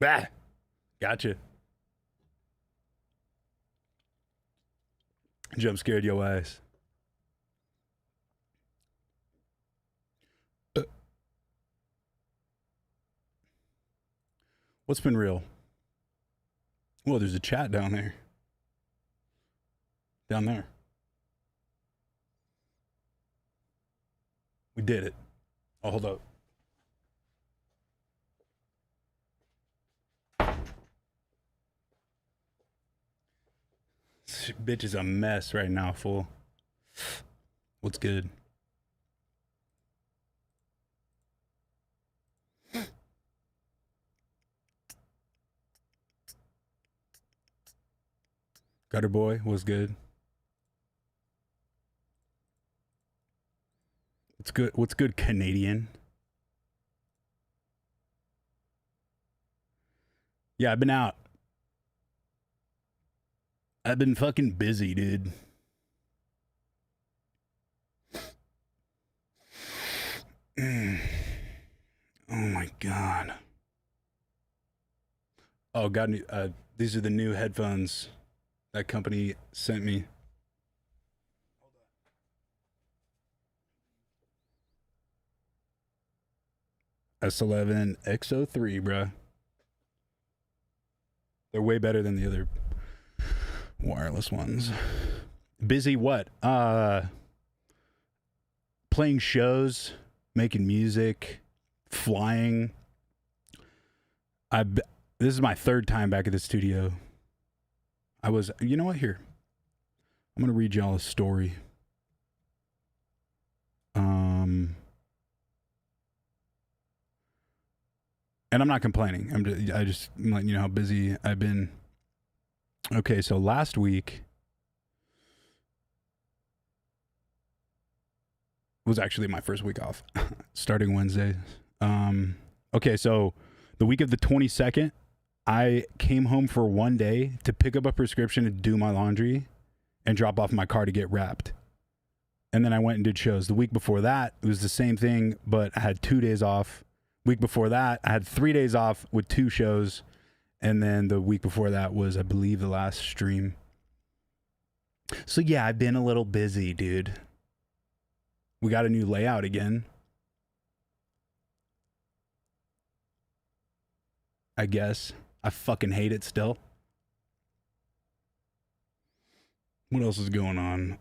Bah. Gotcha. Jump scared your ass. What's been real? Well, there's a chat down there. Down there. We did it. Oh, hold up. This bitch is a mess right now, fool. What's good? Gutter boy, what's good? What's good? What's good, Canadian? Yeah, I've been out. I've been fucking busy, dude. Oh my god. Oh, got new. These are the new headphones that company sent me. S11 X03, bruh. They're way better than the other wireless ones. Busy what? Playing shows, making music, flying. This is my third time back at the studio. You know what? Here, I'm gonna read y'all a story. And I'm not complaining. I'm letting you know how busy I've been. Okay, so last week was actually my first week off, starting Wednesday. Okay, so the week of the 22nd, I came home for one day to pick up a prescription and do my laundry and drop off my car to get wrapped. And then I went and did shows. The week before that, it was the same thing, but I had 2 days off. Week before that, I had 3 days off with 2 shows. And then the week before that was, I believe, the last stream. So yeah, I've been a little busy, dude. We got a new layout again. I guess. I fucking hate it still. What else is going on?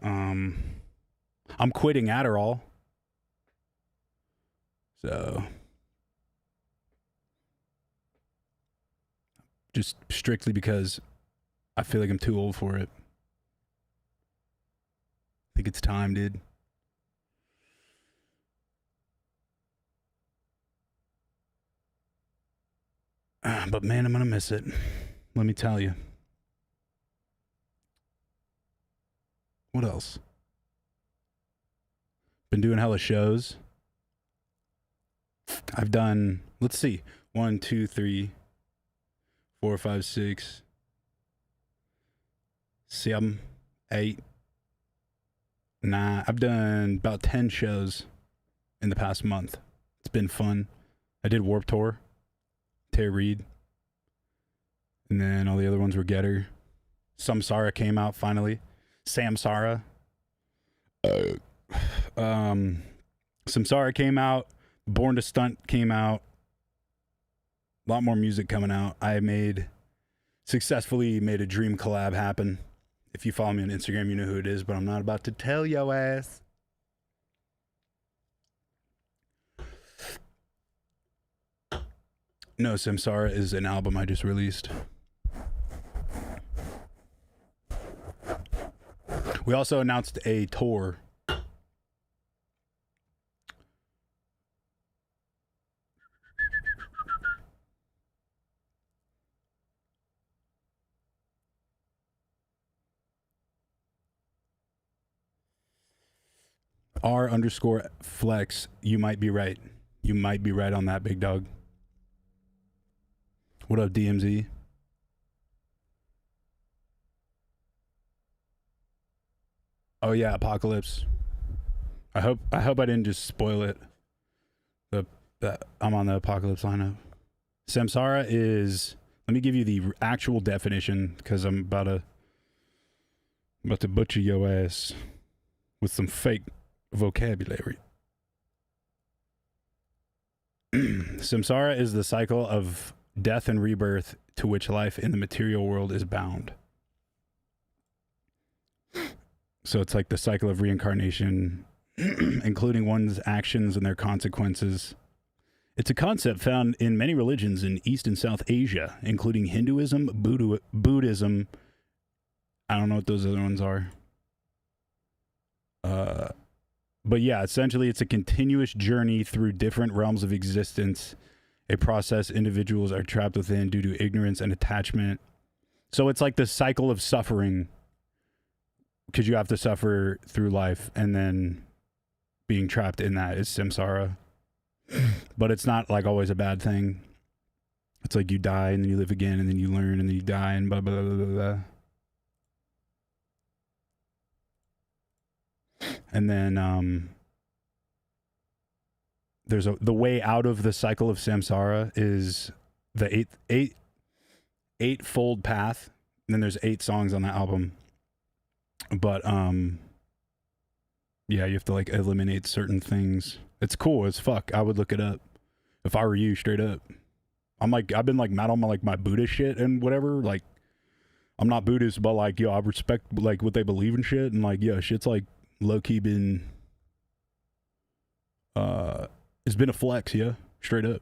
I'm quitting Adderall. So just strictly because I feel like I'm too old for it. I think it's time, dude. But man, I'm gonna miss it. Let me tell you. What else? Been doing hella shows. I've done, let's see, 1, 2, 3, 4, 5, 6, 7, 8, 9. I've done about 10 shows in the past month. It's been fun. I did Warped Tour, TERROR REID, and then all the other ones were Getter. Samsara came out finally. Samsara. Samsara came out. Born to Stunt came out. A lot more music coming out. I successfully made a dream collab happen. If you follow me on Instagram, you know who it is, but I'm not about to tell yo ass. No, Samsara is an album I just released. We also announced a tour. R_flex. You might be right. You might be right on that, big dog. What up, DMZ? Oh yeah, Apocalypse. I hope I didn't just spoil it. That I'm on the Apocalypse lineup. Samsara is, let me give you the actual definition because I'm about to butcher your ass with some fake vocabulary. Samsara is the cycle of death and rebirth to which life in the material world is bound. So it's like the cycle of reincarnation, including one's actions and their consequences. It's a concept found in many religions in East and South Asia, including Hinduism, Buddhism. I don't know what those other ones are. But yeah, essentially it's a continuous journey through different realms of existence, a process individuals are trapped within due to ignorance and attachment. So it's like the cycle of suffering, because you have to suffer through life, and then being trapped in that is samsara. But it's not like always a bad thing. It's like you die and then you live again and then you learn and then you die and blah, blah, blah, blah, blah. And then there's the way out of the cycle of samsara is the eightfold path. And then there's 8 songs on that album. But yeah, you have to like eliminate certain things. It's cool as fuck. I would look it up if I were you, straight up. I've been like mad on my Buddhist shit and whatever. Like, I'm not Buddhist, but like, yo, I respect like what they believe in shit, and like, yeah, shit's like low key been it's been a flex, yeah, straight up.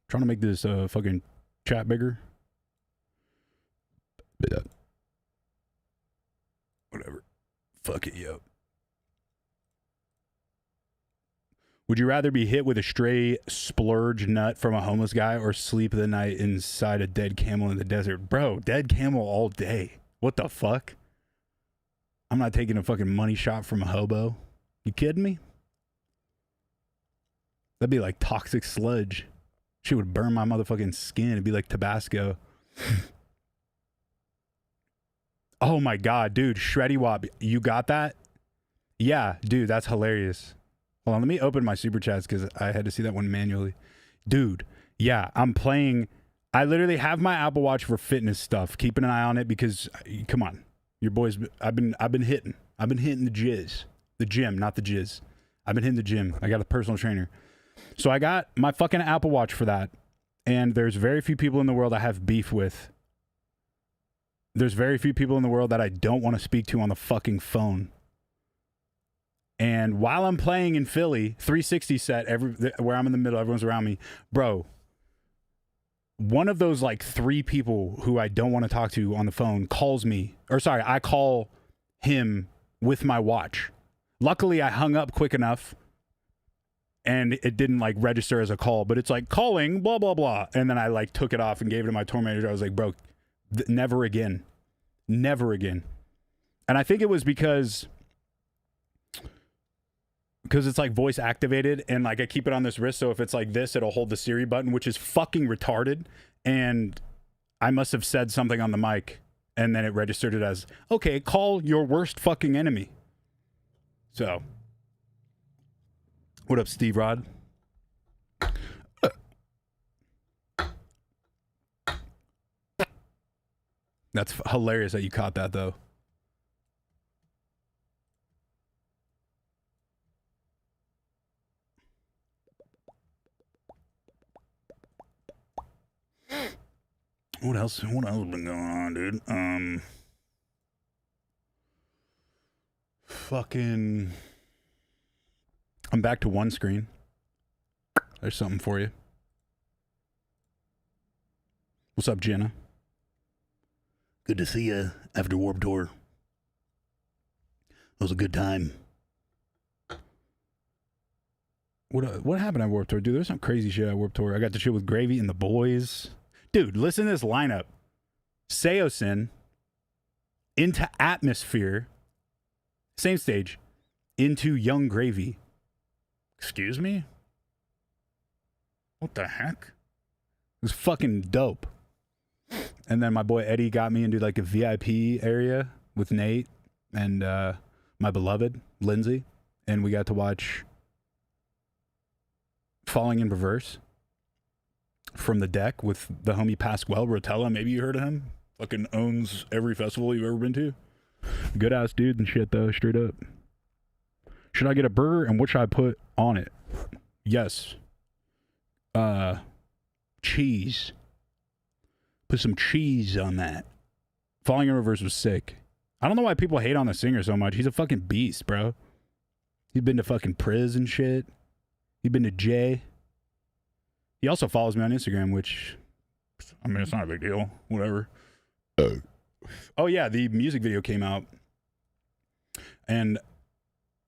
Trying to make this fucking chat bigger. Whatever. Fuck it, yo. Would you rather be hit with a stray splurge nut from a homeless guy or sleep the night inside a dead camel in the desert? Bro, dead camel all day. What the fuck? I'm not taking a fucking money shot from a hobo. You kidding me? That'd be like toxic sludge. She would burn my motherfucking skin. It'd be like Tabasco. Oh my God, dude. Shreddy Wop. You got that? Yeah, dude, that's hilarious. Hold on, let me open my super chats because I had to see that one manually. Dude, yeah, I'm playing. I literally have my Apple Watch for fitness stuff. Keeping an eye on it because, come on. Your boys, I've been hitting. I've been hitting the jizz. The gym, not the jizz. I've been hitting the gym. I got a personal trainer. So I got my fucking Apple Watch for that. And there's very few people in the world I have beef with. There's very few people in the world that I don't want to speak to on the fucking phone. And while I'm playing in Philly, 360 set, where I'm in the middle, everyone's around me. Bro, one of those like 3 people who I don't want to talk to on the phone calls me. Or sorry, I call him with my watch. Luckily, I hung up quick enough. And it didn't like register as a call, but it's like calling, blah, blah, blah. And then I like took it off and gave it to my tour manager. I was like, bro, never again. Never again. And I think it was because it's like voice activated and like I keep it on this wrist. So if it's like this, it'll hold the Siri button, which is fucking retarded. And I must have said something on the mic and then it registered it as, okay, call your worst fucking enemy. So. What up, Steve Rod? That's hilarious that you caught that, though. What else been going on, dude? Fucking... I'm back to one screen. There's something for you. What's up, Jenna? Good to see you after Warped Tour. It was a good time. What happened at Warped Tour? Dude, there's some crazy shit at Warped Tour. I got to chill with Gravy and the boys. Dude, listen to this lineup. Seosin, Into Atmosphere, same stage, Into Young Gravy. Excuse me? What the heck? It was fucking dope. And then my boy Eddie got me into like a VIP area with Nate. and my beloved Lindsay, and we got to watch Falling in Reverse from the deck with the homie Pasquale Rotella. Maybe you heard of him. Fucking owns every festival you've ever been to. Good ass dude and shit though, straight up. Should I get a burger and what should I put on it? Yes. Cheese. Put some cheese on that. Falling in Reverse was sick. I don't know why people hate on the singer so much. He's a fucking beast, bro. He's been to fucking Priz and shit. He's been to Jay. He also follows me on Instagram, which, I mean, it's not a big deal. Whatever. Oh, yeah, the music video came out. And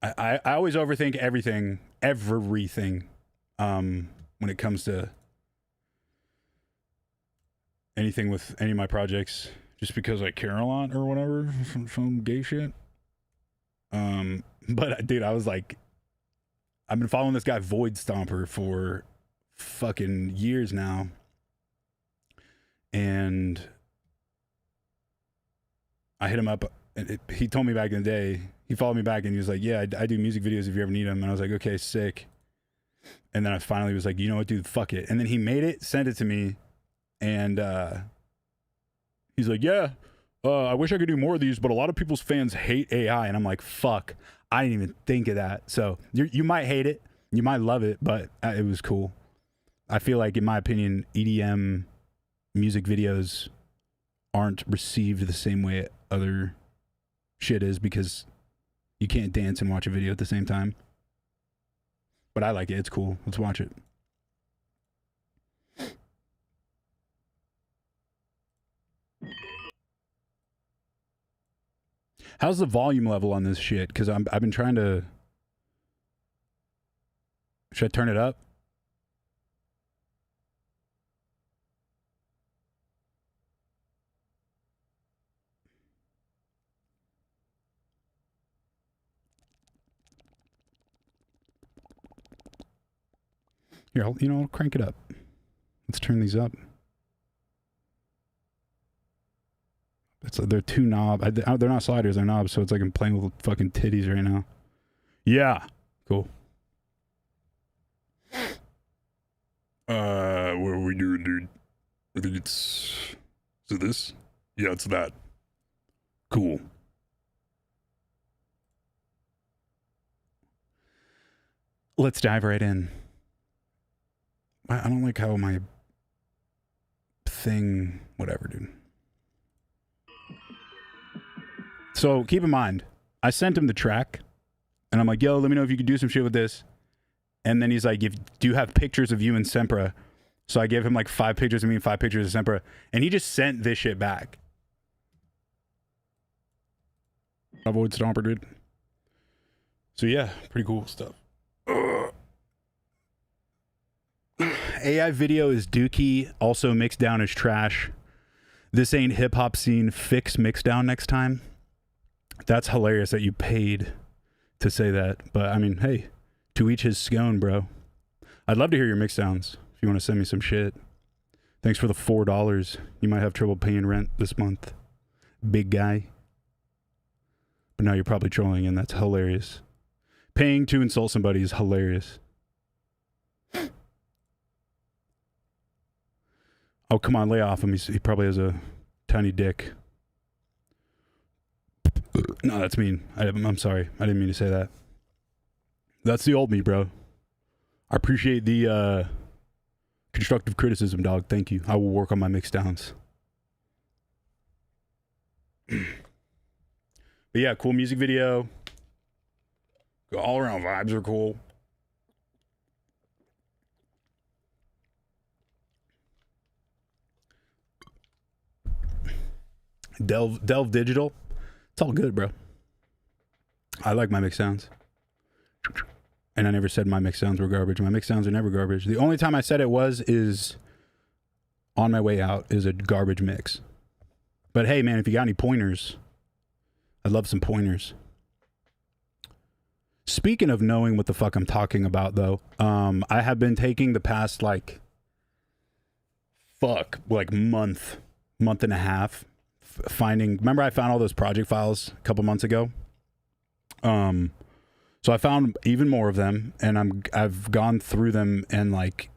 I always overthink everything when it comes to anything with any of my projects, just because I care a lot or whatever, some gay shit. But dude, I was like, I've been following this guy Void Stomper for fucking years now, and I hit him up. He told me back in the day, he followed me back and he was like, yeah, I do music videos if you ever need them. And I was like, okay, sick. And then I finally was like, you know what, dude, fuck it. And then he made it, sent it to me, and he's like, yeah, I wish I could do more of these, but a lot of people's fans hate AI. And I'm like, fuck, I didn't even think of that. So you might hate it, you might love it, but it was cool. I feel like, in my opinion, EDM music videos aren't received the same way other shit is, because you can't dance and watch a video at the same time. But I like it. It's cool. Let's watch it. How's the volume level on this shit? Because I've been trying to... Should I turn it up? Here, I'll crank it up. Let's turn these up. They're two knobs. They're not sliders, they're knobs, so it's like I'm playing with fucking titties right now. Yeah. Cool. What are we doing, dude? I think is it this? Yeah, it's that. Cool. Let's dive right in. I don't like how my thing... Whatever, dude. So, keep in mind, I sent him the track, and I'm like, yo, let me know if you could do some shit with this. And then he's like, do you have pictures of you and Sempra? So I gave him like 5 pictures of me and 5 pictures of Sempra, and he just sent this shit back. Avoid Stomper, dude. So yeah, pretty cool stuff. AI video is dookie, also mixed down is trash. This ain't hip-hop scene, fix mixed down next time. That's hilarious that you paid to say that. But I mean, hey, to each his scone, bro. I'd love to hear your mix downs if you want to send me some shit. Thanks for the $4. You might have trouble paying rent this month, big guy. But now you're probably trolling, and that's hilarious. Paying to insult somebody is hilarious. Oh, come on, lay off him. He probably has a tiny dick. No, that's mean. I'm sorry. I didn't mean to say that. That's the old me, bro. I appreciate the constructive criticism, dog. Thank you. I will work on my mix downs. But yeah, cool music video. All around vibes are cool. Delve digital. It's all good, bro. I like my mix sounds. And I never said my mix sounds were garbage. My mix sounds are never garbage. The only time I said it is On My Way Out is a garbage mix. But hey, man, if you got any pointers, I'd love some pointers. Speaking of knowing what the fuck I'm talking about, though, I have been taking the past, month and a half, finding. Remember, I found all those project files a couple months ago. So I found even more of them, and I've gone through them and like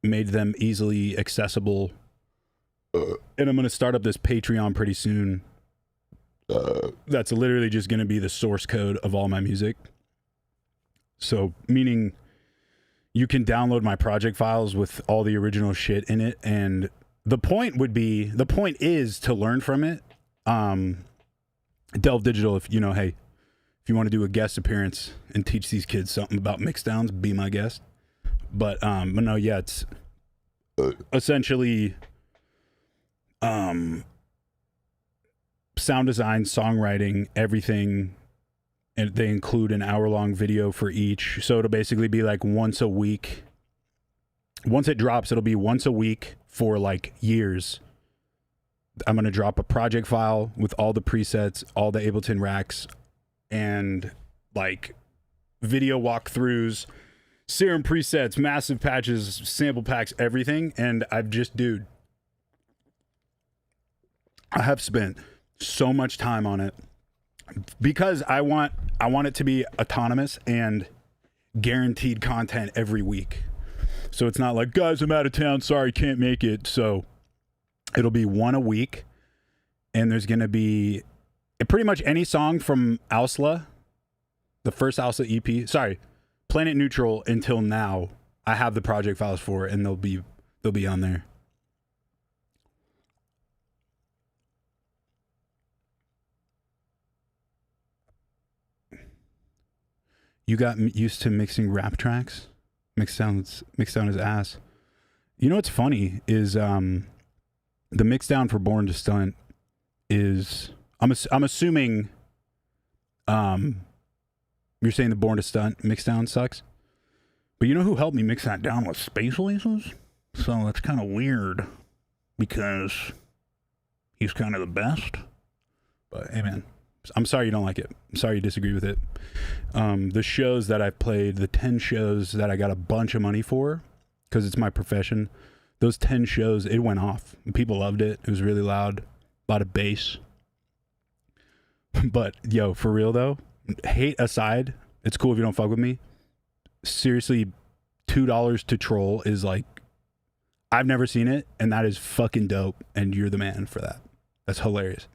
made them easily accessible. And I'm gonna start up this Patreon pretty soon. That's literally just gonna be the source code of all my music. So meaning you can download my project files with all the original shit in it, and the point is to learn from it. Delve Digital, if you know, hey, if you want to do a guest appearance and teach these kids something about mixdowns, be my guest. But no, yeah, it's essentially sound design, songwriting, everything, and they include an hour-long video for each. So it'll basically be like once a week. Once it drops, it'll be once a week for like years. I'm going to drop a project file with all the presets, all the Ableton racks, and like video walkthroughs, serum presets, massive patches, sample packs, everything. And dude, I have spent so much time on it because I want it to be autonomous and guaranteed content every week. So it's not like, guys, I'm out of town, sorry, can't make it. So it'll be one a week, and there's going to be pretty much any song from Ausla, the first Ausla EP, Planet Neutral until now. I have the project files for it, and they'll be on there. You got used to mixing rap tracks? Mixdown is ass. You know what's funny is the mixdown for Born to Stunt is I'm assuming you're saying the Born to Stunt mixdown sucks, but you know who helped me mix that down was Space Laces? So that's kind of weird because he's kind of the best. But hey, man, I'm sorry you don't like it. I'm sorry you disagree with it. The shows that I've played, the 10 shows that I got a bunch of money for, because it's my profession, those 10 shows, it went off. People loved it. It was really loud. A lot of bass. But, yo, for real, though, hate aside, it's cool if you don't fuck with me. Seriously, $2 to troll is like, I've never seen it, and that is fucking dope, and you're the man for that. That's hilarious.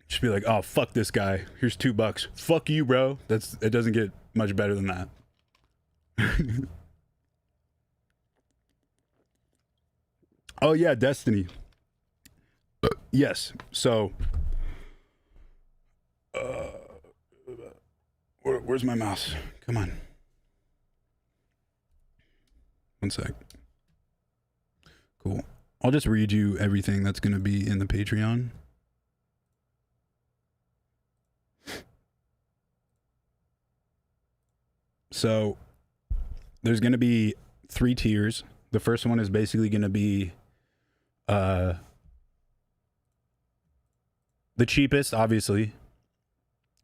Just be like, oh, fuck this guy. Here's $2. Fuck you, bro. It doesn't get much better than that. Oh, yeah, Destiny. Yes. So, where's my mouse? Come on. One sec. Cool. I'll just read you everything that's going to be in the Patreon. So there's going to be 3 tiers. The first one is basically going to be the cheapest, obviously,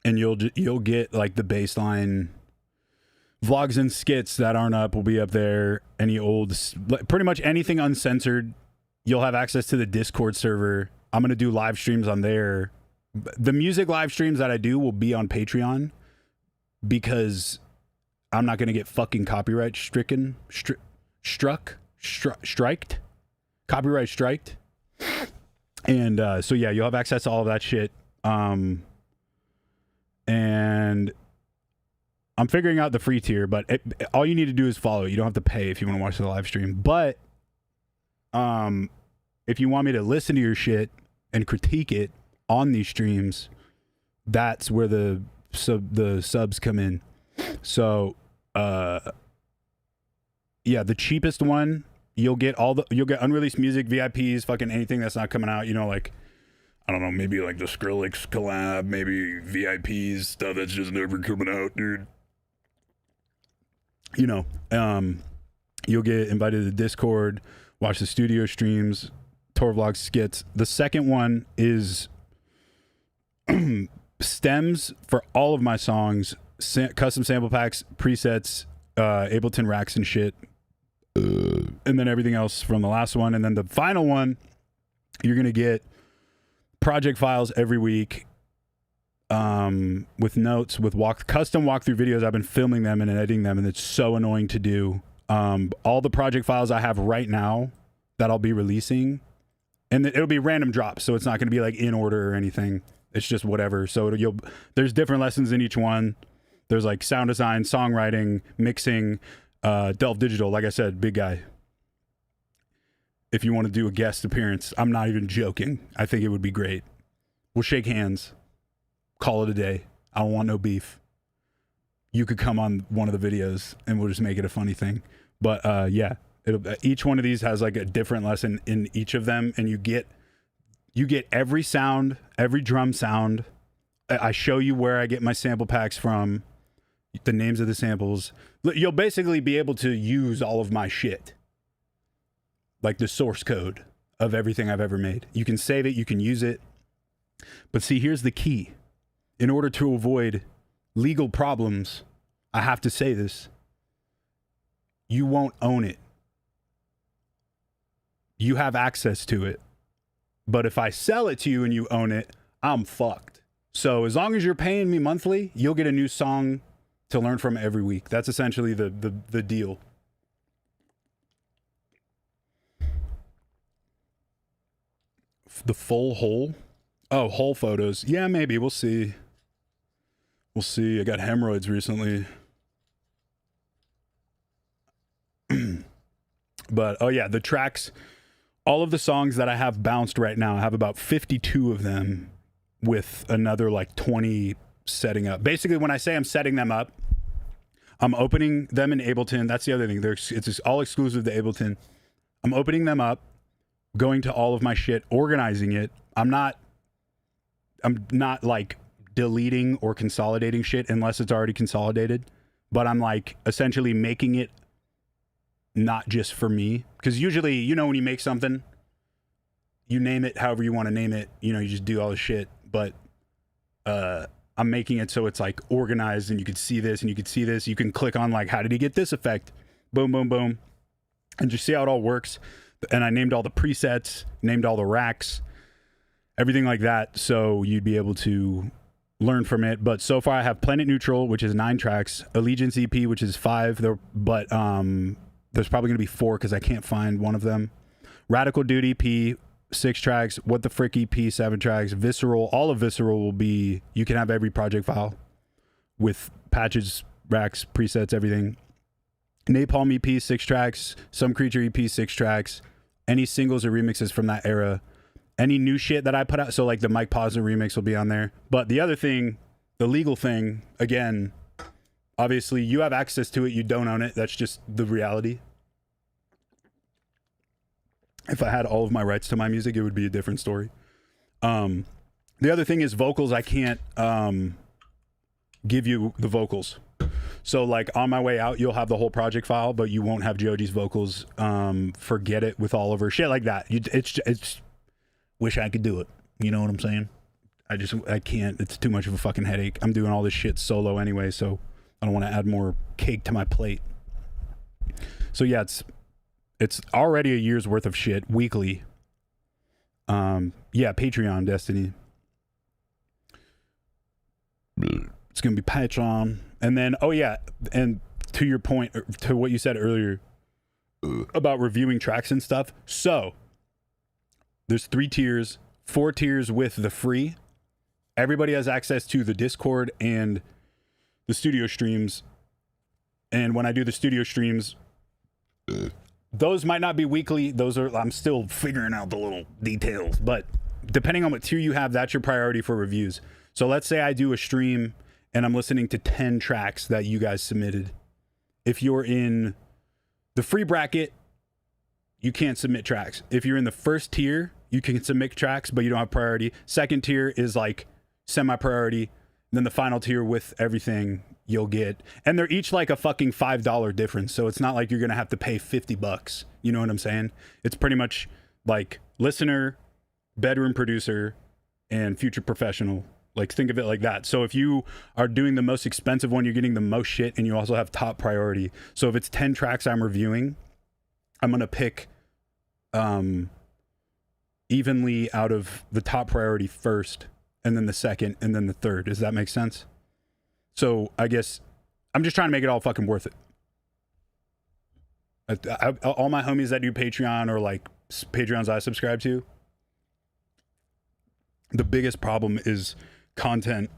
and you'll get like the baseline vlogs and skits that aren't up will be up there. Any old, pretty much anything uncensored. You'll have access to the Discord server. I'm going to do live streams on there. The music live streams that I do will be on Patreon because I'm not going to get fucking copyright stricken, striked, copyright striked. And so, yeah, you'll have access to all of that shit. And I'm figuring out the free tier, but all you need to do is follow. You don't have to pay if you want to watch the live stream. But if you want me to listen to your shit and critique it on these streams, that's where the subs come in. So, yeah, the cheapest one, you'll get unreleased music, VIPs, fucking anything that's not coming out, you know, like, I don't know, maybe like the Skrillex collab, maybe VIPs, stuff that's just never coming out, dude. You know, you'll get invited to the Discord, watch the studio streams, tour vlogs, skits. The second one is stems for all of my songs, custom sample packs, presets, Ableton racks and shit, and then everything else from the last one. And then the final one You're going to get project files every week, with notes, with custom walkthrough videos. I've been filming them and editing them, and it's so annoying to do. All the project files I have right now that I'll be releasing, and it'll be random drops, so it's not going to be like in order or anything. It's just whatever. So there's different lessons in each one. There's like sound design, songwriting, mixing, Delve Digital. Like I said, big guy. If you want to do a guest appearance, I'm not even joking. I think it would be great. We'll shake hands. Call it a day. I don't want no beef. You could come on one of the videos and we'll just make it a funny thing. But yeah, each one of these has like a different lesson in each of them, and you get every sound, every drum sound. I show you where I get my sample packs from, the names of the samples. You'll basically be able to use all of my shit, like the source code of everything I've ever made. You can save it, you can use it. But see, here's the key. In order to avoid legal problems, I have to say this. You won't own it. You have access to it. But if I sell it to you and you own it, I'm fucked. So as long as you're paying me monthly, you'll get a new song to learn from every week. That's essentially the deal. The full hole? Oh, hole photos. Yeah, maybe. We'll see. We'll see. I got hemorrhoids recently. But, oh yeah, the tracks, all of the songs that I have bounced right now, I have about 52 of them with another like 20 setting up. Basically, when I say I'm setting them up, I'm opening them in Ableton. That's the other thing. It's all exclusive to Ableton. I'm opening them up, going to all of my shit, organizing it. I'm not like deleting or consolidating shit unless it's already consolidated, but I'm like essentially making it not just for me. Because usually, you know, when you make something, you name it however you want to name it. You know, you just do all the shit. But I'm making it so it's like organized, and you can see this and you can see this. You can click on like, how did he get this effect? Boom, boom, boom. And just see how it all works. And I named all the presets, named all the racks, everything like that. So you'd be able to learn from it. But so far I have Planet Neutral, which is 9 tracks, Allegiance EP, which is 5 there, but there's probably gonna be 4 because I can't find one of them. Radical Dude EP, 6 tracks. What the Frick EP, 7 tracks. Visceral, all of Visceral will be, you can have every project file with patches, racks, presets, everything. Napalm EP, 6 tracks. Some Creature EP, 6 tracks. Any singles or remixes from that era. Any new shit that I put out, so like the Mike Posner remix will be on there. But the other thing, the legal thing, again, obviously you have access to it, you don't own it. That's just the reality. If I had all of my rights to my music, it would be a different story. The other thing is vocals. I can't give you the vocals. So like on my way out, you'll have the whole project file, but you won't have Joji's vocals. Forget it with Oliver. Shit like that. It's wish I could do it. You know what I'm saying? I can't. It's too much of a fucking headache. I'm doing all this shit solo anyway, so I don't want to add more cake to my plate. So yeah, it's already a year's worth of shit weekly. Yeah, Patreon, Destiny. It's gonna be Patreon. And then, oh yeah, and to your point, to what you said earlier about reviewing tracks and stuff. So there's 3 tiers, 4 tiers with the free. Everybody has access to the Discord and the studio streams. And when I do the studio streams, those might not be weekly. Those are, I'm still figuring out the little details, but depending on what tier you have, that's your priority for reviews. So let's say I do a stream and I'm listening to 10 tracks that you guys submitted. If you're in the free bracket, you can't submit tracks. If you're in the first tier, you can submit tracks, but you don't have priority. Second tier is like semi-priority. Then the final tier with everything you'll get. And they're each like a fucking $5 difference. So it's not like you're going to have to pay $50. You know what I'm saying? It's pretty much like listener, bedroom producer, and future professional. Like think of it like that. So if you are doing the most expensive one, you're getting the most shit, and you also have top priority. So if it's 10 tracks I'm reviewing, I'm going to pick evenly out of the top priority first, and then the second, and then the third. Does that make sense? So I guess I'm just trying to make it all fucking worth it. All my homies that do Patreon or like Patreons I subscribe to, the biggest problem is content.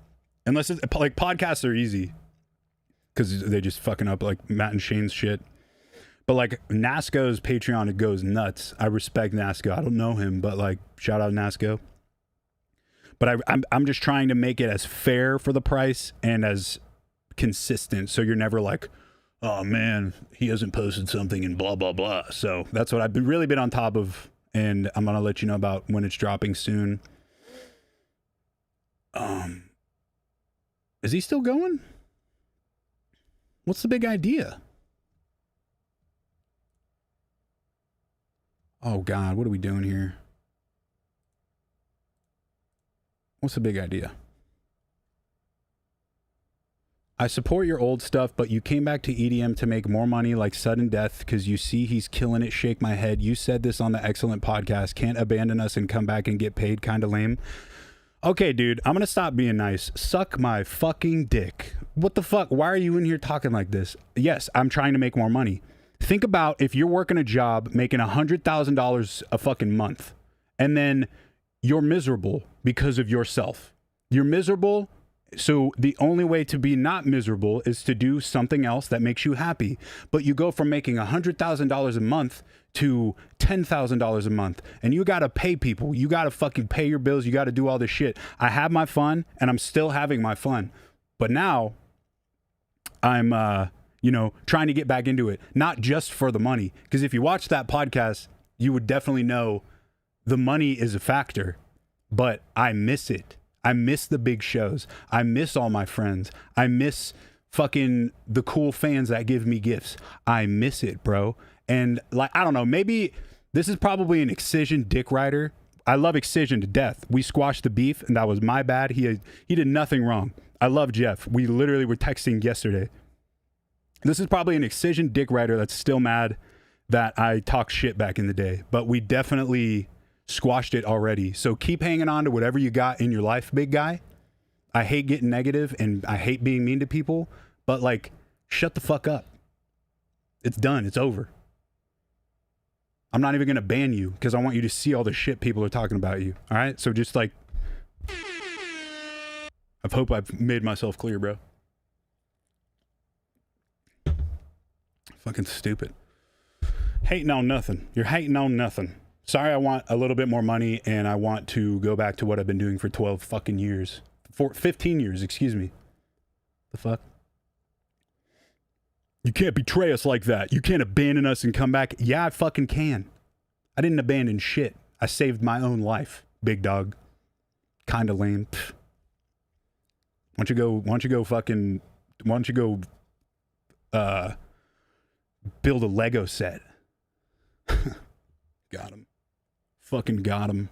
Unless it's like podcasts are easy because they just fucking up like Matt and Shane's shit. But like Nasco's Patreon, it goes nuts. I respect Nasco. I don't know him, but like shout out Nasco. But I'm just trying to make it as fair for the price and as consistent, so you're never like, oh man, he hasn't posted something and blah blah blah. So that's what I've really been on top of, and I'm gonna let you know about when it's dropping soon. Is he still going? What's the big idea? Oh God, what are we doing here? What's the big idea? I support your old stuff, but you came back to EDM to make more money like sudden death because you see he's killing it. Shake my head. You said this on the excellent podcast. Can't abandon us and come back and get paid. Kind of lame. Okay, dude, I'm going to stop being nice. Suck my fucking dick. What the fuck? Why are you in here talking like this? Yes, I'm trying to make more money. Think about if you're working a job making $100,000 a fucking month, and then you're miserable because of yourself. You're miserable. So the only way to be not miserable is to do something else that makes you happy. But you go from making $100,000 a month to $10,000 a month, and you got to pay people. You got to fucking pay your bills. You got to do all this shit. I have my fun, and I'm still having my fun. But now I'm, trying to get back into it, not just for the money. Because if you watch that podcast, you would definitely know the money is a factor, but I miss it. I miss the big shows. I miss all my friends. I miss fucking the cool fans that give me gifts. I miss it, bro. And like, I don't know, maybe this is probably an Excision dick rider. I love Excision to death. We squashed the beef, and that was my bad. He did nothing wrong. I love Jeff. We literally were texting yesterday. This is probably an Excision dick rider that's still mad that I talked shit back in the day. But we definitely squashed it already. So keep hanging on to whatever you got in your life, big guy. I hate getting negative and I hate being mean to people, but like, shut the fuck up. It's done. It's over. I'm not even going to ban you because I want you to see all the shit people are talking about you. All right. So just like, I hope I've made myself clear, bro. Fucking stupid. Hating on nothing. You're hating on nothing. Sorry, I want a little bit more money, and I want to go back to what I've been doing for 12 fucking years. 15 years, excuse me. The fuck? You can't betray us like that. You can't abandon us and come back. Yeah, I fucking can. I didn't abandon shit. I saved my own life, big dog. Kinda lame. Pfft. Why don't you go build a Lego set? Got him. Fucking got him.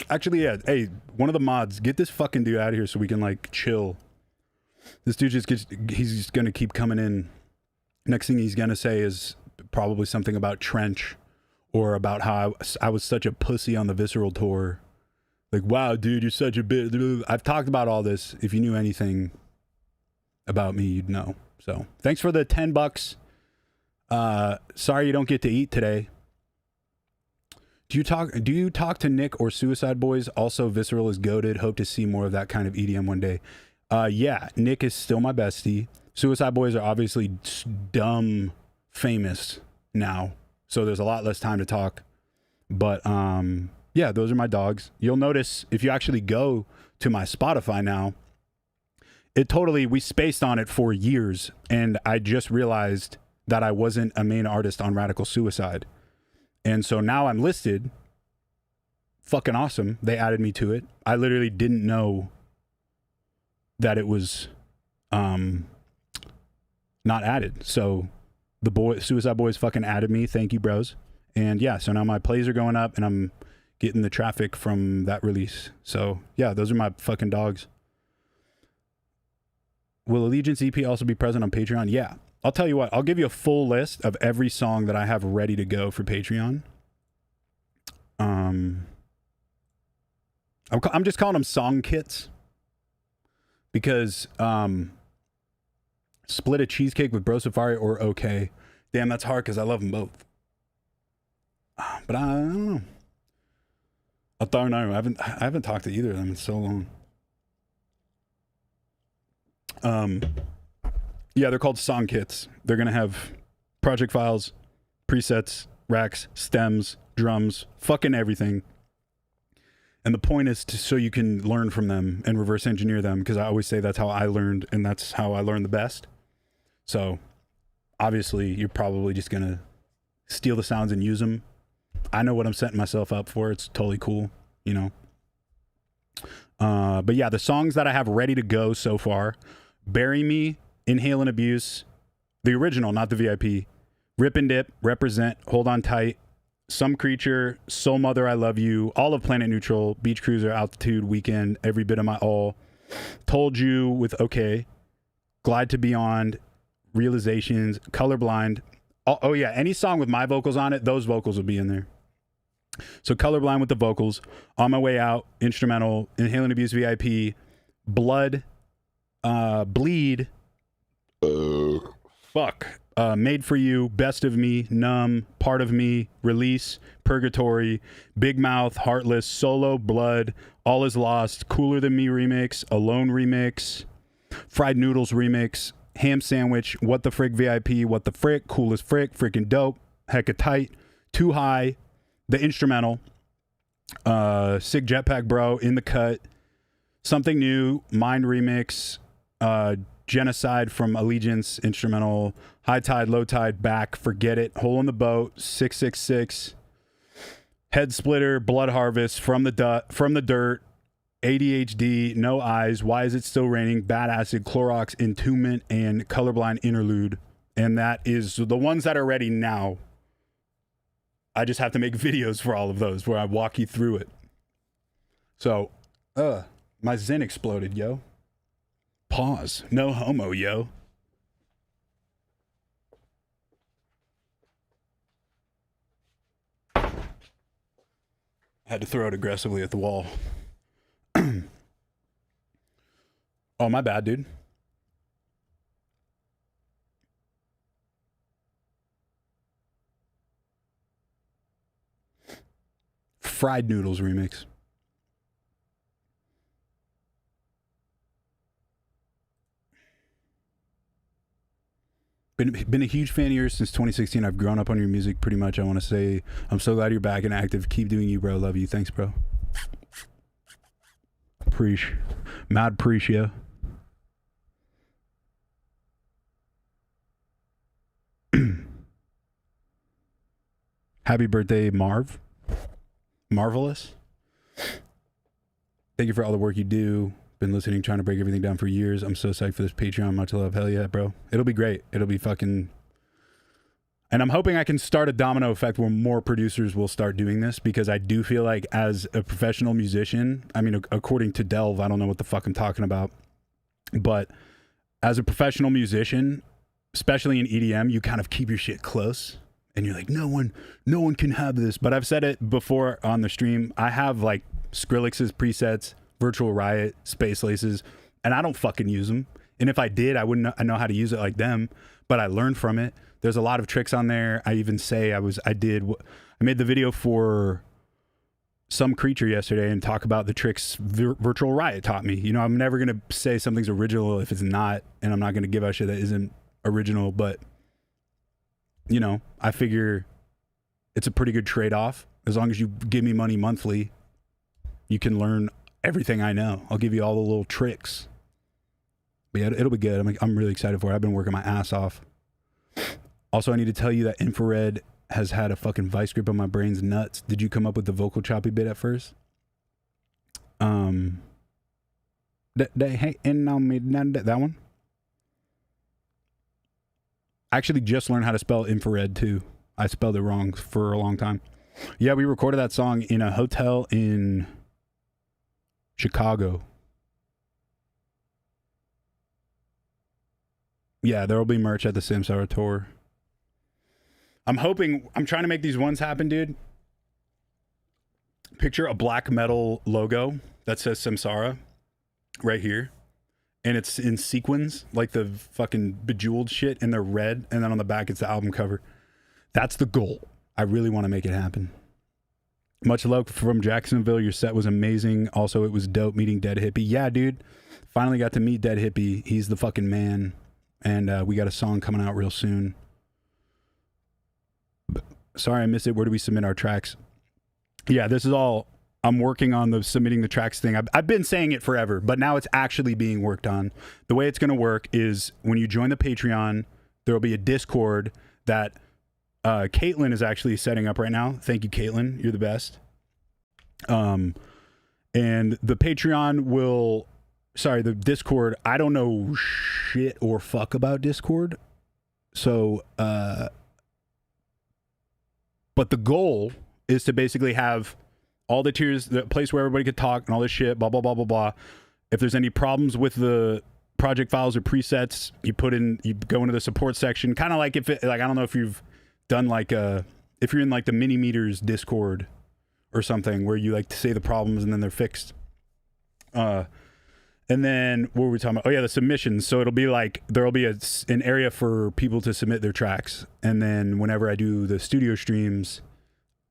Actually, yeah. Hey, one of the mods, get this fucking dude out of here so we can like chill. This dude he's just gonna keep coming in. Next thing he's gonna say is probably something about Trench or about how I was such a pussy on the Visceral tour. Like, wow, dude, you're such a bitch. I've talked about all this. If you knew anything about me, you'd know. So thanks for the $10. Sorry you don't get to eat today. Do you talk to Nick or Suicide Boys? Also, Visceral is goated. Hope to see more of that kind of EDM one day. Yeah, Nick is still my bestie. Suicide Boys are obviously dumb famous now, so there's a lot less time to talk. But yeah, those are my dogs. You'll notice if you actually go to my Spotify now, we spaced on it for years, and I just realized that I wasn't a main artist on Radical Suicide. And so now I'm listed. Fucking awesome. They added me to it. I literally didn't know that it was not added. So the Suicide Boys fucking added me. Thank you, bros. And yeah, so now my plays are going up and I'm getting the traffic from that release. So yeah, those are my fucking dogs. Will Allegiance EP also be present on Patreon? Yeah. I'll tell you what, I'll give you a full list of every song that I have ready to go for Patreon. I'm just calling them song kits because split a cheesecake with Bro Safari or okay. Damn, that's hard because I love them both. But I don't know. I don't know. I haven't talked to either of them in so long. Yeah, they're called song kits. They're gonna have project files, presets, racks, stems, drums, fucking everything. And the point is so you can learn from them and reverse engineer them, because I always say that's how I learned, and that's how I learned the best. So obviously you're probably just gonna steal the sounds and use them. I know what I'm setting myself up for. It's totally cool, you know. But yeah, the songs that I have ready to go so far: Bury Me, Inhale and Abuse, the original, not the VIP, Rip and Dip, Represent, Hold On Tight, Some Creature, Soul Mother, I Love You, all of Planet Neutral, Beach Cruiser, Altitude, Weekend, Every Bit of My All, Told You with Okay, Glide to Beyond, Realizations, Colorblind. Oh yeah, any song with my vocals on it, those vocals will be in there. So Colorblind with the vocals, On My Way Out, instrumental, Inhale and Abuse VIP, Blood, Bleed, Made for You, Best of Me, Numb, Part of Me, Release, Purgatory, Big Mouth, Heartless, Solo, Blood, All Is Lost, Cooler Than Me remix, Alone remix, Fried Noodles remix, Ham Sandwich, What the Frick VIP, What the Frick, Cool as Frick, Freaking Dope, Hecka Tight, Too High, the instrumental, Sick Jetpack Bro, In the Cut, Something New, Mind remix, Genocide from Allegiance, instrumental, High Tide, Low Tide, Back, Forget It, Hole in the Boat, 666, Head Splitter, Blood Harvest, From the Dirt, ADHD, No Eyes, Why Is It Still Raining, Bad Acid, Clorox, Entombment, and Colorblind Interlude. And that is the ones that are ready now. I just have to make videos for all of those where I walk you through it. So, my Zen exploded, yo. Pause. No homo, yo. I had to throw it aggressively at the wall. Oh, my bad, dude. Fried Noodles remix. Been a huge fan of yours since 2016. I've grown up on your music pretty much. I want to say I'm so glad you're back and active. Keep doing you, bro. Love you. Thanks, bro. Mad appreciate. Happy birthday, Marv. Marvelous. Thank you for all the work you do. Been listening, trying to break everything down for years. I'm so psyched for this Patreon. Much love. Hell yeah, bro. It'll be great. It'll be fucking... And I'm hoping I can start a domino effect where more producers will start doing this, because I do feel like as a professional musician, I mean, according to Delve, I don't know what the fuck I'm talking about, but as a professional musician, especially in EDM, you kind of keep your shit close. And you're like, no one can have this. But I've said it before on the stream. I have like Skrillex's presets, Virtual Riot, Space Laces, and I don't fucking use them. And if I did, I wouldn't know how to use it like them. But I learned from it. There's a lot of tricks on there. I even say I made the video for Some Creature yesterday and talk about the tricks Virtual Riot taught me. You know, I'm never gonna say something's original if it's not, and I'm not gonna give out shit that isn't original, but you know, I figure it's a pretty good trade-off. As long as you give me money monthly, you can learn everything I know. I'll give you all the little tricks. But yeah, it'll be good. I'm really excited for it. I've been working my ass off. Also, I need to tell you that infrared has had a fucking vice grip on my brain's nuts. Did you come up with the vocal choppy bit at first? They hating on me. That one? I actually just learned how to spell infrared too. I spelled it wrong for a long time. Yeah, we recorded that song in a hotel in Chicago. Yeah, there will be merch at the Samsara tour. I'm trying to make these ones happen, dude. Picture a black metal logo that says Samsara right here. And it's in sequins, like the fucking Bejeweled shit, and they're red. And then on the back, it's the album cover. That's the goal. I really want to make it happen. Much love from Jacksonville. Your set was amazing. Also, it was dope meeting Dead Hippie. Yeah, dude. Finally got to meet Dead Hippie. He's the fucking man. And we got a song coming out real soon. Sorry, I missed it. Where do we submit our tracks? Yeah, this is all... I'm working on the submitting the tracks thing. I've been saying it forever, but now it's actually being worked on. The way it's going to work is when you join the Patreon, there will be a Discord that Caitlin is actually setting up right now. Thank you, Caitlin. You're the best. And the Patreon will... Sorry, the Discord, I don't know shit or fuck about Discord. So, but the goal is to basically have all the tiers, the place where everybody could talk and all this shit, blah, blah, blah, blah, blah. If there's any problems with the project files or presets, you go into the support section. Kind of like I don't know if you've done if you're in like the mini meters Discord or something where you like to say the problems and then they're fixed. And then what were we talking about? Oh yeah, the submissions. So it'll be like, there'll be an area for people to submit their tracks. And then whenever I do the studio streams,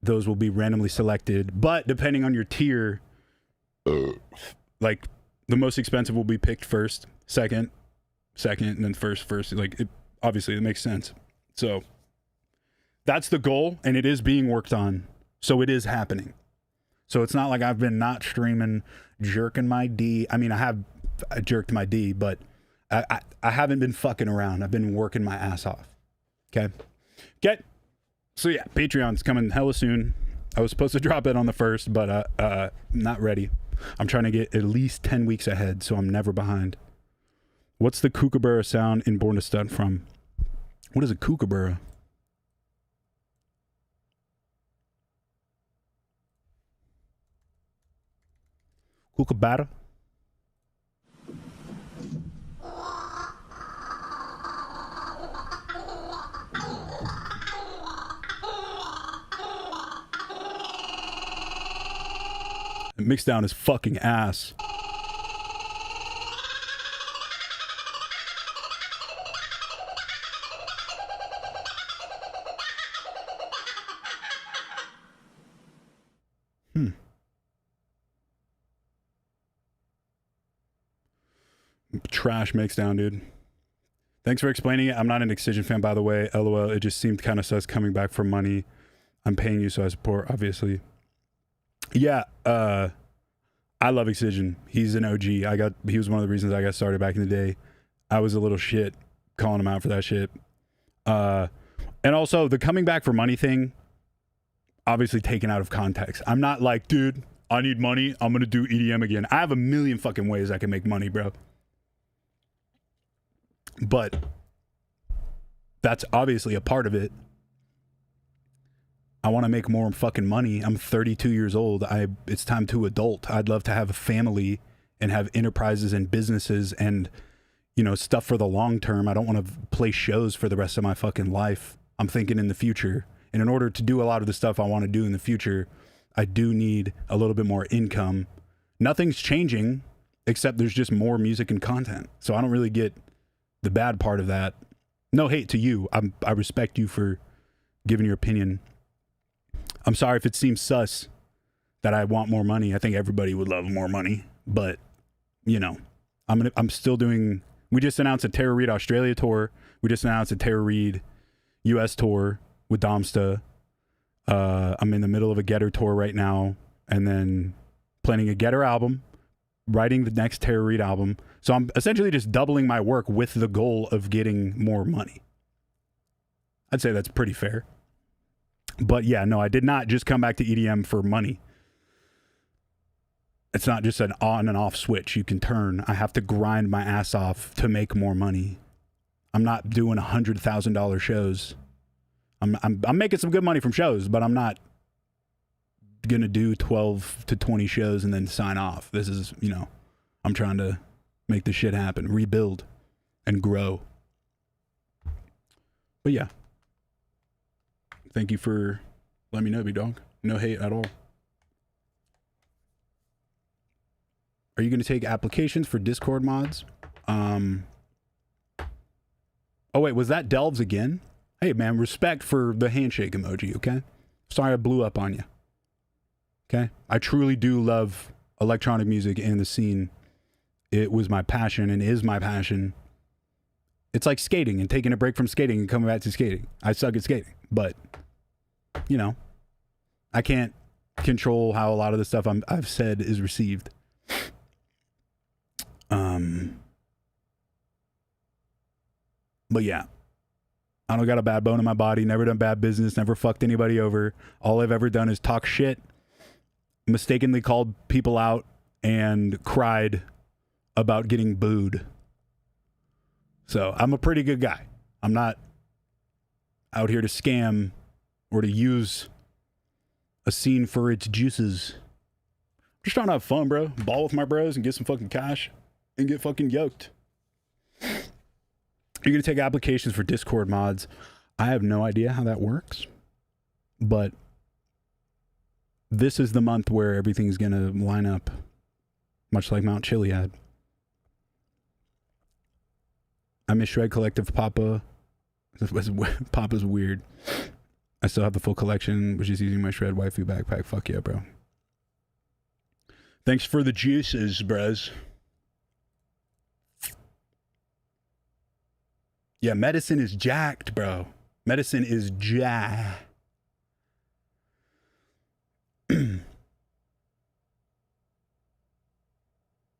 those will be randomly selected, but depending on your tier, like the most expensive will be picked first, second, and then first. Like obviously it makes sense. So that's the goal, and it is being worked on. So it is happening. So it's not like I've been not streaming, jerking my D. I mean, I jerked my D, but I haven't been fucking around. I've been working my ass off. Okay. So yeah, Patreon's coming hella soon. I was supposed to drop it on the 1st, but not ready. I'm trying to get at least 10 weeks ahead, so I'm never behind. What's the kookaburra sound in Born to Stunt from? What is a kookaburra? Kookaburra? Mixdown is fucking ass. Trash Mixdown, dude. Thanks for explaining it. I'm not an Excision fan, by the way. LOL. It just seemed kind of sus coming back for money. I'm paying you, so I support, obviously. Yeah, I love Excision. He's an OG. He was one of the reasons I got started back in the day. I was a little shit calling him out for that shit. And also the coming back for money thing, obviously taken out of context. I'm not like, dude, I need money. I'm going to do EDM again. I have a million fucking ways I can make money, bro. But that's obviously a part of it. I want to make more fucking money. I'm 32 years old. It's time to adult. I'd love to have a family and have enterprises and businesses and, stuff for the long term. I don't want to play shows for the rest of my fucking life. I'm thinking in the future. And in order to do a lot of the stuff I want to do in the future, I do need a little bit more income. Nothing's changing except there's just more music and content. So I don't really get the bad part of that. No hate to you. I respect you for giving your opinion. I'm sorry if it seems sus that I want more money. I think everybody would love more money, but I'm still doing. We just announced a Terror REID Australia tour. We just announced a Terror REID US tour with Domsta. I'm in the middle of a Getter tour right now, and then planning a Getter album, writing the next Terror REID album. So I'm essentially just doubling my work with the goal of getting more money. I'd say that's pretty fair. But yeah, no, I did not just come back to EDM for money. It's not just an on and off switch you can turn. I have to grind my ass off to make more money. I'm not doing $100,000 shows. I'm making some good money from shows, but I'm not gonna do 12 to 20 shows and then sign off. This is, I'm trying to make this shit happen, rebuild and grow. But yeah. Thank you for letting me know, big dog. No hate at all. Are you going to take applications for Discord mods? Oh wait, was that Delves again? Hey man, respect for the handshake emoji, okay? Sorry I blew up on you. Okay? I truly do love electronic music and the scene. It was my passion and is my passion. It's like skating and taking a break from skating and coming back to skating. I suck at skating, but you know, I can't control how a lot of the stuff I've said is received. But yeah, I don't got a bad bone in my body, never done bad business, never fucked anybody over. All I've ever done is talk shit, mistakenly called people out, and cried about getting booed. So I'm a pretty good guy. I'm not out here to scam or to use a scene for its juices. I'm just trying to have fun, bro. Ball with my bros and get some fucking cash and get fucking yoked. You're going to take applications for Discord mods. I have no idea how that works, but this is the month where everything's going to line up, much like Mount Chiliad. I miss Shred Collective Papa. Papa's weird. I still have the full collection, which is using my Shred waifu backpack. Fuck yeah, bro. Thanks for the juices, bros. Yeah, medicine is jacked, bro. Medicine is jacked.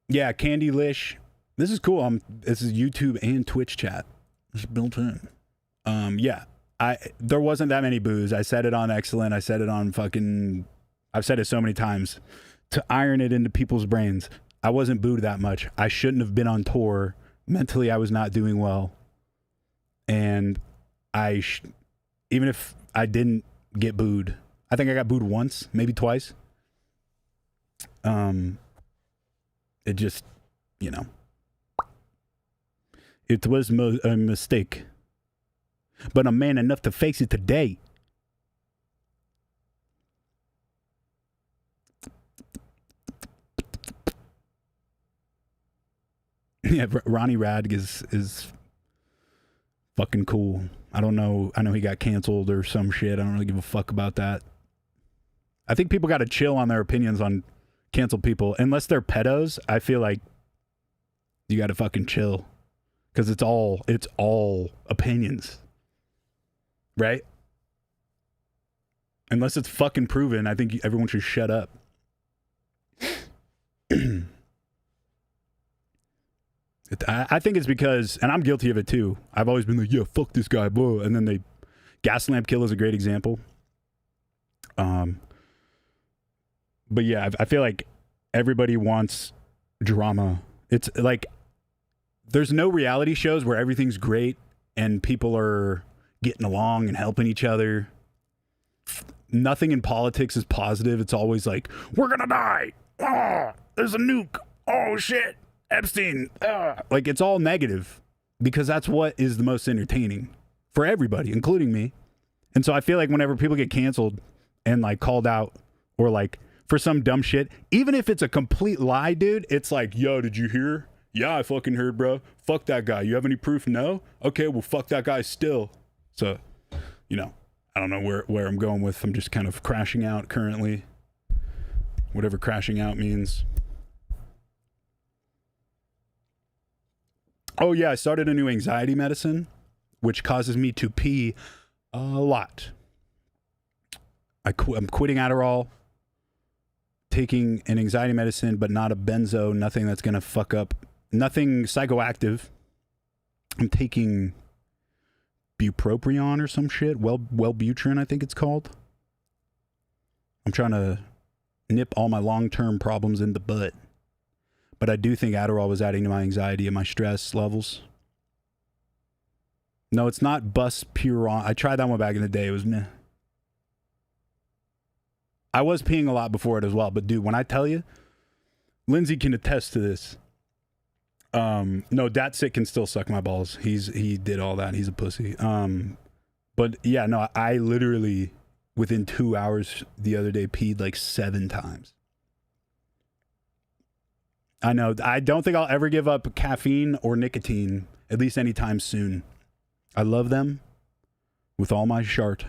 Yeah, Candy Lish. This is cool. This is YouTube and Twitch chat. It's built in. Yeah. There wasn't that many boos. I said it on Excellent. I said it on fucking... I've said it so many times. To iron it into people's brains. I wasn't booed that much. I shouldn't have been on tour. Mentally, I was not doing well. And even if I didn't get booed, I think I got booed once, maybe twice. It just, you know, it was a mistake, but I'm man enough to face it today. Yeah, Ronnie Rad is fucking cool. I don't know. I know he got canceled or some shit. I don't really give a fuck about that. I think people got to chill on their opinions on canceled people. Unless they're pedos, I feel like you got to fucking chill. Because it's all opinions. Right? Unless it's fucking proven, I think everyone should shut up. I think it's because, and I'm guilty of it too. I've always been like, yeah, fuck this guy, blah. And then Gaslamp Kill is a great example. But yeah, I feel like everybody wants drama. It's like, there's no reality shows where everything's great and people are getting along and helping each other. Nothing in politics is positive. It's always like, we're gonna die. Oh, there's a nuke. Oh shit. Epstein. Like, it's all negative because that's what is the most entertaining for everybody, including me. And so I feel like whenever people get canceled and like called out or like for some dumb shit, even if it's a complete lie, dude, it's like, yo, did you hear? Yeah, I fucking heard, bro. Fuck that guy. You have any proof? No? Okay, well, fuck that guy still. So, you know, I don't know where I'm going with. I'm just kind of crashing out currently. Whatever crashing out means. Oh, yeah, I started a new anxiety medicine, which causes me to pee a lot. I'm quitting Adderall, taking an anxiety medicine, but not a benzo, nothing that's going to fuck up, nothing psychoactive. I'm taking bupropion or some shit, Wellbutrin, I think it's called. I'm trying to nip all my long-term problems in the butt. But I do think Adderall was adding to my anxiety and my stress levels. No, it's not Buspirone. I tried that one back in the day. It was meh. I was peeing a lot before it as well. But dude, when I tell you, Lindsay can attest to this. No, Dat can still suck my balls. He did all that. He's a pussy. But yeah, no, I literally within 2 hours the other day peed like 7 times. I know. I don't think I'll ever give up caffeine or nicotine, at least anytime soon. I love them with all my heart.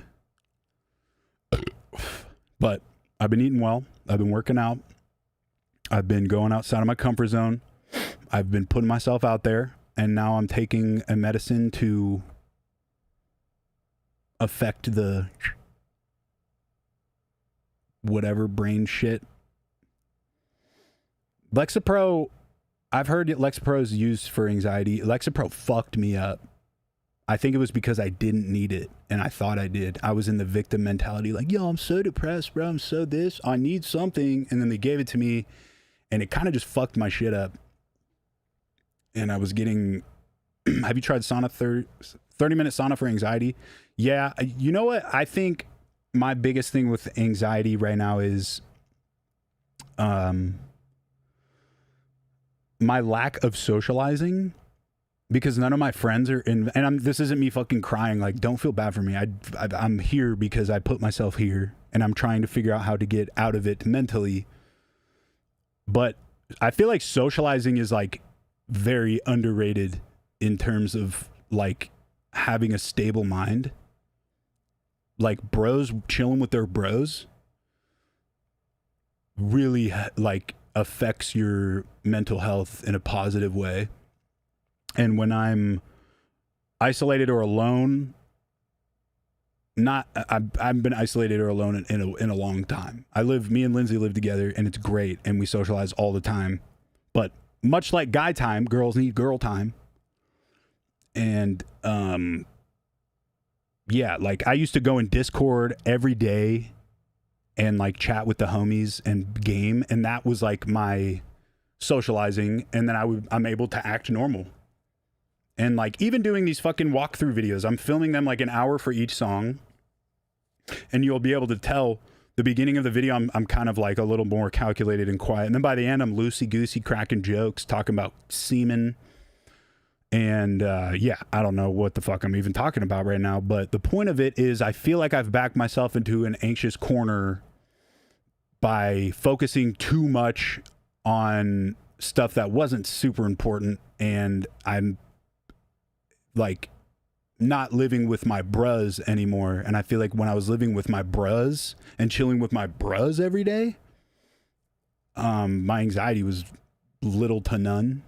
But I've been eating well. I've been working out. I've been going outside of my comfort zone. I've been putting myself out there. And now I'm taking a medicine to affect the whatever brain shit. Lexapro, I've heard Lexapro is used for anxiety. Lexapro fucked me up. I think it was because I didn't need it, and I thought I did. I was in the victim mentality, like, yo, I'm so depressed, bro. I'm so this. I need something. And then they gave it to me, and it kind of just fucked my shit up. And I was getting... Have you tried sauna 30-minute sauna for anxiety? Yeah. You know what? I think my biggest thing with anxiety right now is my lack of socializing, because none of my friends are in, and this isn't me fucking crying, like, don't feel bad for me. I'm here because I put myself here, and I'm trying to figure out how to get out of it mentally. But I feel like socializing is like very underrated in terms of like having a stable mind. Like bros chilling with their bros really like affects your mental health in a positive way. And when I'm isolated or alone, I've been isolated or alone in a long time. Me and Lindsay live together, and it's great, and we socialize all the time. But much like guy time, girls need girl time. And yeah, like I used to go in Discord every day and like chat with the homies and game, and that was like my socializing. And then I'm able to act normal. And like even doing these fucking walkthrough videos, I'm filming them like an hour for each song, and you'll be able to tell the beginning of the video I'm kind of like a little more calculated and quiet, and then by the end I'm loosey goosey cracking jokes, talking about semen. And yeah, I don't know what the fuck I'm even talking about right now, but the point of it is I feel like I've backed myself into an anxious corner by focusing too much on stuff that wasn't super important, and I'm like not living with my bros anymore. And I feel like when I was living with my bros and chilling with my bros every day, my anxiety was little to none.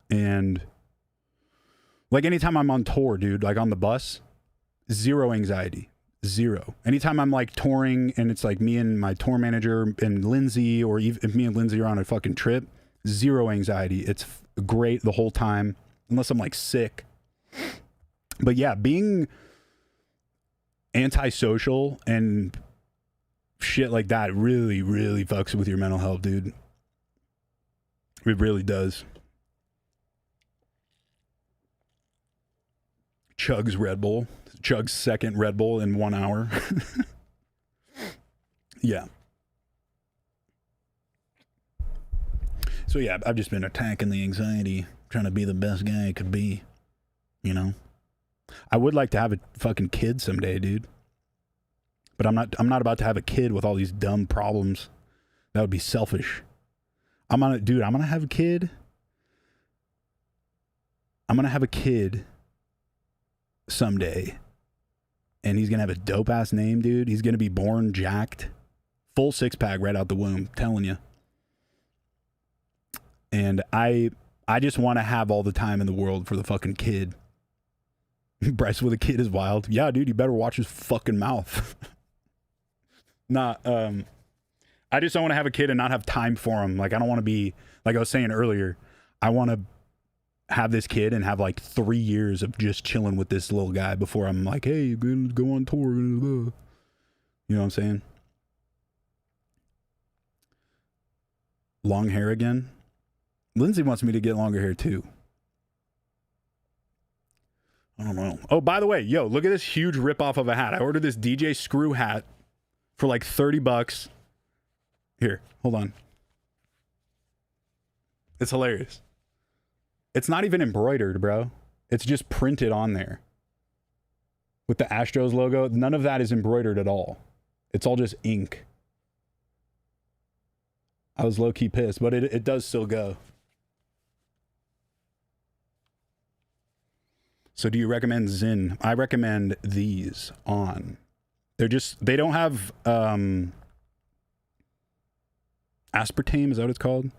And like anytime I'm on tour, dude, like on the bus, zero anxiety, zero. Anytime I'm like touring and it's like me and my tour manager and Lindsay, or even if me and Lindsay are on a fucking trip, zero anxiety. It's great the whole time, unless I'm like sick. But yeah, being antisocial and shit like that really, really fucks with your mental health, dude. It really does. Chug's Red Bull. Chug's second Red Bull in 1 hour. Yeah. So yeah, I've just been attacking the anxiety, trying to be the best guy I could be, you know? I would like to have a fucking kid someday, dude. But I'm not about to have a kid with all these dumb problems. That would be selfish. I'm gonna have a kid. I'm gonna have a kid someday, and he's gonna have a dope ass name, dude. He's gonna be born jacked, full six-pack right out the womb, telling you. And I just want to have all the time in the world for the fucking kid. Bryce with a kid is wild. Yeah, dude, you better watch his fucking mouth. I just don't want to have a kid and not have time for him. Like, I don't want to be, like I was saying earlier, I want to have this kid and have like 3 years of just chilling with this little guy before I'm like, hey, you're gonna go on tour. You know what I'm saying? Long hair again. Lindsay wants me to get longer hair too. I don't know. Oh, by the way, yo, look at this huge ripoff of a hat. I ordered this DJ Screw hat for like $30. Here, hold on. It's hilarious. It's not even embroidered, bro. It's just printed on there with the Astros logo. None of that is embroidered at all. It's all just ink. I was low-key pissed, but it does still go. So do you recommend Zyn? I recommend these on. They don't have aspartame, is that what it's called?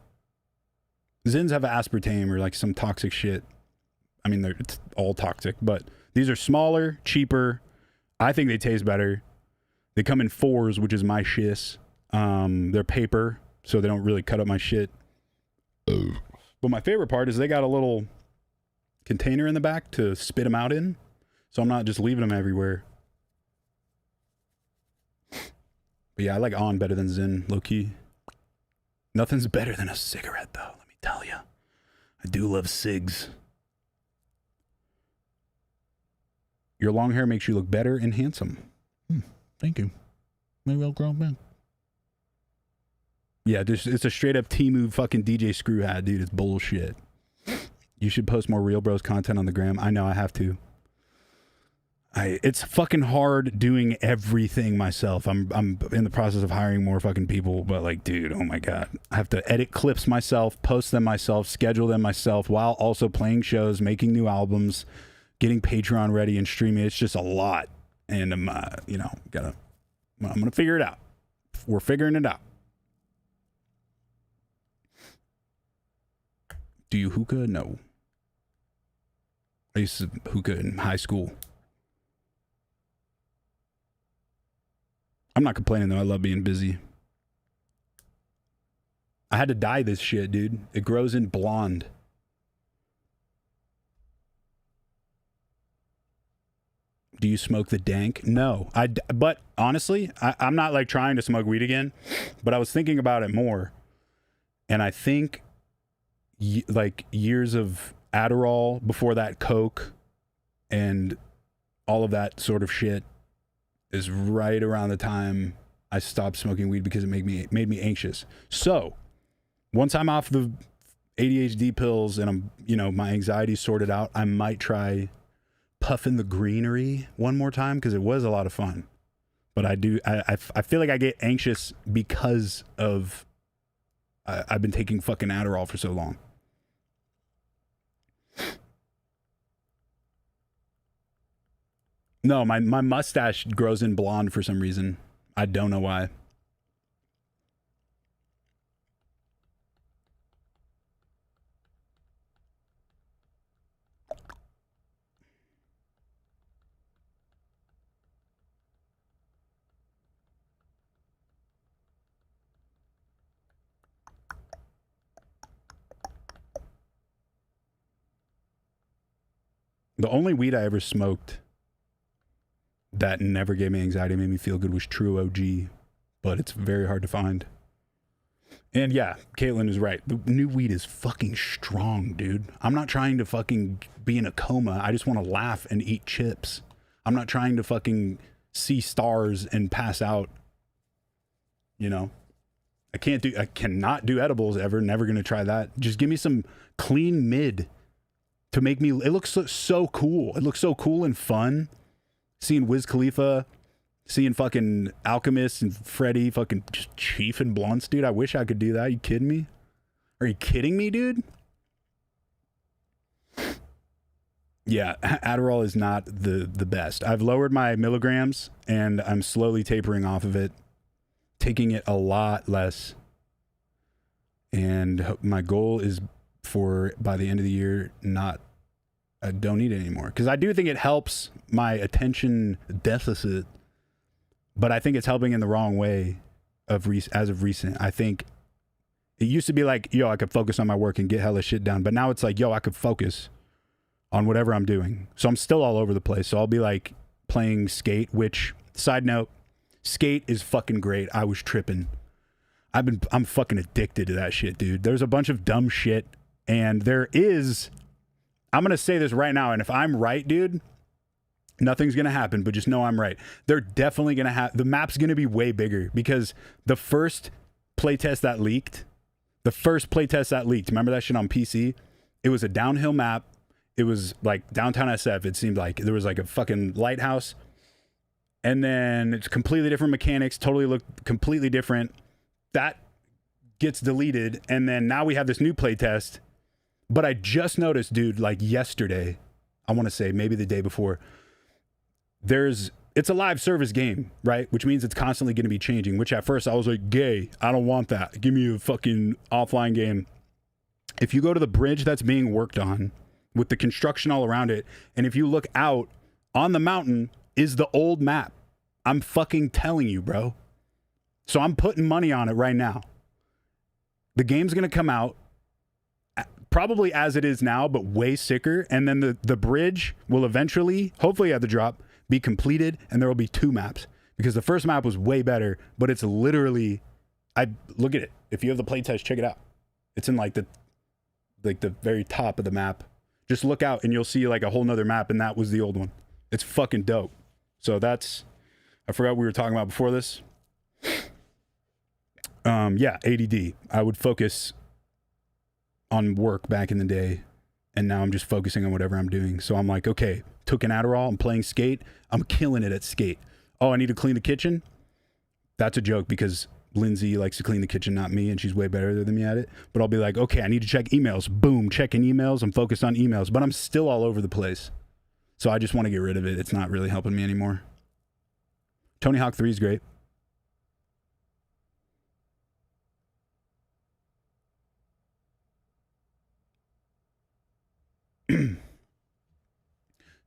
Zyns have aspartame or like some toxic shit. I mean, it's all toxic, but these are smaller, cheaper. I think they taste better. They come in 4s, which is my shiz. They're paper, so they don't really cut up my shit. But my favorite part is they got a little container in the back to spit them out in, so I'm not just leaving them everywhere. But yeah, I like On better than Zyn, low-key. Nothing's better than a cigarette, though, let me tell you. I do love cigs. Your long hair makes you look better and handsome. Thank you. Maybe I'll grow back. Yeah, it's a straight up Temu fucking DJ screw hat, dude. It's bullshit. You should post more Real Bros content on the gram. I know I have to. It's fucking hard doing everything myself. I'm in the process of hiring more fucking people, but like, dude, oh my God. I have to edit clips myself, post them myself, schedule them myself, while also playing shows, making new albums, getting Patreon ready and streaming. It's just a lot. And I'm, you know, I'm gonna figure it out. We're figuring it out. Do you hookah? No. I used to hookah in high school. I'm not complaining though. I love being busy. I had to dye this shit, dude. It grows in blonde. Do you smoke the dank? No. But honestly, I'm not like trying to smoke weed again, but I was thinking about it more. And I think like years of Adderall, before that Coke, and all of that sort of shit is right around the time I stopped smoking weed because it made me anxious. So once I'm off the ADHD pills and I'm, you know, my anxiety's sorted out, I might try puffing the greenery one more time because it was a lot of fun. But I feel like I get anxious because of I've been taking fucking Adderall for so long. No, my mustache grows in blonde for some reason. I don't know why. The only weed I ever smoked that never gave me anxiety, made me feel good, was True OG, but it's very hard to find. And yeah, Caitlin is right. The new weed is fucking strong, dude. I'm not trying to fucking be in a coma. I just want to laugh and eat chips. I'm not trying to fucking see stars and pass out. You know? I cannot do edibles ever. Never gonna try that. Just give me some clean mid to make me, it looks so cool. It looks so cool and fun. Seeing Wiz Khalifa, seeing fucking Alchemist and Freddie fucking just chiefing blunts, dude. I wish I could do that. Are you kidding me? Are you kidding me, dude? Yeah, Adderall is not the best. I've lowered my milligrams and I'm slowly tapering off of it, taking it a lot less. And my goal is for, by the end of the year, I don't need it anymore, because I do think it helps my attention deficit, but I think it's helping in the wrong way as of recent. I think it used to be like, yo, I could focus on my work and get hella shit done, but now it's like, yo, I could focus on whatever I'm doing. So I'm still all over the place. So I'll be like playing Skate, which, side note, Skate is fucking great. I was tripping. I'm fucking addicted to that shit, dude. There's a bunch of dumb shit, and there is, I'm going to say this right now, and if I'm right, dude, nothing's going to happen, but just know I'm right. They're definitely going to have, the map's going to be way bigger, because the first playtest that leaked, remember that shit on PC? It was a downhill map. It was like downtown SF. It seemed like there was like a fucking lighthouse, and then it's completely different mechanics, totally looked completely different. That gets deleted, and then now we have this new playtest. But I just noticed, dude, like yesterday, I want to say maybe the day before, it's a live service game, right? Which means it's constantly going to be changing, which at first I was like, gay, I don't want that. Give me a fucking offline game. If you go to the bridge that's being worked on with the construction all around it, and if you look out on the mountain is the old map. I'm fucking telling you, bro. So I'm putting money on it right now. The game's going to come out probably as it is now, but way sicker. And then the bridge will eventually, hopefully at the drop, be completed, and there will be 2 maps. Because the first map was way better, but it's literally, look at it. If you have the playtest, check it out. It's in like the very top of the map. Just look out and you'll see like a whole nother map, and that was the old one. It's fucking dope. So that's, I forgot what we were talking about before this. Yeah, ADD. I would focus on work back in the day, and now I'm just focusing on whatever I'm doing. So I'm like, okay, took an Adderall, I'm playing skate, I'm killing it at skate. Oh, I need to clean the kitchen? That's a joke because Lindsay likes to clean the kitchen, not me, and she's way better than me at it. But I'll be like, okay, I need to check emails. Boom, checking emails. I'm focused on emails, but I'm still all over the place. So I just want to get rid of it. It's not really helping me anymore. Tony Hawk 3 is great.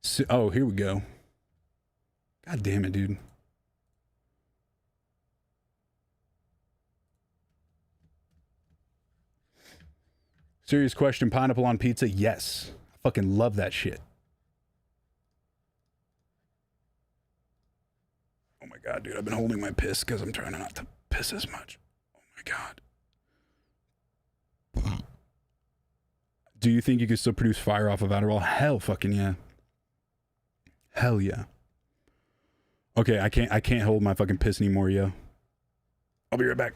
So, oh, here we go. God damn it, dude. Serious question, pineapple on pizza? Yes. I fucking love that shit. Oh my God, dude. I've been holding my piss because I'm trying not to piss as much. Oh my God. Do you think you can still produce fire off of Adderall? Hell fucking yeah. Hell yeah. Okay, I can't hold my fucking piss anymore, yo. I'll be right back.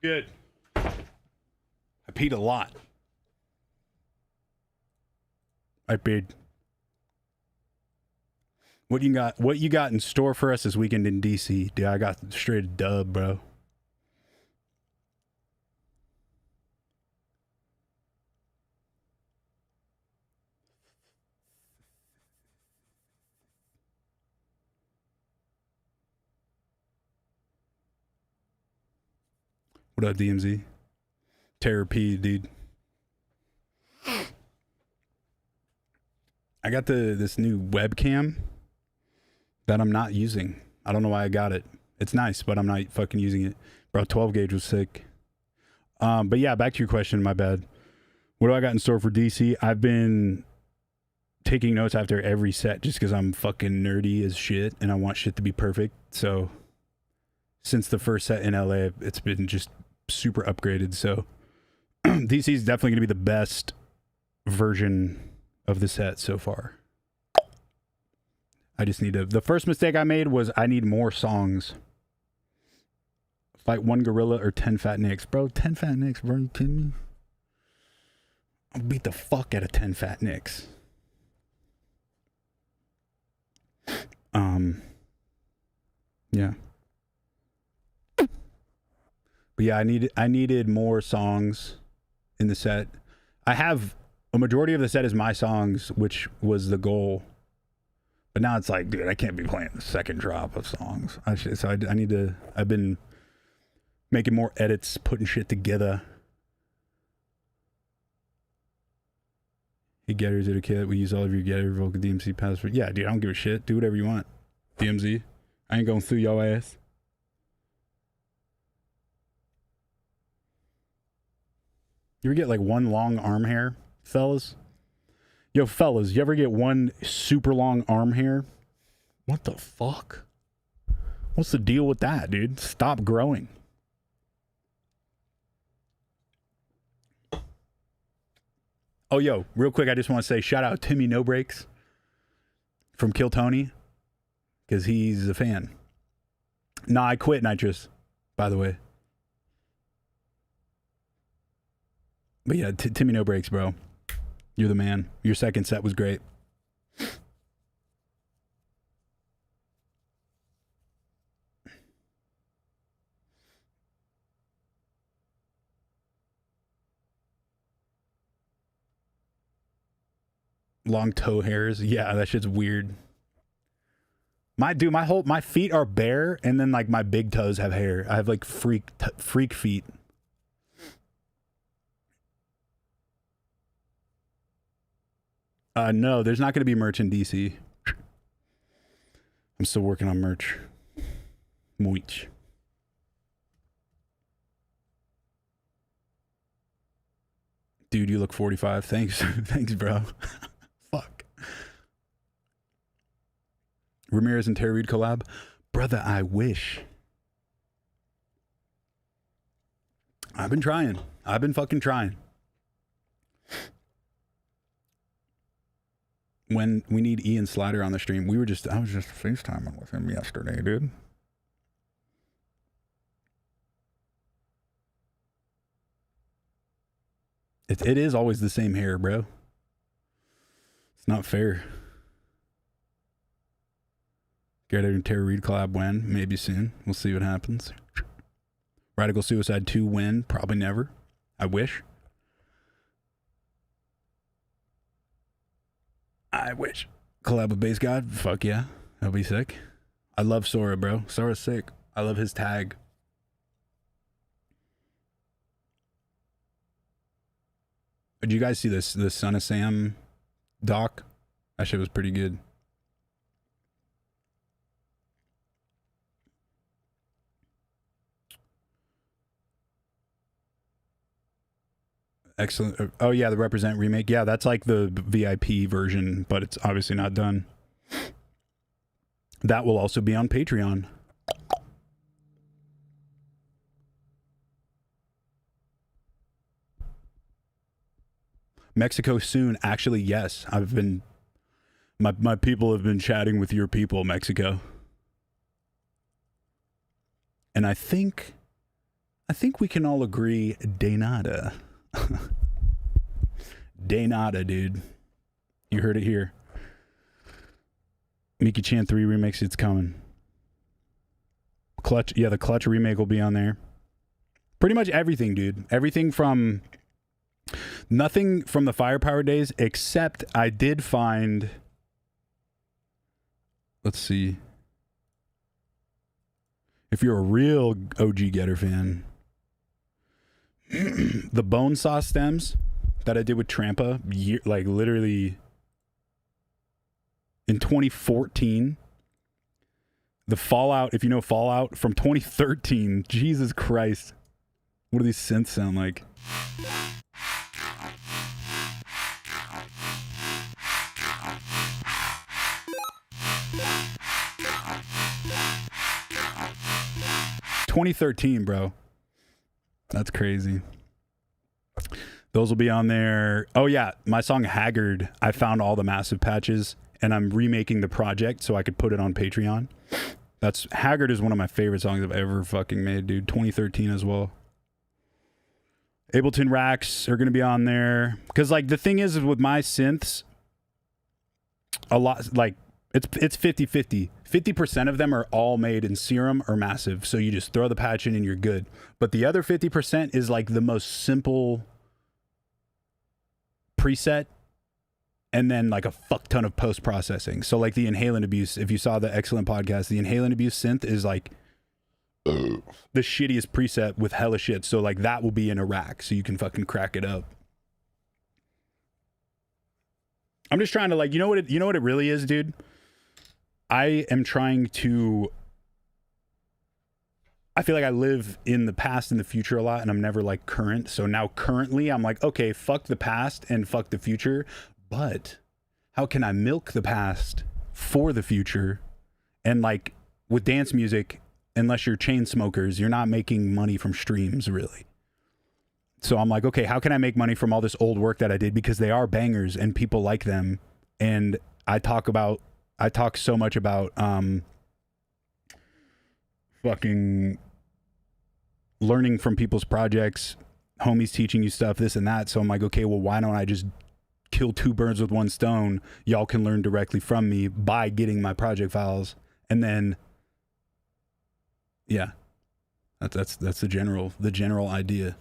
Good. I peed a lot. I peed. What you got in store for us this weekend in DC? Dude, I got straight dub, bro. What up, DMZ? Terror P, dude. I got this new webcam that I'm not using. I don't know why I got it. It's nice, but I'm not fucking using it. Bro, 12 gauge was sick. But yeah, back to your question, my bad. What do I got in store for DC? I've been taking notes after every set just because I'm fucking nerdy as shit and I want shit to be perfect. So since the first set in LA, it's been just super upgraded. So DC is definitely going to be the best version of the set so far. I just need to... The first mistake I made was I need more songs. Fight 1 gorilla or 10 fat nicks. Bro, 10 fat nicks, bro. You kidding me? I'll beat the fuck out of 10 fat nicks. Yeah. But yeah, I needed more songs in the set. I have a majority of the set is my songs, which was the goal. But now it's like, dude, I can't be playing the second drop of songs. So I need to... I've been making more edits, putting shit together. Hey, getters at a kid. We use all of your getter vocal DMC password. Yeah, dude, I don't give a shit. Do whatever you want. DMZ. I ain't going through your ass. You ever get like one long arm hair, fellas? Yo, fellas, you ever get one super long arm hair? What the fuck? What's the deal with that, dude? Stop growing. Oh, yo, real quick, I just want to say shout out Timmy No Breaks from Kill Tony because he's a fan. Nah, I quit Nitrous, by the way. But yeah, Timmy No Breaks, bro. You're the man. Your second set was great. Long toe hairs. Yeah, that shit's weird. My feet are bare and then like my big toes have hair. I have like freak feet. No, there's not going to be merch in DC. I'm still working on merch. Moich. Dude, you look 45. Thanks. Thanks, bro. Fuck. Ramirez and TERROR REID collab. Brother, I wish. I've been trying. I've been fucking trying. When we need Ian Slider on the stream, I was just FaceTiming with him yesterday, dude. It is always the same hair, bro. It's not fair. Get a TERROR REID collab win, maybe soon. We'll see what happens. Radical Suicide 2 win, probably never. I wish. I wish. Collab with Base God, fuck yeah. That'll be sick. I love Sora, bro. Sora's sick. I love his tag. Did you guys see this? The Son of Sam doc? That shit was pretty good. Excellent. Oh yeah, the Represent remake. Yeah, that's like the VIP version, but it's obviously not done. That will also be on Patreon. Mexico soon. Actually, yes. I've been... My people have been chatting with your people, Mexico. And I think we can all agree, de nada. De nada, dude. You heard it here. Miki Chan 3 remix, it's coming. Clutch, yeah, the Clutch remake will be on there. Pretty much everything, dude. Everything from... Nothing from the Firepower days, except I did find... Let's see. If you're a real OG Getter fan, the bone saw stems that I did with Trampa, like literally in 2014. The Fallout, if you know Fallout from 2013, Jesus Christ. What do these synths sound like? $2013, bro. That's crazy. Those will be on there. Oh yeah, my song Haggard, I found all the massive patches and I'm remaking the project so I could put it on Patreon. That's Haggard is one of my favorite songs I've ever fucking made, dude. 2013 as well. Ableton racks are going to be on there. Because, like, the thing is with my synths, a lot, like, it's 50-50. 50% of them are all made in Serum or Massive. So you just throw the patch in and you're good. But the other 50% is, like, the most simple preset. And then like a fuck ton of post-processing. So like the Inhalant Abuse, if you saw the excellent podcast, the Inhalant Abuse synth is like the shittiest preset with hella shit. So like that will be in a rack so you can fucking crack it up. I'm just trying to like, you know what it really is, dude? I am trying to, I feel like I live in the past and the future a lot and I'm never like current. So now currently I'm like, okay, fuck the past and fuck the future. But how can I milk the past for the future? And like with dance music, unless you're chain smokers, you're not making money from streams really. So I'm like, okay, how can I make money from all this old work that I did? Because they are bangers and people like them. And I talk so much about fucking learning from people's projects, homies teaching you stuff, this and that. So I'm like, okay, well, why don't I just kill two birds with one stone? Y'all can learn directly from me by getting my project files, and then yeah, that's the general idea.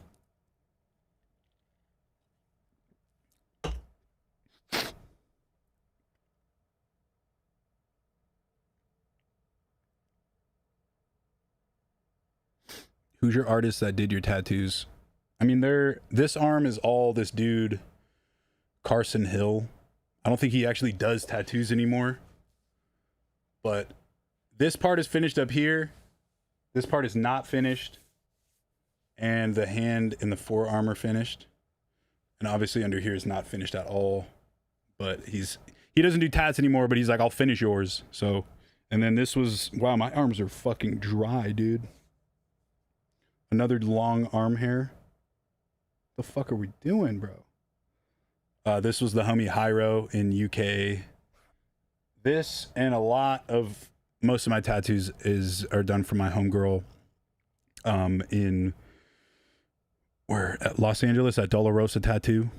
Who's your artist that did your tattoos? I mean, this arm is all this dude Carson Hill. I don't think he actually does tattoos anymore. But this part is finished up here. This part is not finished. And the hand and the forearm are finished. And obviously under here is not finished at all. But he doesn't do tats anymore, but he's like, I'll finish yours. So, and then this was, wow, my arms are fucking dry, dude. Another long arm hair. The fuck are we doing, bro? This was the homie Hyro in UK. This and a lot of most of my tattoos are done for my homegirl in at Los Angeles at Dolorosa Tattoo.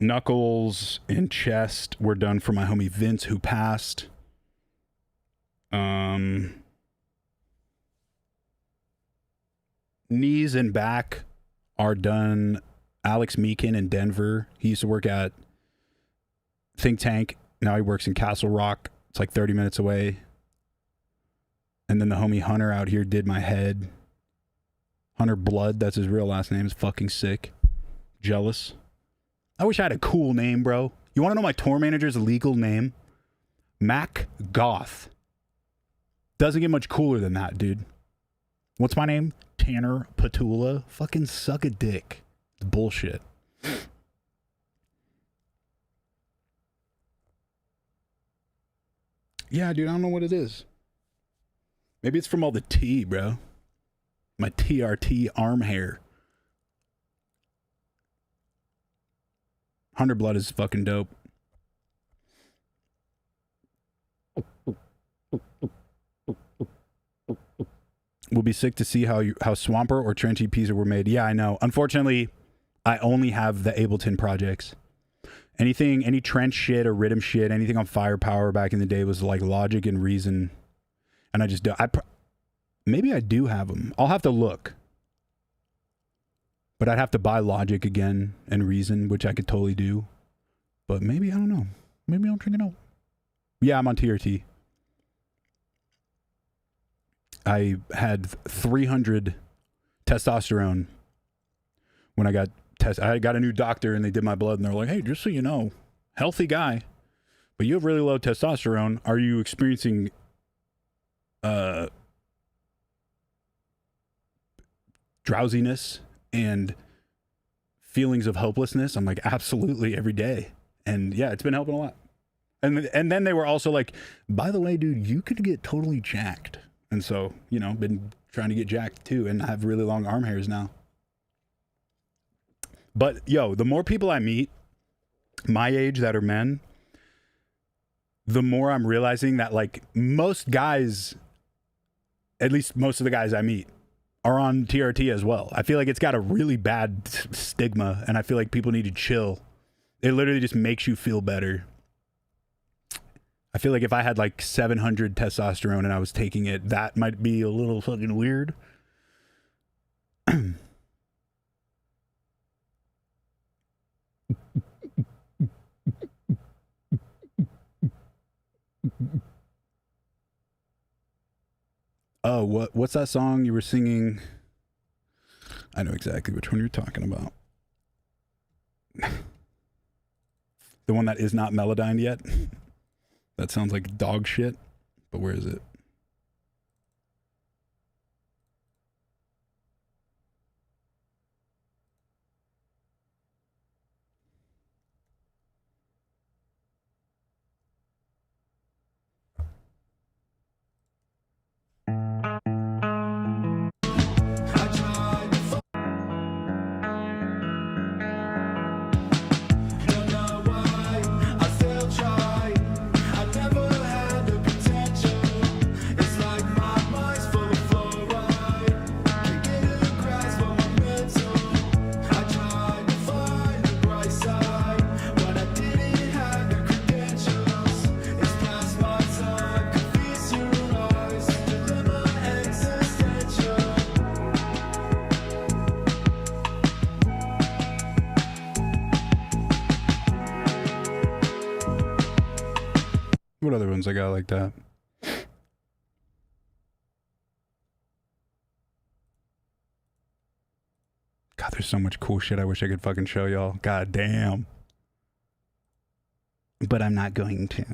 Knuckles and chest were done for my homie Vince, who passed. Knees and back are done. Alex Meekin in Denver. He used to work at Think Tank. Now he works in Castle Rock. It's like 30 minutes away. And then the homie Hunter out here did my head. Hunter Blood, that's his real last name. Is fucking sick. Jealous. I wish I had a cool name, bro. You want to know my tour manager's legal name? Mac Goth. Doesn't get much cooler than that, dude. What's my name? Tanner Patula. Fucking suck a dick. It's bullshit. Yeah, dude, I don't know what it is. Maybe it's from all the tea, bro. My TRT arm hair. Hunter Blood is fucking dope. We'll be sick to see how Swamper or Trench EPs were made. Yeah, I know. Unfortunately, I only have the Ableton projects. Any Trench shit or Rhythm shit, anything on Firepower back in the day was like Logic and Reason. And I just don't. Maybe I do have them. I'll have to look. But I'd have to buy Logic again and Reason, which I could totally do. But maybe, I don't know. Maybe I'll check it out. Yeah, I'm on TRT. I had 300 testosterone. When I got I got a new doctor and they did my blood and they're like, hey, just so you know, healthy guy, but you have really low testosterone. Are you experiencing drowsiness and feelings of hopelessness? I'm like, absolutely, every day. And yeah, it's been helping a lot. And then they were also like, by the way, dude, you could get totally jacked. And so, you know, been trying to get jacked too, and I have really long arm hairs now. But yo, the more people I meet my age that are men, the more I'm realizing that like most guys, at least most of the guys I meet, are on TRT as well. I feel like it's got a really bad stigma, and I feel like people need to chill. It literally just makes you feel better. I feel like if I had like 700 testosterone and I was taking it, that might be a little fucking weird. Oh, what's that song you were singing? I know exactly which one you're talking about. The one that is not melodined yet. That sounds like dog shit, but where is it? What other ones I got like that? God, there's so much cool shit I wish I could fucking show y'all. God damn. But I'm not going to.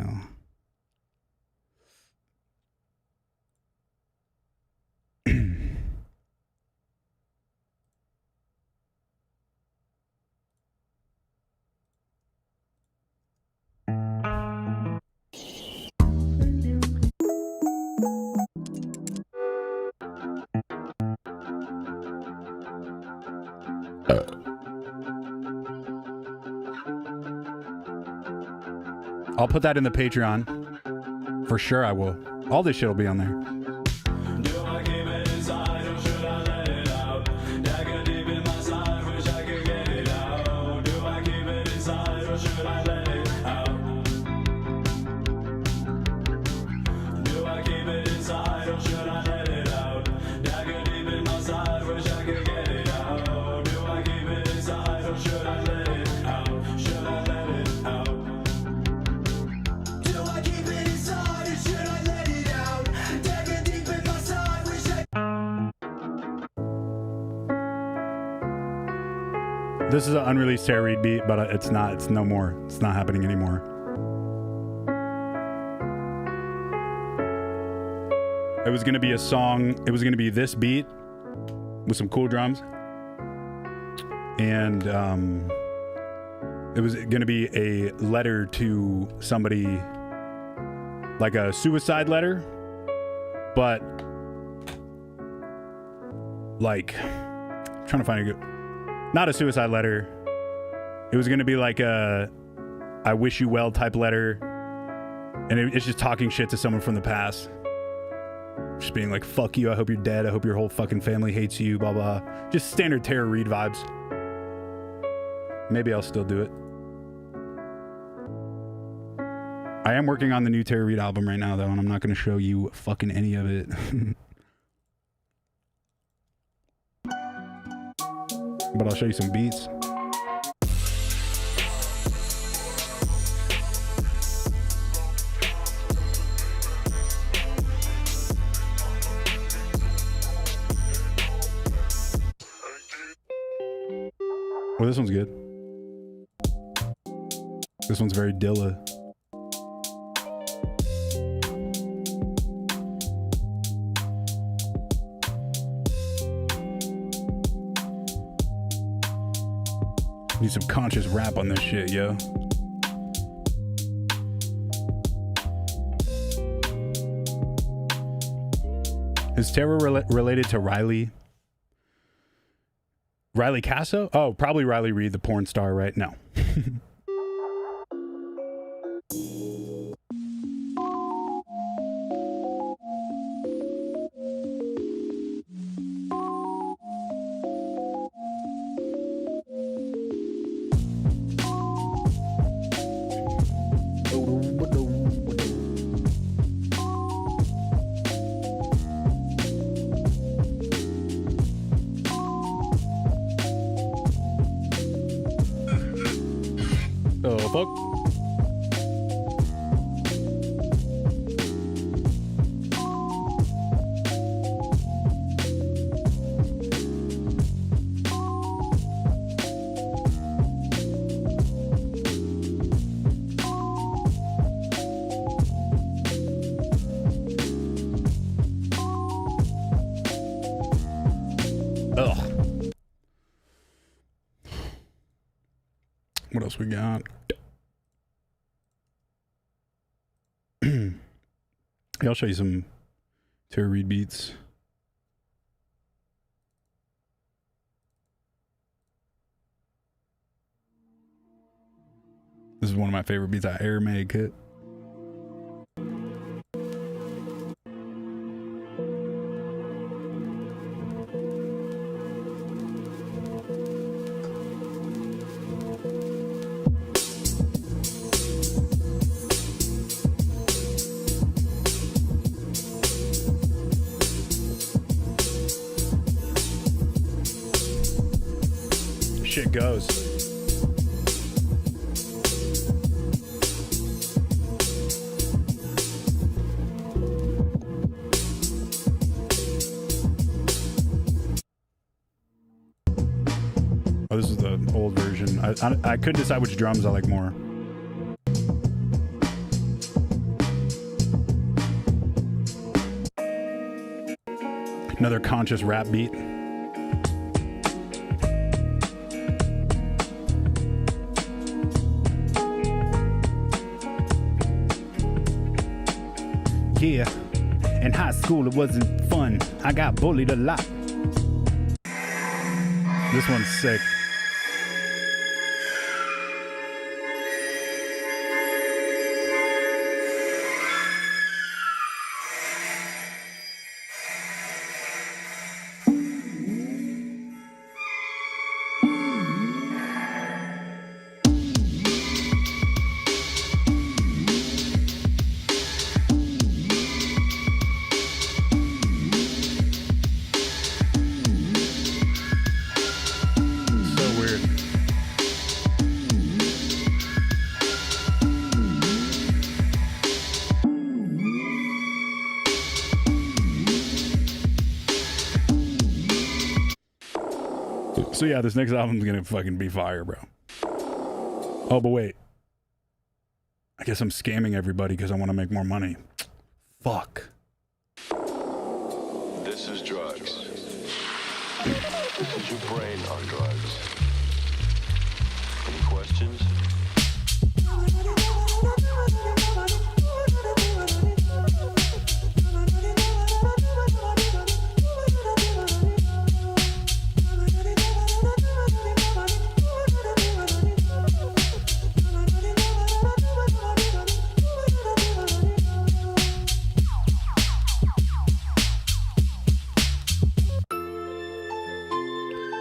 I'll put that in the Patreon. For sure I will. All this shit will be on there. Do I keep it inside or should I let it out? Dagger deep in my side, wish I could get it out. Do I keep it inside or should I let it out? Do I keep it inside or should I let it out? Dagger deep in my side, wish I could get it out. Do I keep it inside or should I let it out? Should I let it out? Do I keep it inside or should I let it out? Dagger deep in my side, wish I... This is an unreleased Terror Reid beat, but it's not. It's no more. It's not happening anymore. It was going to be a song. It was going to be this beat with some cool drums. And it was going to be a letter to somebody, like a suicide letter, but like, I'm trying to find a good, not a suicide letter. It was going to be like a I wish you well type letter. And it's just talking shit to someone from the past. Just being like, fuck you, I hope you're dead, I hope your whole fucking family hates you, blah, blah. Just standard Terror Reid vibes. Maybe I'll still do it. I am working on the new Terror Reid album right now, though, and I'm not going to show you fucking any of it. But I'll show you some beats. this one's good. This one's very Dilla. Need some conscious rap on this shit, yo. Is Terror related to Riley? Riley Casso? Oh, probably Riley Reid, the porn star, right? No. Oh, fuck. Ugh. What else we got? Yeah, I'll show you some Terror Reid beats. This is one of my favorite beats I ever made, kid. Shit goes. Oh, this is the old version. I couldn't decide which drums I like more. Another conscious rap beat. Yeah, in high school it wasn't fun. I got bullied a lot. This one's sick. So yeah, this next album's gonna fucking be fire, bro. Oh, but wait. I guess I'm scamming everybody because I want to make more money. Fuck. This is drugs. This is your brain on drugs. Any questions?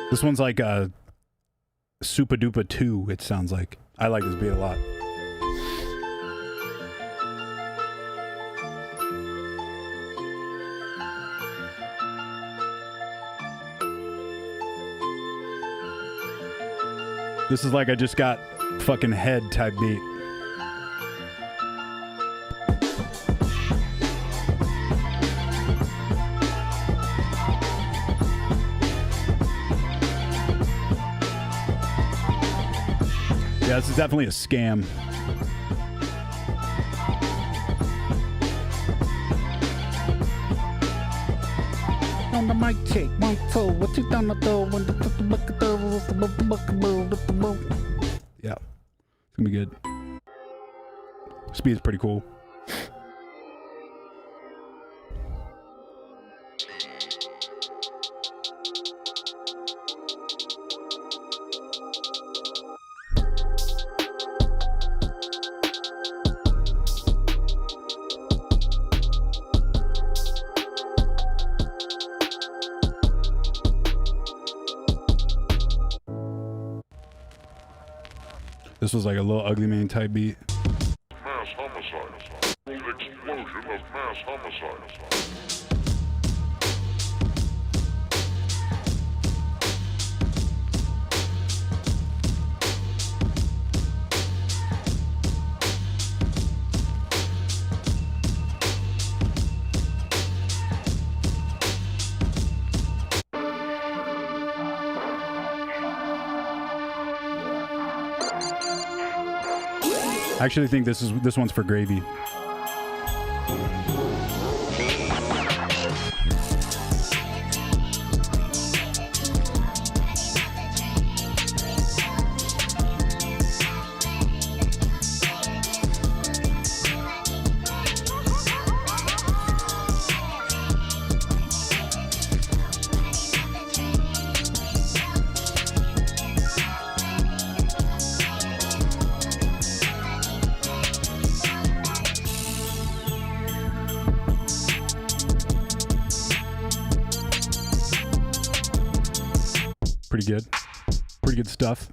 This one's like a Super Duper 2, it sounds like. I like this beat a lot. This is like I just got fucking head type beat. Yeah, this is definitely a scam. On the mic check, 1, 2, what you done to yeah, it's gonna be good. Speed's pretty cool. This was like a little Ugly Mane type beat. Mass homicide. Explosion of mass homicide. I actually think this one's for Gravy. Pretty good. Pretty good stuff.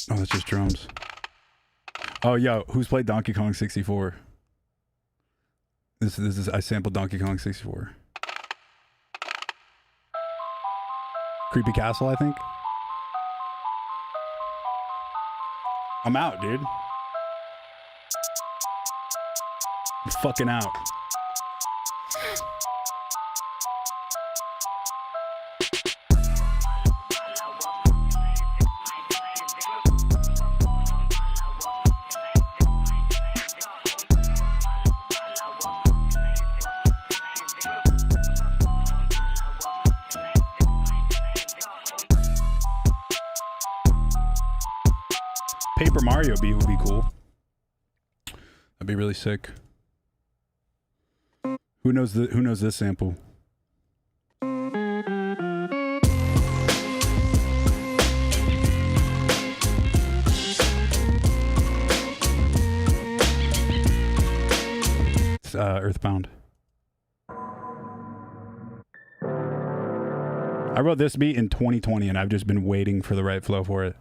Oh, that's just drums. Oh, yo, who's played Donkey Kong 64? This is I sampled Donkey Kong 64. Creepy Castle, I think. I'm out, dude. I'm fucking out. Paper Mario beat would be cool. That'd be really sick. Who knows this sample? It's Earthbound. I wrote this beat in 2020 and I've just been waiting for the right flow for it.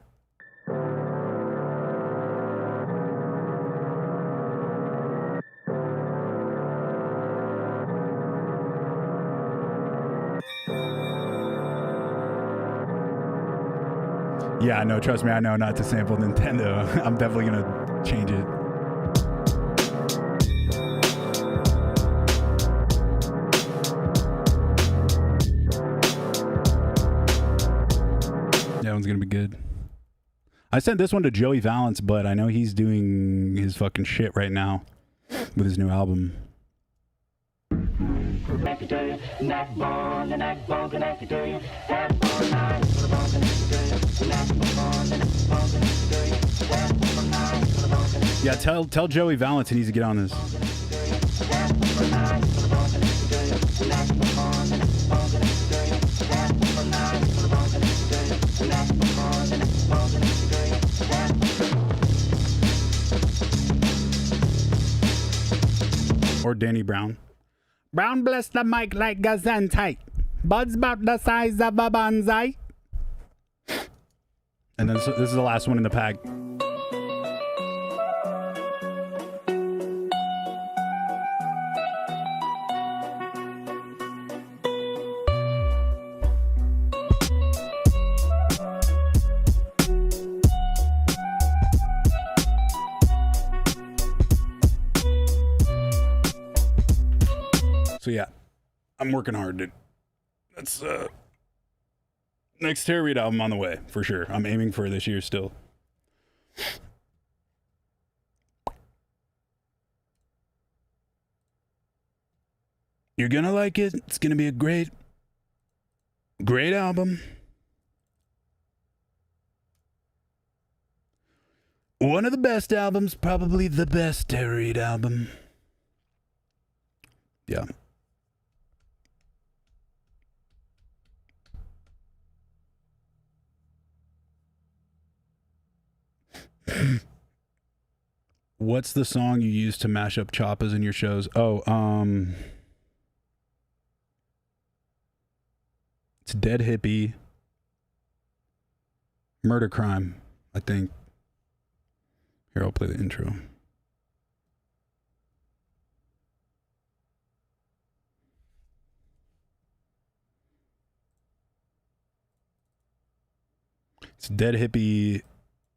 Yeah, no, trust me, I know not to sample Nintendo. I'm definitely gonna change it. That one's gonna be good. I sent this one to Joey Valance, but I know he's doing his fucking shit right now with his new album. Yeah, tell Joey Valance he needs to get on this. Or Danny Brown. Brown bless the mic like Gazantai. Buds about the size of a bonsai. And then this is the last one in the pack. So yeah, I'm working hard, dude. That's Next Terror Reid album on the way, for sure. I'm aiming for this year still. You're gonna like it. It's gonna be a great album. One of the best albums, probably the best Terror Reid album. Yeah. What's the song you use to mash up choppas in your shows? Oh, it's Dead Hippie. Murder Crime, I think. Here, I'll play the intro. It's Dead Hippie,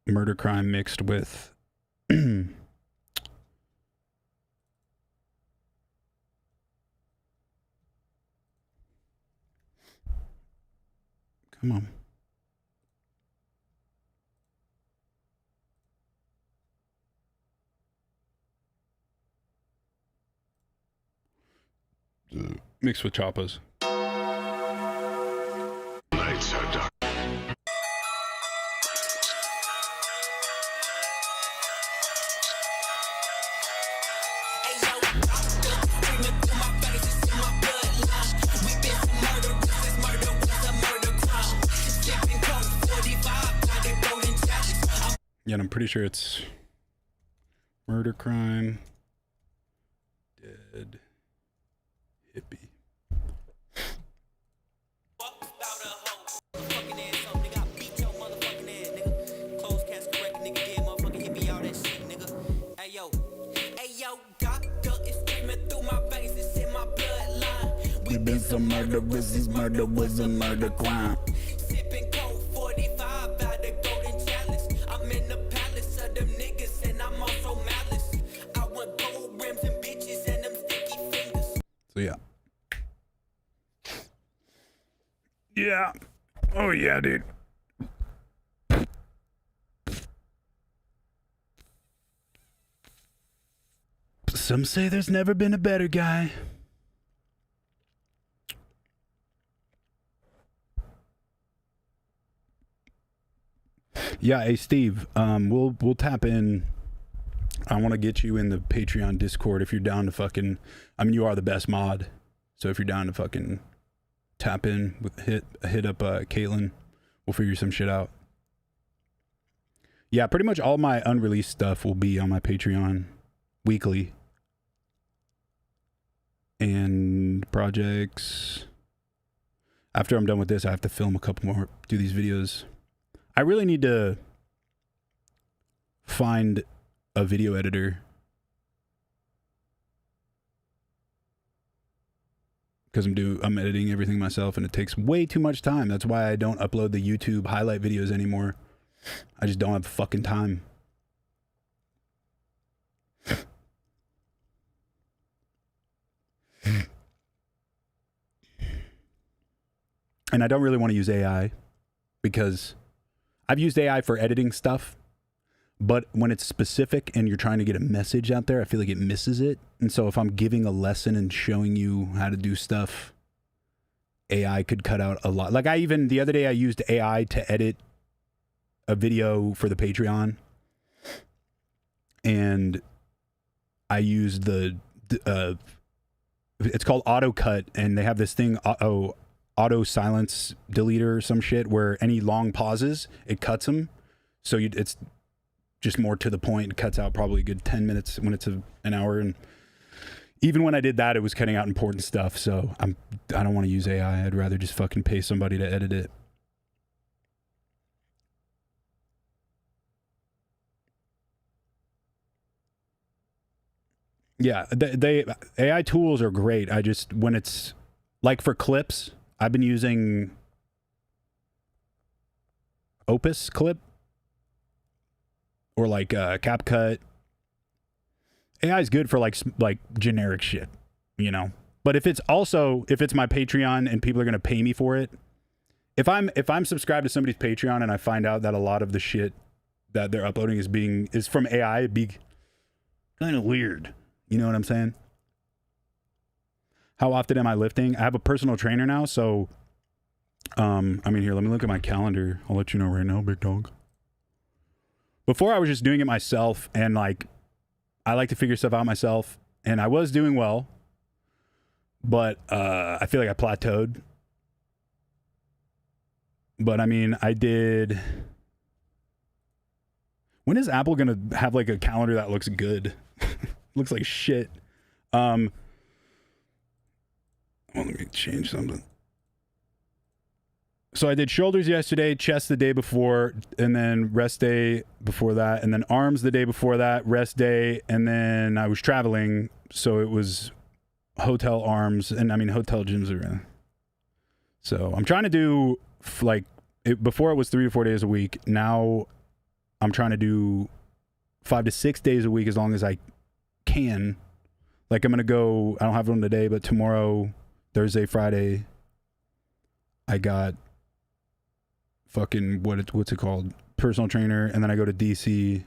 Murder Crime mixed with come on. Mixed with choppas. Lights are dark. Yeah, and I'm pretty sure it's Murder Crime, Dead Hippie. We've been some murderers, this murder was a murder crime. Sipping cold 45 out the golden chalice. I'm in the palace of them niggas and I'm also malice. I want gold rims and bitches and them sticky fingers. So yeah. Yeah. Oh yeah, dude. Some say there's never been a better guy. Yeah, hey Steve, we'll tap in. I want to get you in the Patreon Discord if you're down to fucking. I mean, you are the best mod, so if you're down to fucking tap in with hit up Caitlin, we'll figure some shit out. Yeah, pretty much all my unreleased stuff will be on my Patreon weekly, and projects. After I'm done with this, I have to film a couple more, do these videos. I really need to find a video editor because I'm editing everything myself and it takes way too much time. That's why I don't upload the YouTube highlight videos anymore. I just don't have fucking time. And I don't really want to use AI because I've used AI for editing stuff, but when it's specific and you're trying to get a message out there, I feel like it misses it. And so if I'm giving a lesson and showing you how to do stuff, AI could cut out a lot. Like the other day I used AI to edit a video for the Patreon, and I used it's called auto cut, and they have this thing, auto silence deleter or some shit, where any long pauses, it cuts them. So it's just more to the point. It cuts out probably a good 10 minutes when it's an hour. And even when I did that, it was cutting out important stuff. So I don't want to use AI. I'd rather just fucking pay somebody to edit it. Yeah, AI tools are great. I just, when it's like for clips, I've been using Opus Clip or like CapCut. AI is good for like generic shit, you know. But if it's my Patreon and people are gonna pay me for it, if I'm subscribed to somebody's Patreon and I find out that a lot of the shit that they're uploading is from AI, it'd be kind of weird. You know what I'm saying? How often am I lifting? I have a personal trainer now, so I mean, here, let me look at my calendar. I'll let you know right now, big dog. Before I was just doing it myself, and like I like to figure stuff out myself, and I was doing well, but I feel like I plateaued. But I mean, I did. When is Apple gonna have like a calendar that looks good? Looks like shit. Well, let me change something. So I did shoulders yesterday, chest the day before, and then rest day before that, and then arms the day before that, rest day, and then I was traveling, so it was hotel arms, and I mean hotel gyms are. So I'm trying to do like before it was 3 to 4 days a week. Now I'm trying to do 5 to 6 days a week as long as I can. Like I'm gonna go. I don't have one today, but tomorrow, Thursday, Friday, I got fucking what's it called? Personal trainer, and then I go to DC,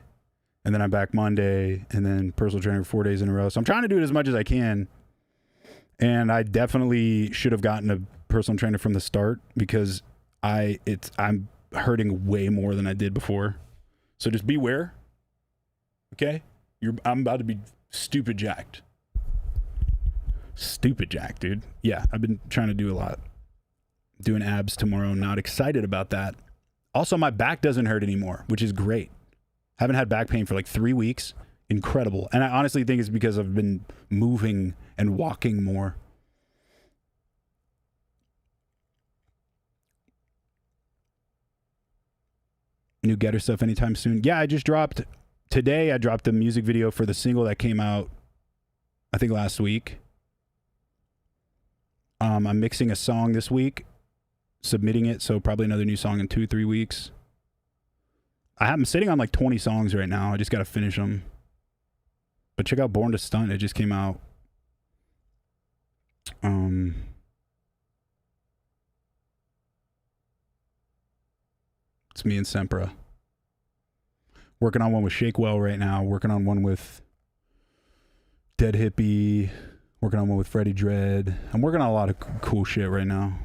and then I'm back Monday, and then personal trainer 4 days in a row. So I'm trying to do it as much as I can. And I definitely should have gotten a personal trainer from the start because I'm hurting way more than I did before. So just beware. Okay? I'm about to be stupid jacked. Stupid jacked, dude. Yeah, I've been trying to do a lot. Doing abs tomorrow. Not excited about that. Also, my back doesn't hurt anymore, which is great. Haven't had back pain for like 3 weeks. Incredible. And I honestly think it's because I've been moving and walking more. New Getter stuff anytime soon? Yeah, I dropped the music video for the single that came out, I think last week. I'm mixing a song this week, submitting it, so probably another new song in 2-3 weeks. I'm sitting on like 20 songs right now. I just got to finish them. But check out Born to Stunt. It just came out. It's me and Sempra. Working on one with Shakewell right now. Working on one with Dead Hippie. Working on one with Freddie Dredd. I'm working on a lot of cool shit right now.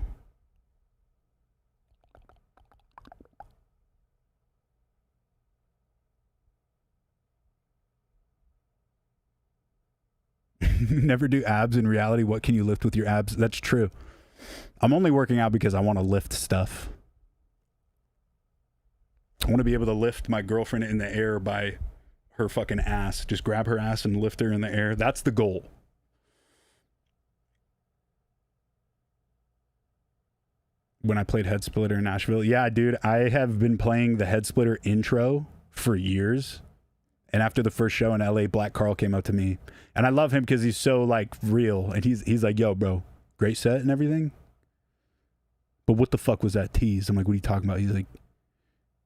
Never do abs in reality. What can you lift with your abs? That's true. I'm only working out because I want to lift stuff. I want to be able to lift my girlfriend in the air by her fucking ass. Just grab her ass and lift her in the air. That's the goal. When I played Head Splitter in Nashville. Yeah, dude, I have been playing the Head Splitter intro for years. And after the first show in LA, Black Carl came up to me. And I love him because he's so like real. And he's like, yo, bro, great set and everything. But what the fuck was that tease? I'm like, what are you talking about? He's like,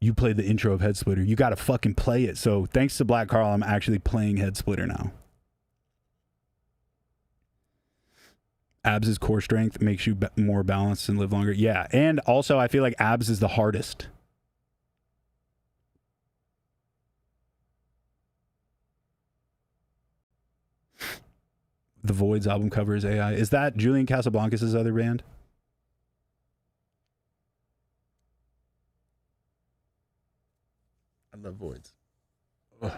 you played the intro of Head Splitter. You got to fucking play it. So thanks to Black Carl, I'm actually playing Head Splitter now. Abs is core strength, makes you more balanced and live longer. Yeah. And also I feel like abs is the hardest. The Void's album cover is AI. Is that Julian Casablancas' other band? I love Voids. Ugh.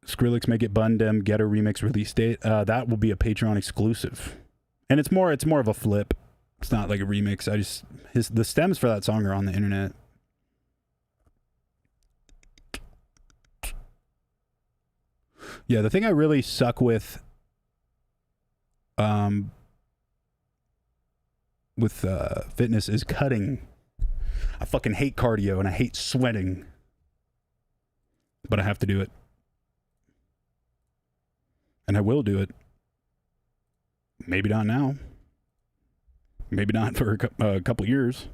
Skrillex make it Bun Dem Getter remix release date. That will be a Patreon exclusive, and it's more of a flip. It's not like a remix. The stems for that song are on the internet. Yeah, the thing I really suck with fitness is cutting. I fucking hate cardio and I hate sweating. But I have to do it. And I will do it. Maybe not now. Maybe not for a couple years.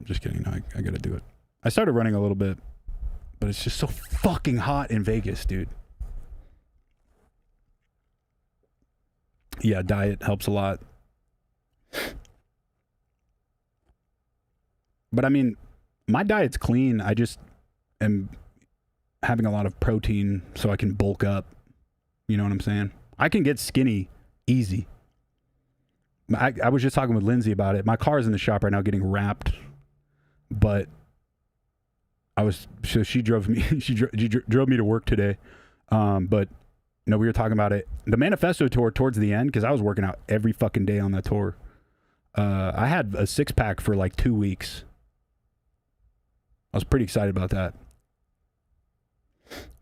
I'm just kidding. No, I gotta do it. I started running a little bit. But it's just so fucking hot in Vegas, dude. Yeah, diet helps a lot. But I mean, my diet's clean. I just am having a lot of protein so I can bulk up. You know what I'm saying? I can get skinny easy. I was just talking with Lindsay about it. My car is in the shop right now getting wrapped, but she drove me drove me to work today. But no, we were talking about it. The Manifesto tour towards the end, because I was working out every fucking day on that tour. I had a 6-pack for like 2 weeks. I was pretty excited about that.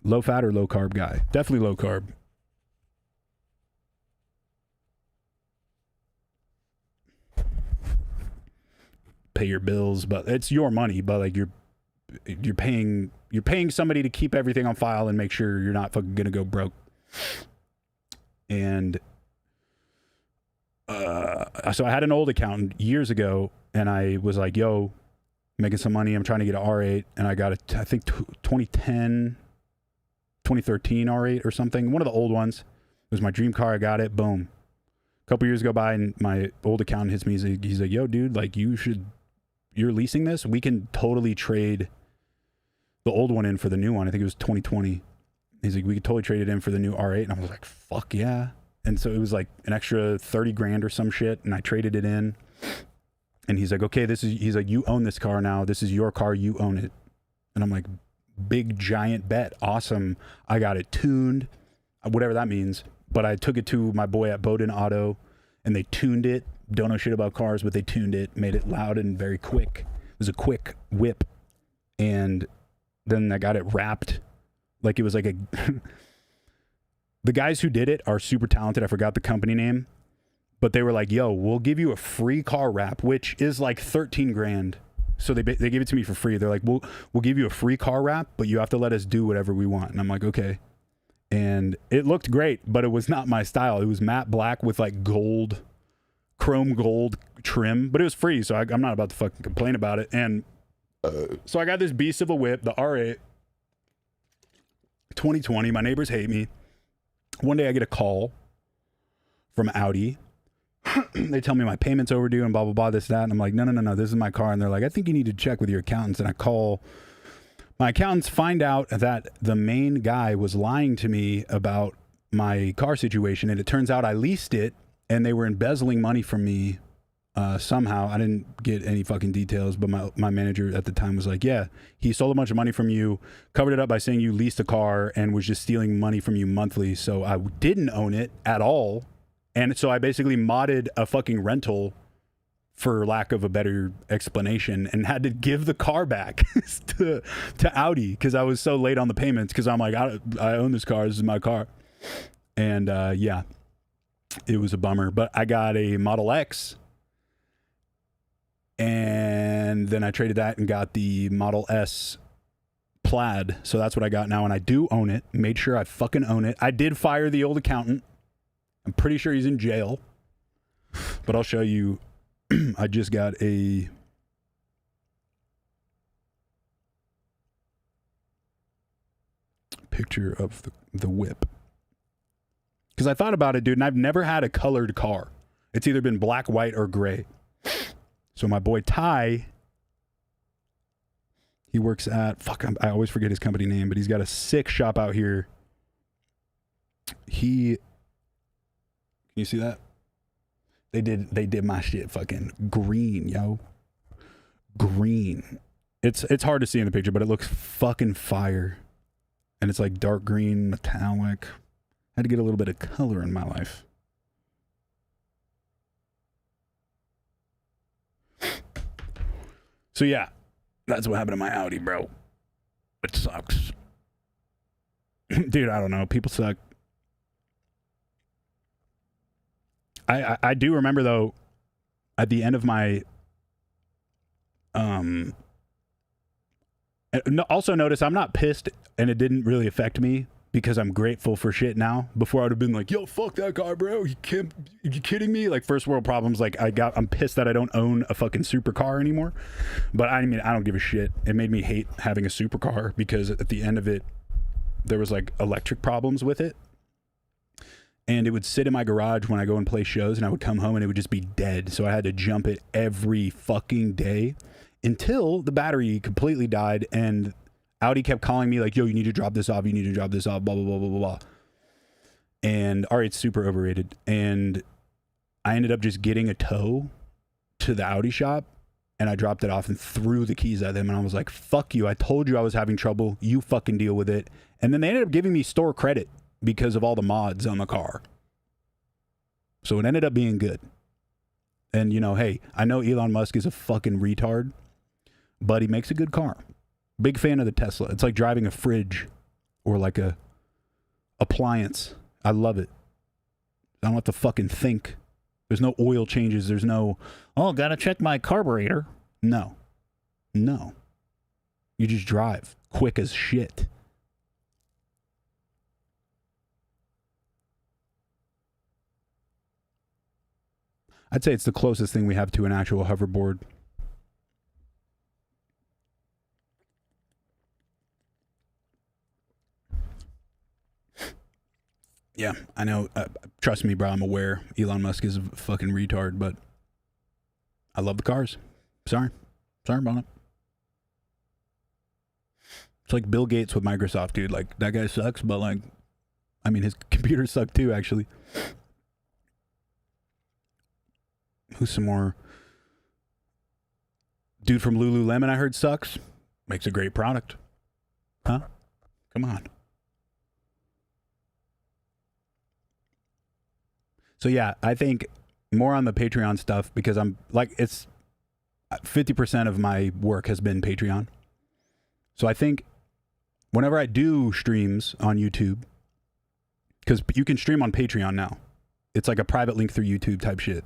Low fat or low carb guy? Definitely low carb. Pay your bills, but it's your money. But like you're paying somebody to keep everything on file and make sure you're not fucking gonna go broke. And so I had an old accountant years ago, and I was like, "Yo, making some money. I'm trying to get an R8," and I got it. I think 2013 R8 or something. One of the old ones. It was my dream car. I got it. Boom. A couple years go by, and my old accountant hits me. He's like, "Yo, dude, like you're leasing this. We can totally trade the old one in for the new one." I think it was 2020. He's like, "We could totally trade it in for the new R8." And I was like, "Fuck yeah." And so it was like an extra 30 grand or some shit. And I traded it in. And he's like, "Okay, he's like, you own this car now. This is your car. You own it." And I'm like, big giant bet. Awesome. I got it tuned, whatever that means. But I took it to my boy at Bowden Auto, and they tuned it. Don't know shit about cars, but they tuned it, made it loud and very quick. It was a quick whip. And then I got it wrapped. Like it was like a... The guys who did it are super talented. I forgot the company name. But they were like, "Yo, we'll give you a free car wrap," which is like 13 grand. So they gave it to me for free. They're like, we'll give you a free car wrap, but you have to let us do whatever we want. And I'm like, okay. And it looked great, but it was not my style. It was matte black with like gold, chrome gold trim, but it was free. So I'm not about to fucking complain about it. And so I got this beast of a whip, the R8 2020. My neighbors hate me. One day I get a call from Audi. They tell me my payment's overdue and blah, blah, blah, this, that. And I'm like, no, this is my car. And they're like, "I think you need to check with your accountants." And I call my accountants, find out that the main guy was lying to me about my car situation. And it turns out I leased it, and they were embezzling money from me somehow. I didn't get any fucking details, but my manager at the time was like, "Yeah, he stole a bunch of money from you, covered it up by saying you leased a car, and was just stealing money from you monthly." So I didn't own it at all. And so I basically modded a fucking rental, for lack of a better explanation, and had to give the car back to Audi because I was so late on the payments, because I'm like, I own this car. This is my car. And yeah, it was a bummer. But I got a Model X, and then I traded that and got the Model S Plaid. So that's what I got now, and I do own it. Made sure I fucking own it. I did fire the old accountant. I'm pretty sure he's in jail, but I'll show you. I just got a picture of the whip, because I thought about it, dude, and I've never had a colored car. It's either been black, white, or gray. So my boy Ty, he works at, I always forget his company name, but he's got a sick shop out here. Can you see that? They did my shit fucking green, yo. Green. It's hard to see in the picture, but it looks fucking fire. And it's like dark green, metallic. I had to get a little bit of color in my life. So yeah, that's what happened to my Audi, bro. It sucks. Dude, I don't know. People suck. I do remember, though, at the end of my also notice I'm not pissed, and it didn't really affect me because I'm grateful for shit now. Before I would have been like, "Yo, fuck that guy, bro. You kidding me?" Like first world problems. Like I'm pissed that I don't own a fucking supercar anymore. But I mean, I don't give a shit. It made me hate having a supercar because at the end of it, there was like electric problems with it. and it would sit in my garage when I go and play shows, and I would come home and it would just be dead. So I had to jump it every fucking day until the battery completely died, and Audi kept calling me like, yo, you need to drop this off, you need to drop this off, blah, blah, blah, blah, blah, blah. And R8's super overrated. And I ended up just getting a tow to the Audi shop, and I dropped it off and threw the keys at them, and I was like, fuck you, I told you I was having trouble, you fucking deal with it. And then they ended up giving me store credit because of all the mods on the car. So it ended up being good. And, you know, hey, I know Elon Musk is a fucking retard, but he makes a good car. Big fan of the Tesla. It's like driving a fridge or like a appliance. I love it. I don't have to fucking think. There's no oil changes. There's no, oh, gotta check my carburetor. No. You just drive quick as shit. I'd say it's the closest thing we have to an actual hoverboard. Yeah, I know. Trust me, bro. I'm aware Elon Musk is a fucking retard, but I love the cars. Sorry about it. It's like Bill Gates with Microsoft, dude. Like, that guy sucks, but like, I mean, his computers suck too, actually. Who's some more? Dude from Lululemon, I heard, sucks. Makes a great product. Huh? Come on. So yeah, I think more on the Patreon stuff, because I'm like, it's 50% of my work has been Patreon. So I think whenever I do streams on YouTube, because you can stream on Patreon now. It's like a private link through YouTube type shit.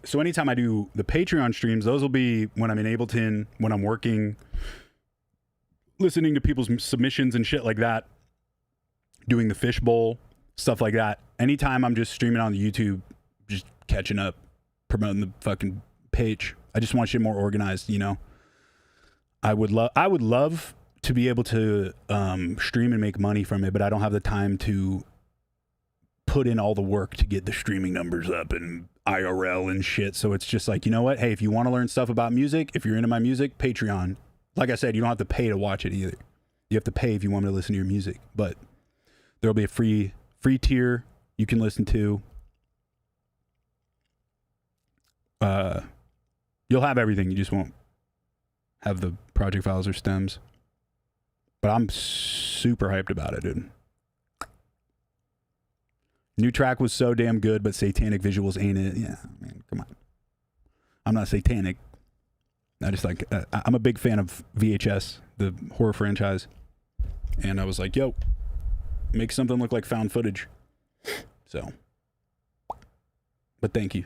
So anytime I do the Patreon streams, those will be when I'm in Ableton, when I'm working, listening to people's submissions and shit like that, doing the fishbowl, stuff like that. Anytime I'm just streaming on the YouTube, just catching up, promoting the fucking page. I just want shit more organized, you know. I would love to be able to stream and make money from it, but I don't have the time to put in all the work to get the streaming numbers up and IRL and shit. So it's just like, you know what? Hey, if you want to learn stuff about music, if you're into my music, Patreon. Like I said, you don't have to pay to watch it either. You have to pay if you want me to listen to your music. But there'll be a free tier you can listen to. You'll have everything. You just won't have the project files or stems. But I'm super hyped about it, dude. New track was so damn good, but satanic visuals ain't it. Yeah, man, come on. I'm not satanic. I just like, I'm a big fan of VHS, the horror franchise. And I was like, yo, make something look like found footage. So, but thank you.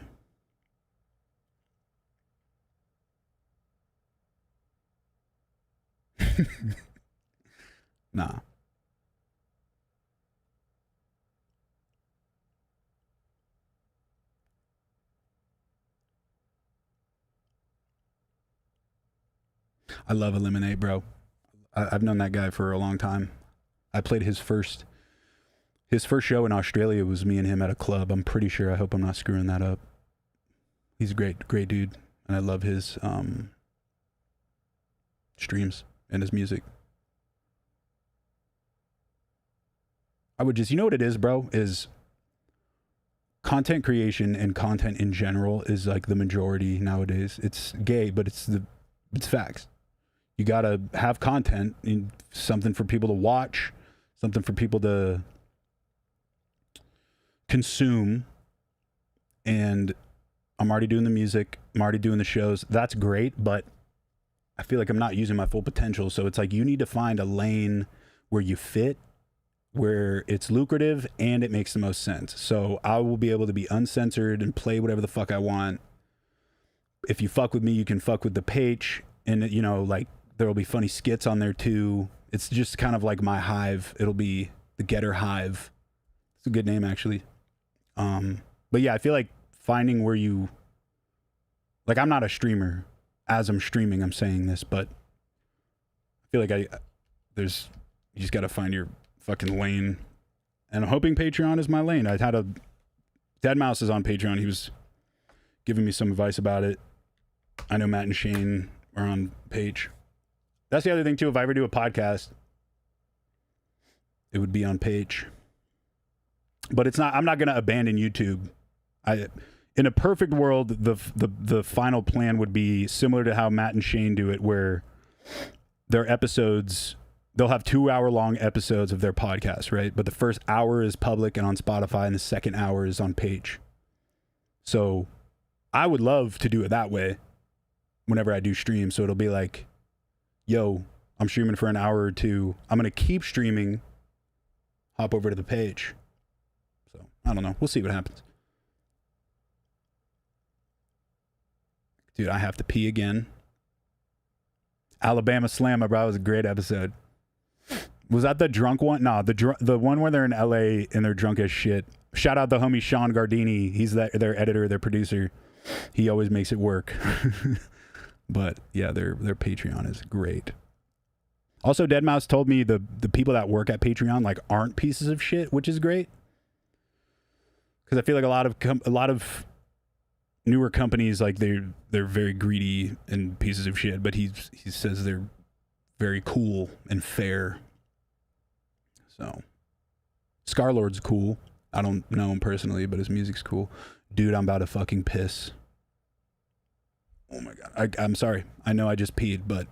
Nah. I love Eliminate, bro. I've known that guy for a long time. I played his first show in Australia was me and him at a club. I'm pretty sure. I hope I'm not screwing that up. He's a great dude, and I love his streams and his music. I would just, you know what it is, bro, is content creation and content in general is like the majority nowadays. It's gay, but it's facts. You gotta have content, something for people to watch, something for people to consume. And I'm already doing the music, I'm already doing the shows. That's great, but I feel like I'm not using my full potential. So it's like you need to find a lane where you fit, where it's lucrative and it makes the most sense. So I will be able to be uncensored and play whatever the fuck I want. If you fuck with me, you can fuck with the page, and you know, like, there will be funny skits on there too. It's just kind of like my hive. It'll be the Getter Hive. It's a good name, actually. But yeah, I feel like finding where you, like, I'm not a streamer. As I'm streaming, I'm saying this, but I feel like you just got to find your fucking lane. And I'm hoping Patreon is my lane. I had a Deadmau5 is on Patreon. He was giving me some advice about it. I know Matt and Shane are on page. That's the other thing too. If I ever do a podcast, it would be on page. But it's not. I'm not going to abandon YouTube. In a perfect world, the final plan would be similar to how Matt and Shane do it, where their episodes, they'll have 2-hour-long episodes of their podcast, right? But the first hour is public and on Spotify, and the second hour is on page. So I would love to do it that way whenever I do stream. So it'll be like, yo, I'm streaming for an hour or two. I'm going to keep streaming. Hop over to the page. So I don't know. We'll see what happens. Dude, I have to pee again. Alabama Slam, bro, was a great episode. Was that the drunk one? No, the one where they're in LA and they're drunk as shit. Shout out the homie Sean Gardini. He's their editor, their producer. He always makes it work. But yeah, their Patreon is great. Also, Deadmau5 told me the people that work at Patreon like aren't pieces of shit, which is great. Because I feel like a lot of newer companies, like they're very greedy and pieces of shit, but he says they're very cool and fair. So Scarlord's cool. I don't know him personally, but his music's cool. Dude, I'm about to fucking piss. Oh my god. I'm sorry. I know I just peed, but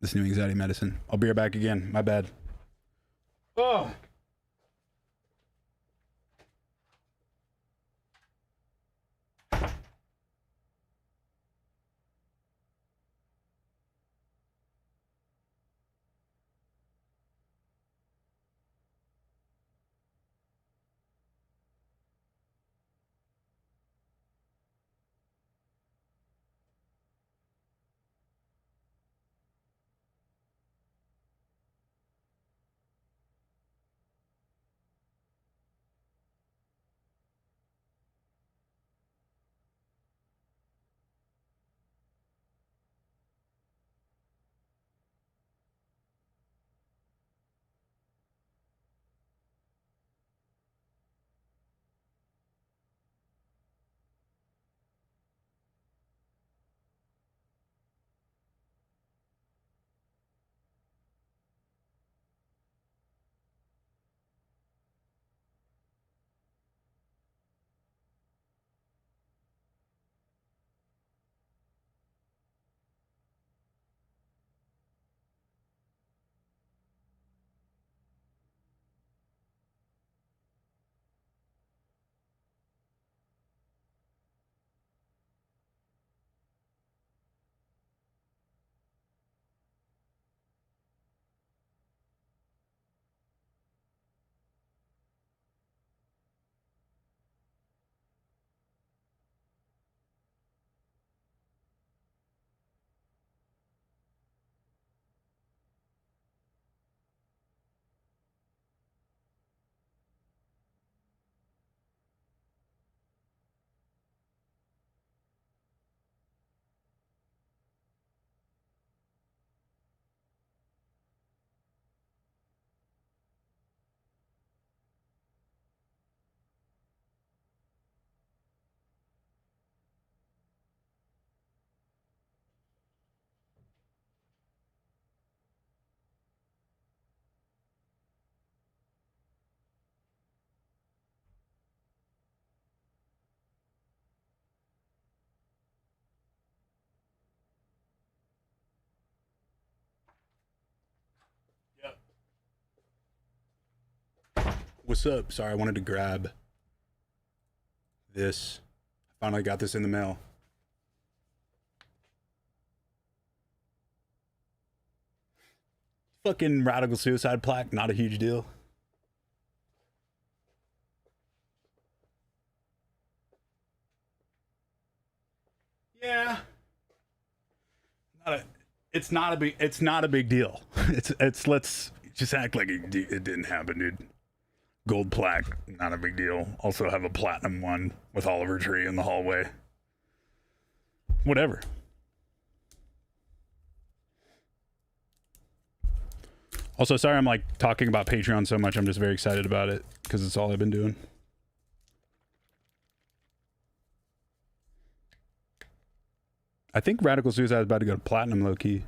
this new anxiety medicine. I'll be right back again. My bad. Oh. What's up? Sorry, I wanted to grab this. I finally got this in the mail. Fucking radical suicide plaque, not a huge deal. Yeah. It's not a big deal. It's let's just act like it didn't happen, dude. Gold plaque, not a big deal. Also have a platinum one with Oliver Tree in the hallway. Whatever. Also, sorry I'm like talking about Patreon so much. I'm just very excited about it because it's all I've been doing. I think Radical Suicide is about to go to platinum, low key.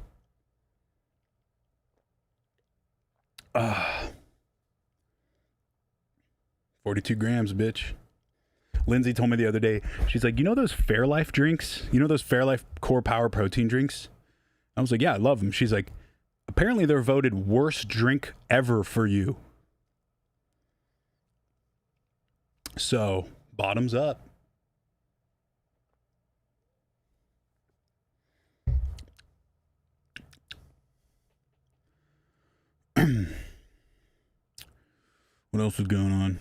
42 grams, bitch. Lindsay told me the other day, she's like, you know those Fairlife drinks? You know those Fairlife Core Power protein drinks? I was like, yeah, I love them. She's like, apparently they're voted worst drink ever for you. So, bottoms up. What else is going on?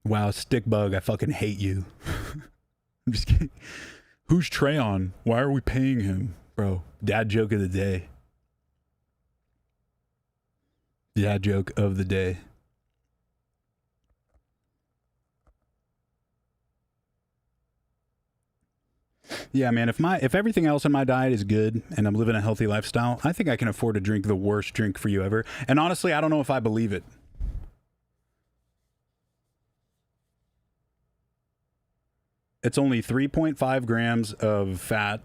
Wow, Stickbug, I fucking hate you. I'm just kidding. Who's Treyon? Why are we paying him? Bro, dad joke of the day. Dad joke of the day. Yeah, man, if everything else in my diet is good and I'm living a healthy lifestyle, I think I can afford to drink the worst drink for you ever. And honestly, I don't know if I believe it. It's only 3.5 grams of fat,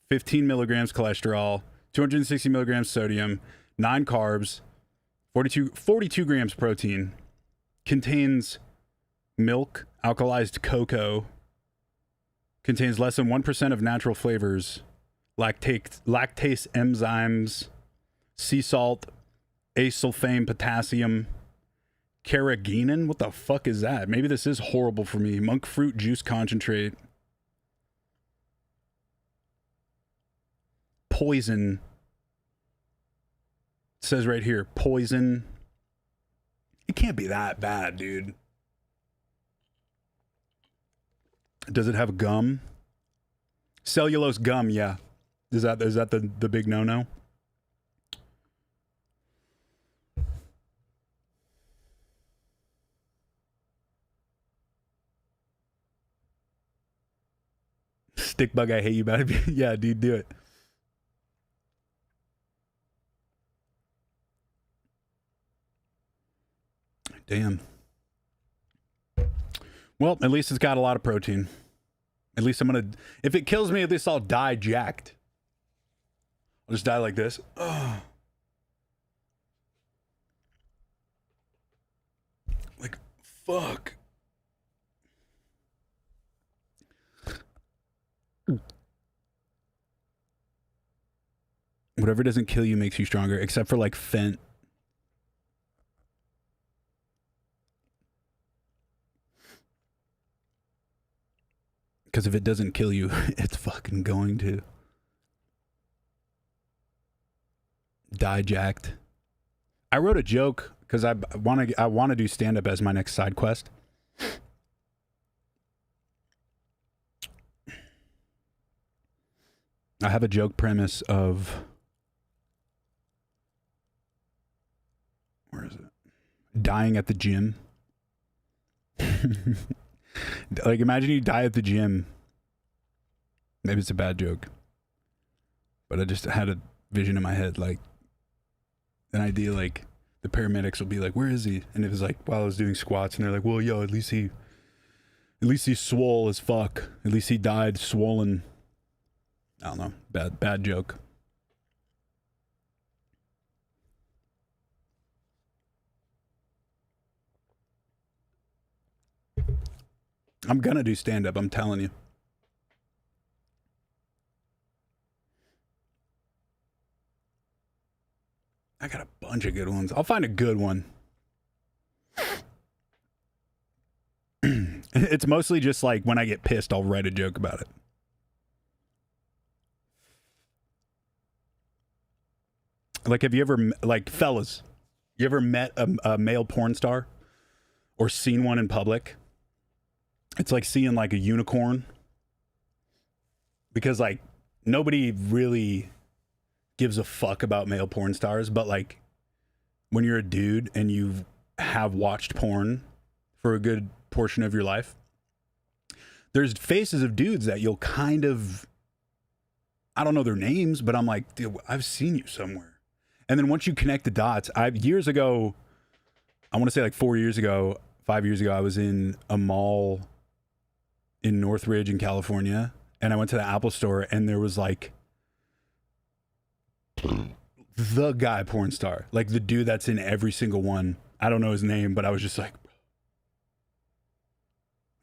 15 milligrams cholesterol, 260 milligrams sodium, 9 carbs, 42 grams protein. Contains milk, alkalized cocoa. Contains less than 1% of natural flavors, lactase enzymes, sea salt, asulfame potassium, carrageenan. What the fuck is that? Maybe this is horrible for me. Monk fruit juice concentrate. Poison. It says right here, poison. It can't be that bad, dude. Does it have gum? Cellulose gum, yeah. Is that the big no-no? Stickbug, I hate you about it. Yeah, dude, do it. Damn. Well, at least it's got a lot of protein. At least I'm gonna, if it kills me, at least I'll die jacked. I'll just die like this. Ugh. Like, fuck. Whatever doesn't kill you makes you stronger, except for like Fent. Because if it doesn't kill you, it's fucking going to. Die jacked. I wrote a joke because I want to do stand-up as my next side quest. I have a joke premise of... Where is it? Dying at the gym. Like, imagine you die at the gym. Maybe it's a bad joke. But I just had a vision in my head, like, an idea, like, the paramedics will be like, where is he? And it was like, while I was doing squats, and they're like, well, yo, at least he's swole as fuck. At least he died swollen. I don't know. Bad joke. I'm gonna do stand-up, I'm telling you. I got a bunch of good ones. I'll find a good one. It's mostly just like when I get pissed, I'll write a joke about it. Like, have you ever, like, fellas, you ever met a male porn star or seen one in public? It's like seeing like a unicorn, because like nobody really gives a fuck about male porn stars, but like when you're a dude and you have watched porn for a good portion of your life, there's faces of dudes that you'll kind of, I don't know their names, but I'm like, dude, I've seen you somewhere. And then once you connect the dots, years ago, I want to say like 5 years ago, I was in a mall in Northridge in California, and I went to the Apple store, and there was like the guy porn star, like the dude that's in every single one. I don't know his name, but I was just like,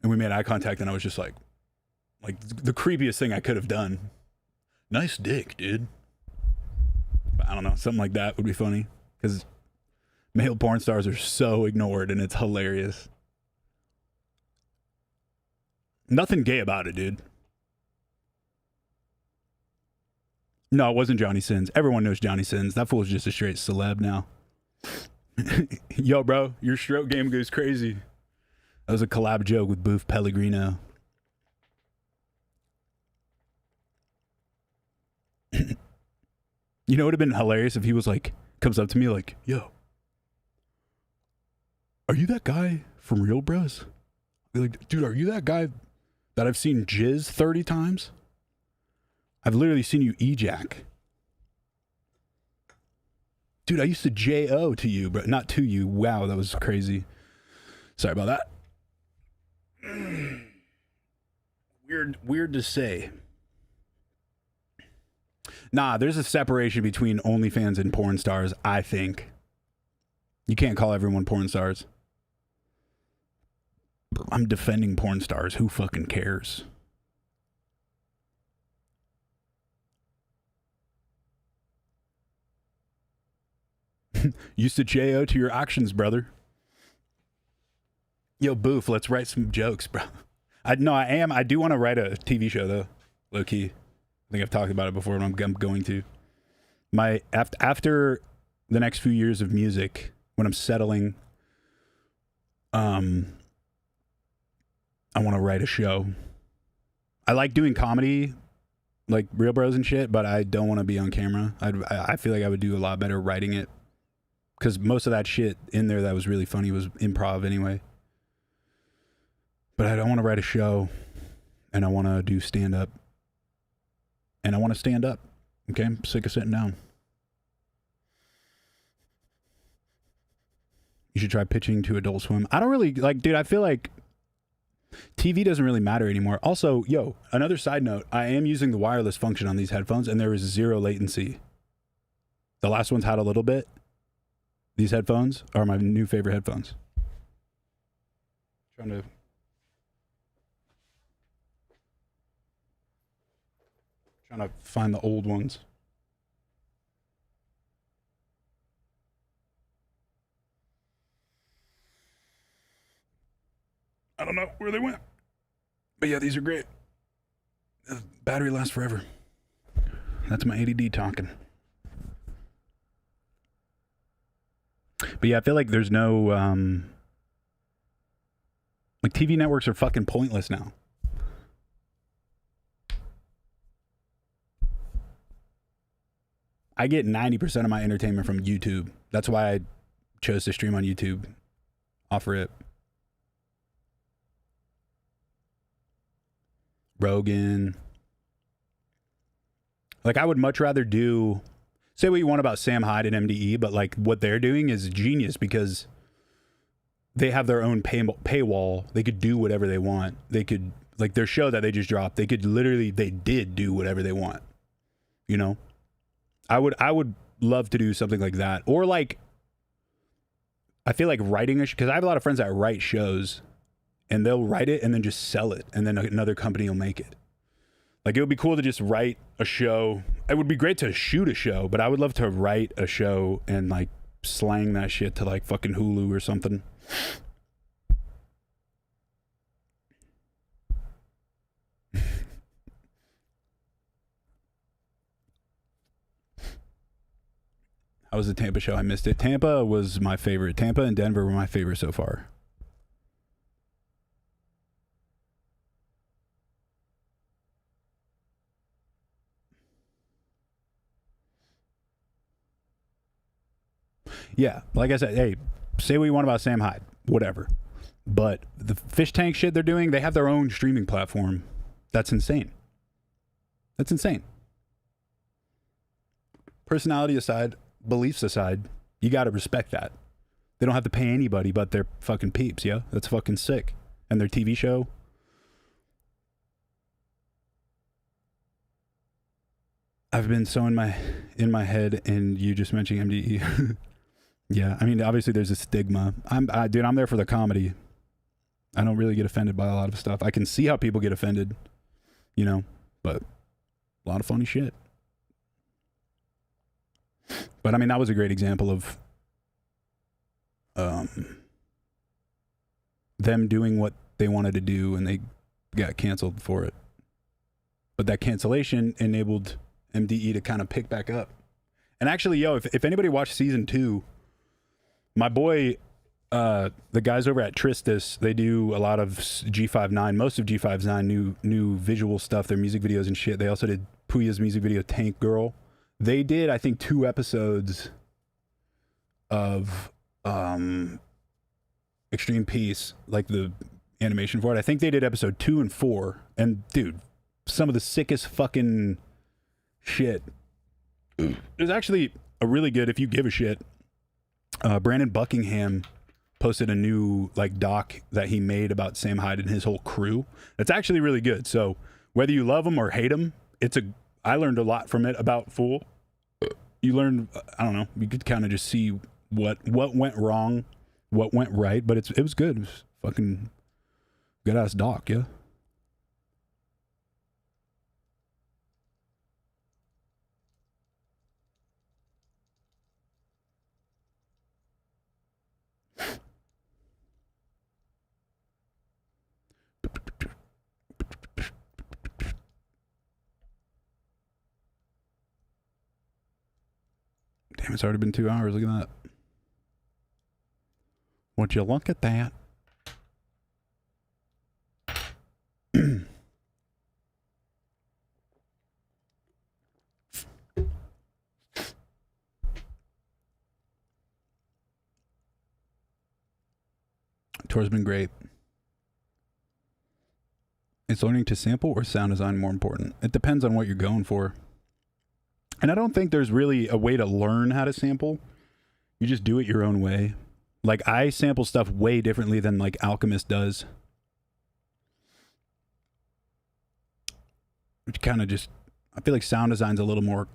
and we made eye contact, and I was just like the creepiest thing I could have done. Nice dick, dude. But I don't know, something like that would be funny, because male porn stars are so ignored, and it's hilarious. Nothing gay about it, dude. No, it wasn't Johnny Sins. Everyone knows Johnny Sins. That fool's just a straight celeb now. Yo, bro, your stroke game goes crazy. That was a collab joke with Boof Pellegrino. You know, it would have been hilarious if he was like, comes up to me like, yo, are you that guy from Real Bros? Be like, dude, are you that guy that I've seen jizz 30 times? I've literally seen you ejac. Dude, I used to J-O to you, but not to you. Wow, that was crazy. Sorry about that. Weird to say. Nah, there's a separation between OnlyFans and porn stars, I think. You can't call everyone porn stars. I'm defending porn stars. Who fucking cares? Used to J-O to your actions, brother. Yo, Boof, let's write some jokes, bro. I do want to write a TV show, though. Low key. I think I've talked about it before, but I'm going to. After the next few years of music, when I'm settling, I want to write a show. I like doing comedy, like Real Bros and shit, but I don't want to be on camera. I feel like I would do a lot better writing it, because most of that shit in there that was really funny was improv anyway. But I don't want to write a show, and I want to do stand-up. And I want to stand up. Okay? I'm sick of sitting down. You should try pitching to Adult Swim. I don't really, like, dude, I feel like TV doesn't really matter anymore. Also, yo, another side note, I am using the wireless function on these headphones, and there is 0 latency. The last one's had a little bit. These headphones are my new favorite headphones. Trying to find the old ones. I don't know where they went. But yeah, these are great. The battery lasts forever. That's my ADD talking. But yeah, I feel like there's no like TV networks are fucking pointless now. I get 90% of my entertainment from YouTube. That's why I chose to stream on YouTube. Offer it. Rogan. Like, I would much rather do, say what you want about Sam Hyde and MDE, but like what they're doing is genius, because they have their own paywall. They could do whatever they want. They could, like their show that they just dropped, they did do whatever they want. You know? I would love to do something like that. Or like, I feel like writing because I have a lot of friends that write shows, and they'll write it and then just sell it, and then another company will make it. Like, it would be cool to just write a show. It would be great to shoot a show, but I would love to write a show and like slang that shit to like fucking Hulu or something. How was the Tampa show? I missed it. Tampa was my favorite. Tampa and Denver were my favorite so far. Yeah, like I said, hey, say what you want about Sam Hyde, whatever. But the fish tank shit they're doing, they have their own streaming platform. That's insane. That's insane. Personality aside, beliefs aside, you got to respect that. They don't have to pay anybody but their fucking peeps, yeah? That's fucking sick. And their TV show. I've been so in my head, and you just mentioning MDE. Yeah, I mean, obviously there's a stigma. Dude, I'm there for the comedy. I don't really get offended by a lot of stuff. I can see how people get offended, you know, but a lot of funny shit. But I mean, that was a great example of them doing what they wanted to do, and they got canceled for it. But that cancellation enabled MDE to kind of pick back up. And actually, yo, if anybody watched season 2, my boy, the guys over at Tristis, they do a lot of G59, most of G59's new visual stuff, their music videos and shit. They also did Puya's music video Tank Girl. They did, I think, 2 episodes of Extreme Peace, like the animation for it. I think they did episode 2 and 4. And dude, some of the sickest fucking shit. There's actually a really good, if you give a shit, Brandon Buckingham posted a new like doc that he made about Sam Hyde and his whole crew. It's actually really good. So whether you love him or hate him, I learned a lot from it about Fool. You learned, I don't know, you could kind of just see what went wrong, what went right, but it was good. It was fucking good ass doc, yeah. Damn, it's already been 2 hours. Look at that. Would you look at that? Tour's been great. Is learning to sample or sound design more important? It depends on what you're going for. And I don't think there's really a way to learn how to sample. You just do it your own way. Like, I sample stuff way differently than like Alchemist does. Which kind of just, I feel like sound design's a little more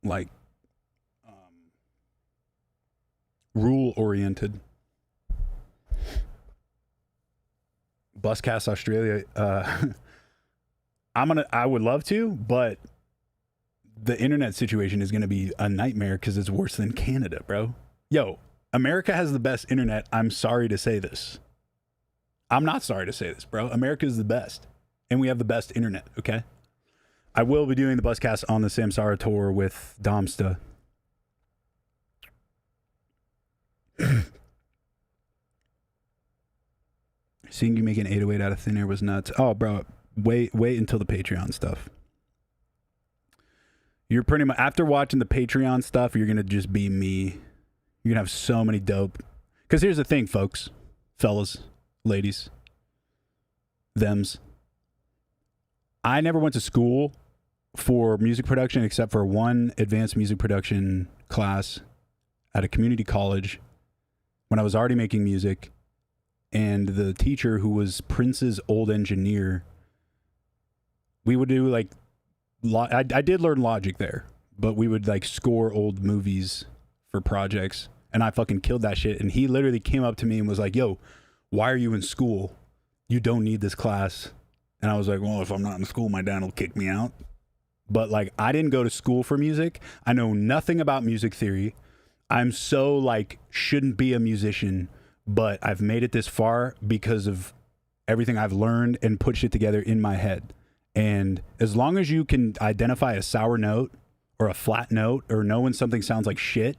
like rule oriented. Buscast Australia, I would love to, but the internet situation is going to be a nightmare because it's worse than Canada, bro. Yo, America has the best internet. I'm sorry to say this. I'm not sorry to say this, bro. America is the best, and we have the best internet, okay? I will be doing the Buscast on the Samsara tour with Domsta. Seeing you make an 808 out of thin air was nuts. Oh, bro, wait until the Patreon stuff. You're pretty much, after watching the Patreon stuff, you're going to just be me. You're going to have so many dope. Because here's the thing, folks, fellas, ladies, thems. I never went to school for music production except for one advanced music production class at a community college when I was already making music. And the teacher, who was Prince's old engineer, we would do like, I did learn Logic there, but we would like score old movies for projects, and I fucking killed that shit. And he literally came up to me and was like, yo, why are you in school? You don't need this class. And I was like, well, if I'm not in school, my dad will kick me out. But like, I didn't go to school for music. I know nothing about music theory. I'm so like, shouldn't be a musician, but I've made it this far because of everything I've learned and put shit together in my head. And as long as you can identify a sour note or a flat note or know when something sounds like shit,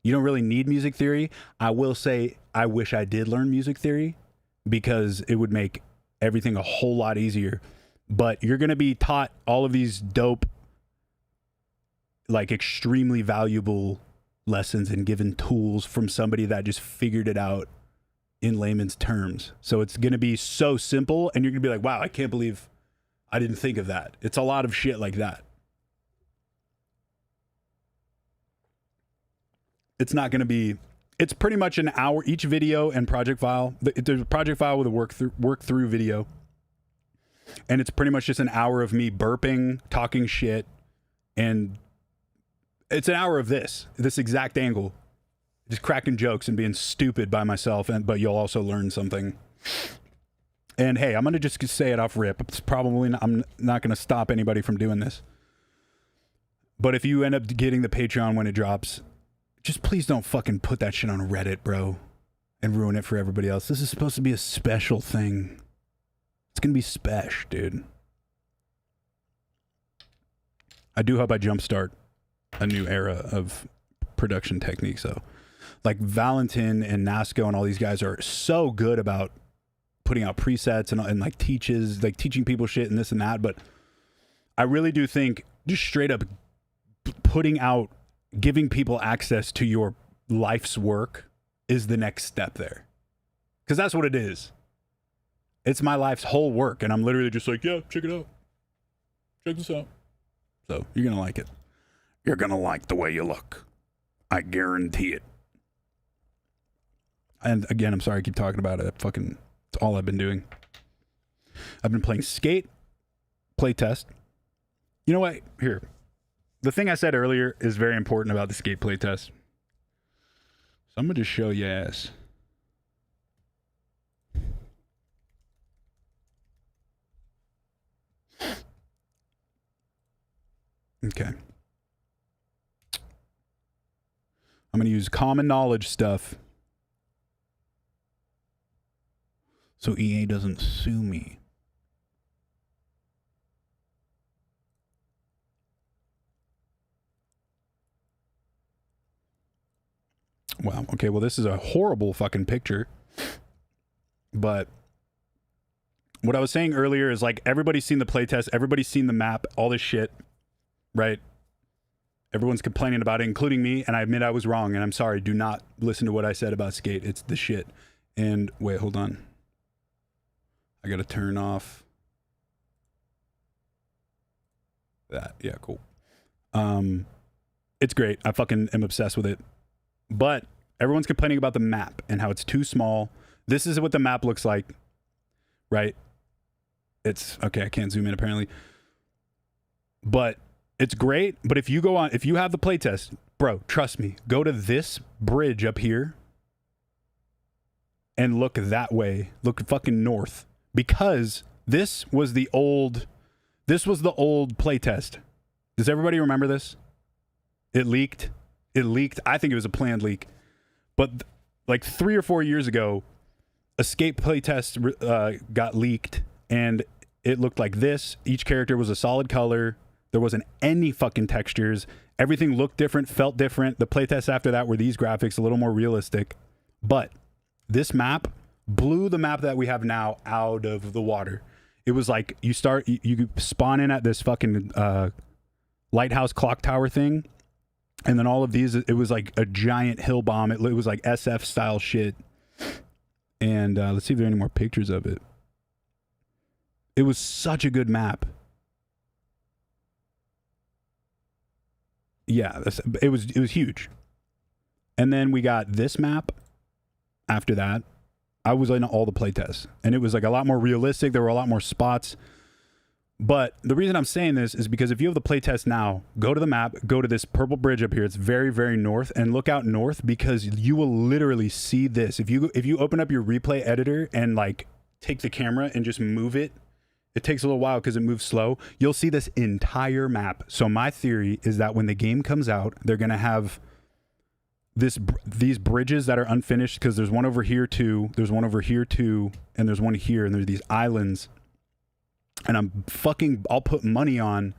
you don't really need music theory. I will say I wish I did learn music theory because it would make everything a whole lot easier. But you're going to be taught all of these dope, like extremely valuable lessons and given tools from somebody that just figured it out in layman's terms. So it's going to be so simple, and you're going to be like, wow, I can't believe I didn't think of that. It's a lot of shit like that. It's not going to be, it's pretty much an hour each video and project file. There's a project file with a work through video. And it's pretty much just an hour of me burping, talking shit, and it's an hour of this exact angle. Just cracking jokes and being stupid by myself, but you'll also learn something. And hey, I'm going to just say it off rip. It's probably not, I'm not going to stop anybody from doing this. But if you end up getting the Patreon when it drops, just please don't fucking put that shit on Reddit, bro, and ruin it for everybody else. This is supposed to be a special thing. It's going to be special, dude. I do hope I jumpstart a new era of production techniques, though. Like Valentin and Nasco and all these guys are so good about putting out presets and like teaching people shit and this and that. But I really do think just straight up putting out, giving people access to your life's work is the next step there. Because that's what it is. It's my life's whole work. And I'm literally just like, yeah, check it out. Check this out. So you're going to like it. You're going to like the way you look. I guarantee it. And again, I'm sorry I keep talking about it. It's all I've been doing. I've been playing Skate, playtest. You know what? Here. The thing I said earlier is very important about the Skate playtest. So I'm going to just show you ass. Okay. I'm going to use common knowledge stuff so EA doesn't sue me. Wow. Okay, well, this is a horrible fucking picture. But what I was saying earlier is like everybody's seen the playtest, everybody's seen the map, all this shit, right? Everyone's complaining about it, including me, and I admit I was wrong, and I'm sorry. Do not listen to what I said about Skate. It's the shit. And wait, hold on. I gotta turn off that. Yeah, cool. It's great. I fucking am obsessed with it. But everyone's complaining about the map and how it's too small. This is what the map looks like, right? It's okay. I can't zoom in apparently, but it's great. But if you go on, if you have the playtest, bro, trust me, go to this bridge up here and look that way. Look fucking north, because this was the old playtest. Does everybody remember this? It leaked. I think it was a planned leak, but like 3 or 4 years ago, a Skate playtest got leaked, and it looked like this. Each character was a solid color. There wasn't any fucking textures. Everything looked different, felt different. The playtests after that were these graphics, a little more realistic. But this map blew the map that we have now out of the water. It was like you spawn in at this fucking lighthouse clock tower thing, and then all of these, it was like a giant hill bomb. It was like SF style shit. And let's see if there are any more pictures of it. It was such a good map. Yeah, it was huge. And then we got this map after that. I was in all the playtests, and it was like a lot more realistic. There were a lot more spots. But the reason I'm saying this is because if you have the playtest now, go to the map, go to this purple bridge up here. It's very, very north, and look out north, because you will literally see this. If you open up your replay editor and like take the camera and just move it, it takes a little while because it moves slow. You'll see this entire map. So my theory is that when the game comes out, they're going to have these bridges that are unfinished, because there's one over here too, there's one over here too, and there's one here, and there's these islands. And I'll put money on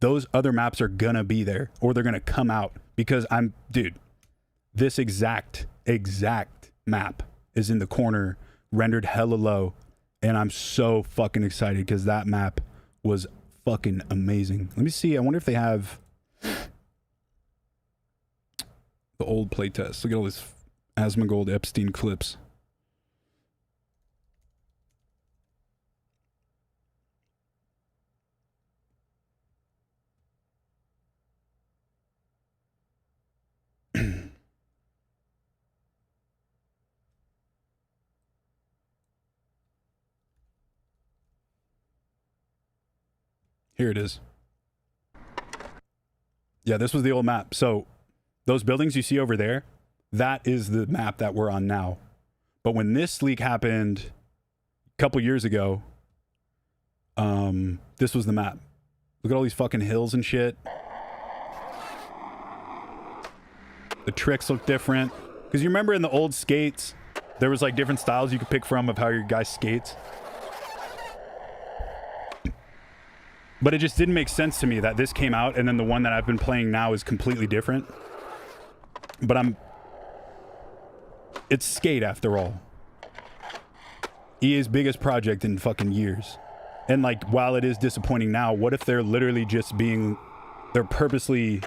those other maps are gonna be there, or they're gonna come out, because dude, this exact map is in the corner, rendered hella low, and I'm so fucking excited because that map was fucking amazing. Let me see. I wonder if they have The old playtest. Look at all these Asmongold Epstein clips. Here it is. Yeah, this was the old map. So those buildings you see over there, that is the map that we're on now. But when this leak happened a couple years ago, this was the map. Look at all these fucking hills and shit. The tricks look different. Because you remember in the old skates, there was like different styles you could pick from of how your guy skates. But it just didn't make sense to me that this came out and then the one that I've been playing now is completely different. But it's skate after all. EA's biggest project in fucking years. And like, while it is disappointing now, what if they're literally just they're purposely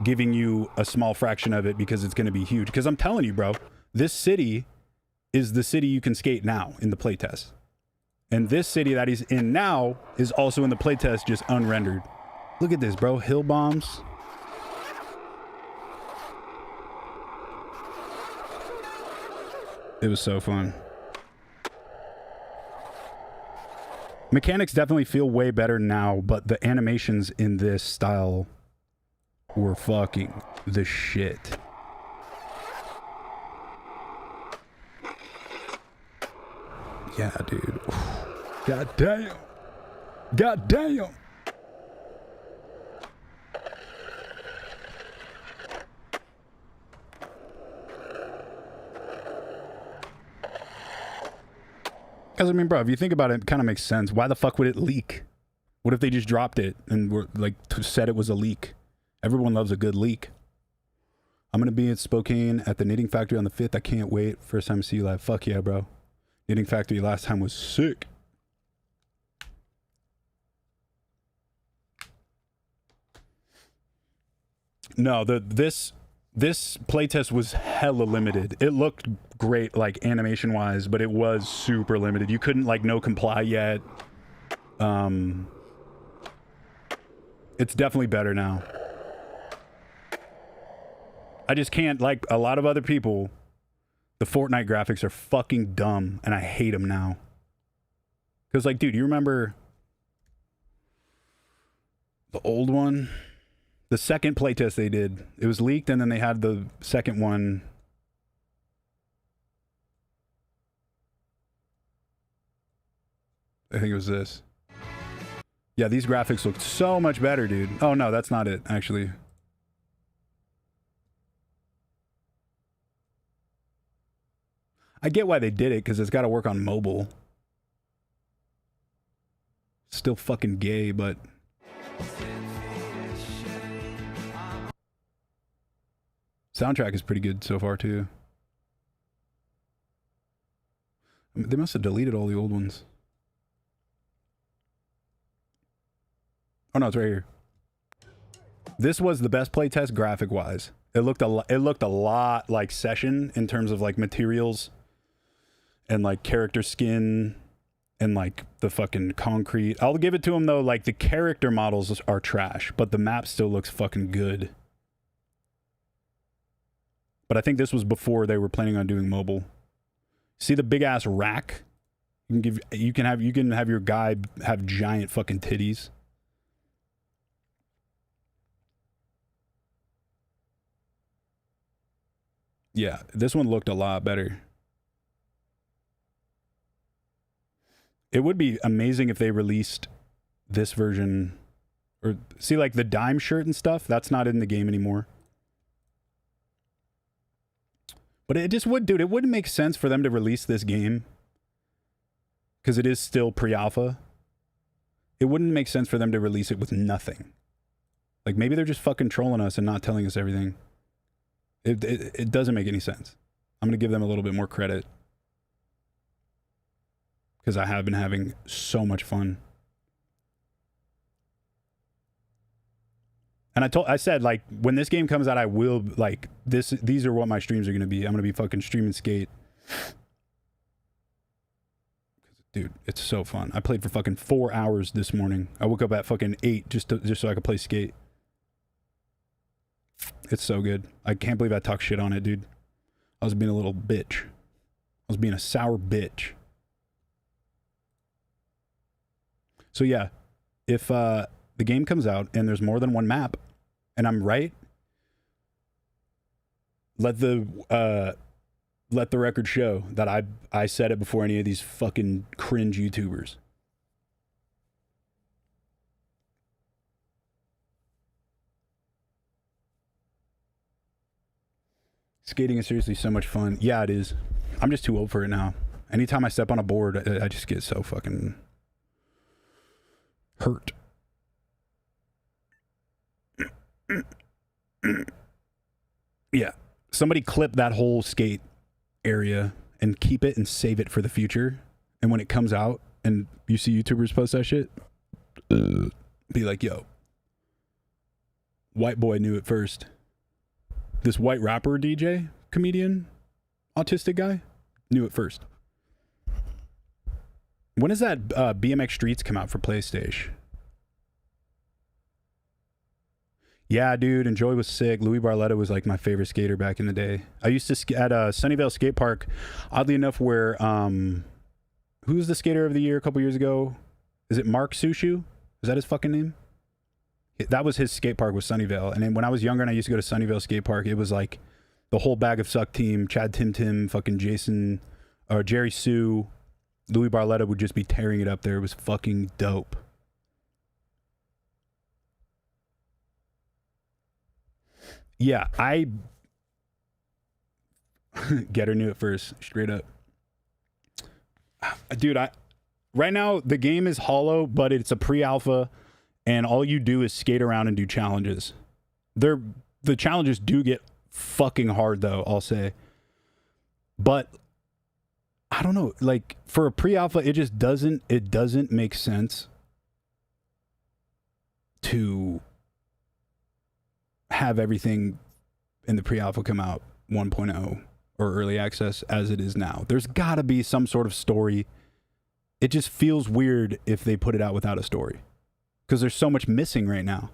giving you a small fraction of it because it's going to be huge? Because I'm telling you, bro, this city is the city you can skate now in the playtest. And this city that he's in now is also in the playtest, just unrendered. Look at this, bro. Hill bombs. It was so fun. Mechanics definitely feel way better now, but the animations in this style were fucking the shit. Yeah, dude. God damn. God damn. Because, I mean, bro, if you think about it, it kind of makes sense. Why the fuck would it leak? What if they just dropped it and were like said it was a leak? Everyone loves a good leak. I'm going to be in Spokane at the Knitting Factory on the 5th. I can't wait. First time to see you live. Fuck yeah, bro. Knitting Factory last time was sick. No, this playtest was hella limited. It looked great, like animation wise, but it was super limited. You couldn't like no comply yet. It's definitely better now. I just can't, like a lot of other people, the Fortnite graphics are fucking dumb and I hate them now. Because like, dude, you remember the old one? The second playtest they did, it was leaked and then they had the second one. I think it was this. Yeah, these graphics looked so much better, dude. Oh no, that's not it, actually. I get why they did it, because it's got to work on mobile. Still fucking gay, but... Soundtrack is pretty good so far, too. I mean, they must have deleted all the old ones. Oh no, it's right here. This was the best playtest graphic-wise. It looked a lot like Session in terms of like materials and like character skin and like the fucking concrete. I'll give it to them though, like the character models are trash, but the map still looks fucking good. But I think this was before they were planning on doing mobile. See the big ass rack? You can have your guy have giant fucking titties. Yeah, this one looked a lot better. It would be amazing if they released this version, or see like the dime shirt and stuff, that's not in the game anymore. But it just would, dude, it wouldn't make sense for them to release this game because it is still pre-alpha. It wouldn't make sense for them to release it with nothing. Like maybe they're just fucking trolling us and not telling us everything. It doesn't make any sense. I'm going to give them a little bit more credit because I have been having so much fun. And I said, like, when this game comes out, I will, like, these are what my streams are going to be. I'm going to be fucking streaming Skate. Dude, it's so fun. I played for fucking 4 hours this morning. I woke up at fucking 8 just so I could play Skate. It's so good. I can't believe I talked shit on it, dude. I was being a little bitch. I was being a sour bitch. So yeah, if the game comes out and there's more than one map, and I'm right, let the record show that I said it before any of these fucking cringe YouTubers. Skating is seriously so much fun. Yeah, it is. I'm just too old for it now. Anytime I step on a board, I just get so fucking hurt. Yeah. Somebody clip that whole Skate area and keep it and save it for the future. And when it comes out and you see YouTubers post that shit, be like, yo, white boy knew it first. This white rapper, DJ, comedian, autistic guy, knew it first. When does that BMX Streets come out for PlayStation? Yeah, dude, Enjoy was sick. Louis Barletta was like my favorite skater back in the day. I used to at Sunnyvale Skate Park, oddly enough, where who's the skater of the year a couple years ago? Is it Mark Sushu? Is that his fucking name? That was his skate park, was Sunnyvale. And then when I was younger and I used to go to Sunnyvale Skate Park, it was like the whole bag of suck team, Chad Tim, fucking Jason, or Jerry Sue, Louis Barletta would just be tearing it up there. It was fucking dope. Yeah, Getter knew it first, straight up. Dude, right now the game is hollow, but it's a pre-alpha, and all you do is skate around and do challenges. The challenges do get fucking hard though, I'll say. But I don't know, like for a pre-alpha, it just doesn't make sense to have everything in the pre-alpha come out 1.0 or early access as it is now. There's got to be some sort of story. It just feels weird if they put it out without a story because there's so much missing right now.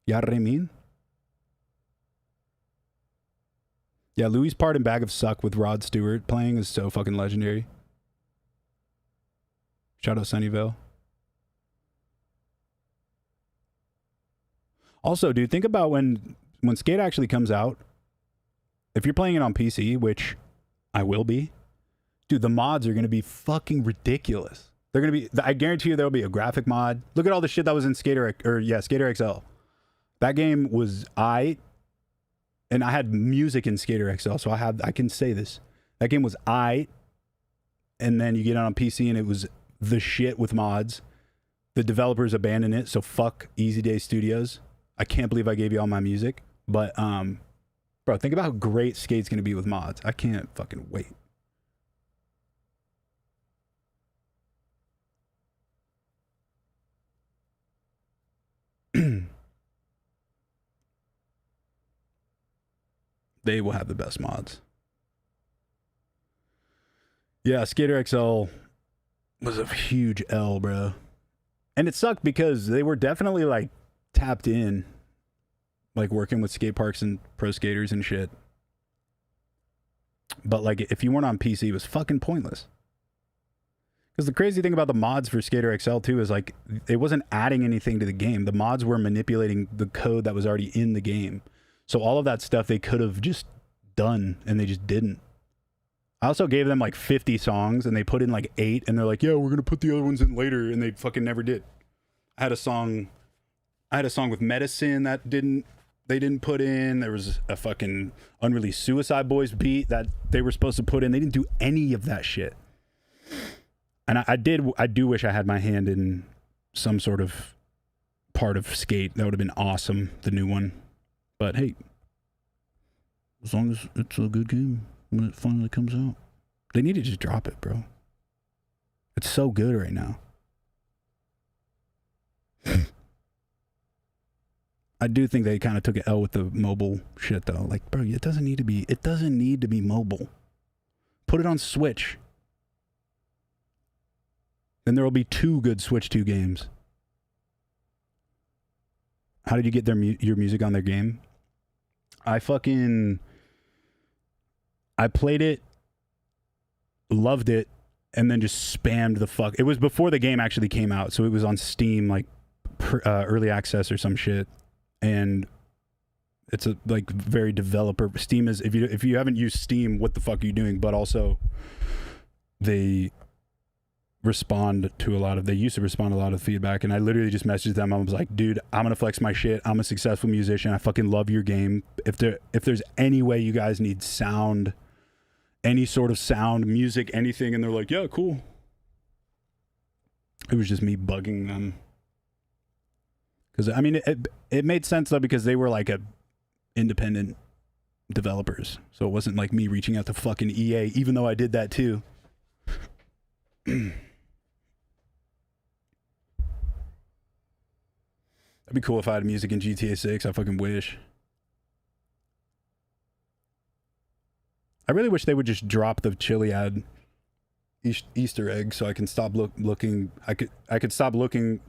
You know what I mean? Yeah, Louis' part in Bag of Suck with Rod Stewart playing is so fucking legendary. Shout out Sunnyvale. Also, dude, think about when Skate actually comes out. If you're playing it on PC, which I will be, dude, the mods are going to be fucking ridiculous. They're going to be, I guarantee you there'll be a graphic mod. Look at all the shit that was in Skater XL. That game was and I had music in Skater XL, so I can say this. That game was and then you get it on PC and it was the shit with mods. The developers abandoned it, so fuck Easy Day Studios. I can't believe I gave you all my music, but bro, think about how great Skate's gonna be with mods. I can't fucking wait. They will have the best mods. Yeah, Skater XL was a huge L, bro. And it sucked because they were definitely like tapped in, like working with skate parks and pro skaters and shit. But like if you weren't on PC, it was fucking pointless. Because the crazy thing about the mods for Skater XL too is like it wasn't adding anything to the game. The mods were manipulating the code that was already in the game. So all of that stuff they could have just done and they just didn't. I also gave them like 50 songs and they put in like 8 and they're like, yeah, we're going to put the other ones in later, and they fucking never did. I had a song with Medicine that they didn't put in. There was a fucking unreleased Suicide Boys beat that they were supposed to put in. They didn't do any of that shit. And I do wish I had my hand in some sort of part of Skate. That would have been awesome, the new one. But hey, as long as it's a good game when it finally comes out. They need to just drop it, bro. It's so good right now. I do think they kind of took an L with the mobile shit though. Like, bro, it doesn't need to be mobile. Put it on Switch. Then there will be 2 good Switch 2 games. How did you get your music on their game? I played it, loved it, and then just spammed the fuck. It was before the game actually came out, so it was on Steam, like early access or some shit. And it's a like very developer. Steam is, if you haven't used Steam, what the fuck are you doing? But also, they respond to a lot of, they used to respond to a lot of feedback, and I literally just messaged them. I was like, dude, I'm gonna flex my shit. I'm a successful musician. I fucking love your game. If there's any way you guys need sound, any sort of sound, music, anything, and they're like, yeah, cool. It was just me bugging them. Because I mean, it made sense though, because they were like independent developers, so it wasn't like me reaching out to fucking EA, even though I did that too. That'd be cool if I had music in GTA 6. I fucking wish. I really wish they would just drop the Chiliad Easter egg so I can stop looking. I could stop looking.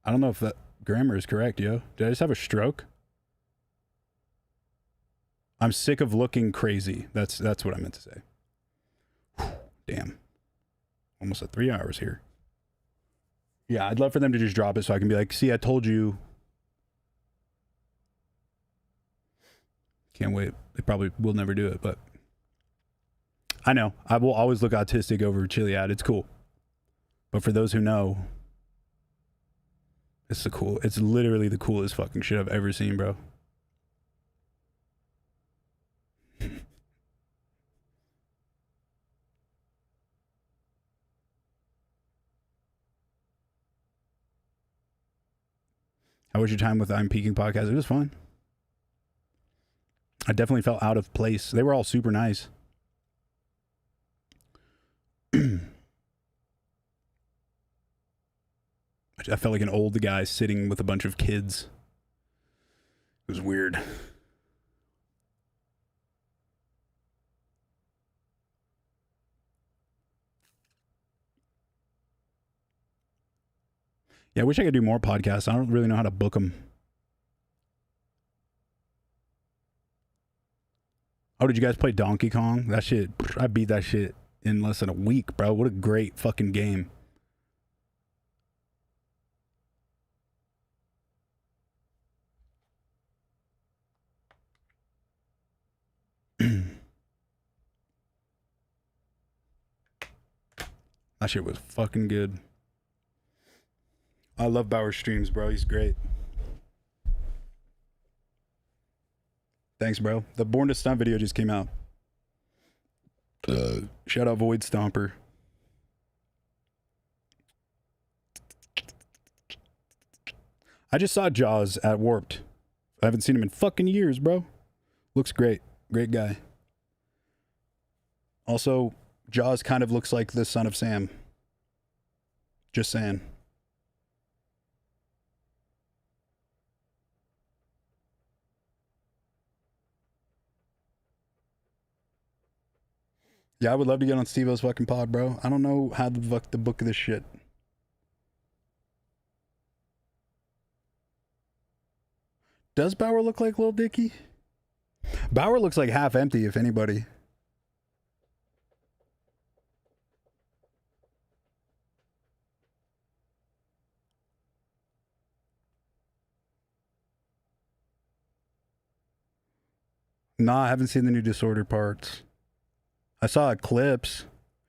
I don't know if that grammar is correct, yo. Did I just have a stroke? I'm sick of looking crazy. That's what I meant to say. Whew, damn. Almost at 3 hours here. Yeah, I'd love for them to just drop it so I can be like, see, I told you. Can't wait. They probably will never do it, but I know. I will always look autistic over Chiliad. It's cool. But for those who know, it's literally the coolest fucking shit I've ever seen, bro. How was your time with I'm Peaking podcast? It was fun. I definitely felt out of place. They were all super nice. I felt like an old guy sitting with a bunch of kids. It was weird. Yeah, I wish I could do more podcasts. I don't really know how to book them. Oh, did you guys play Donkey Kong? That shit, I beat that shit in less than a week, bro. What a great fucking game. That shit was fucking good. I love Bauer streams, bro. He's great. Thanks, bro. The Born to Stunt video just came out. Shout out Void Stomper. I just saw Jaws at Warped. I haven't seen him in fucking years, bro. Looks great. Great guy. Also, Jaws kind of looks like the Son of Sam. Just saying. Yeah, I would love to get on Steve-O's fucking pod, bro. I don't know how the fuck to book this shit. Does Bauer look like Lil Dicky? Bauer looks like half empty, if anybody. Nah, I haven't seen the new Disorder parts. I saw clips.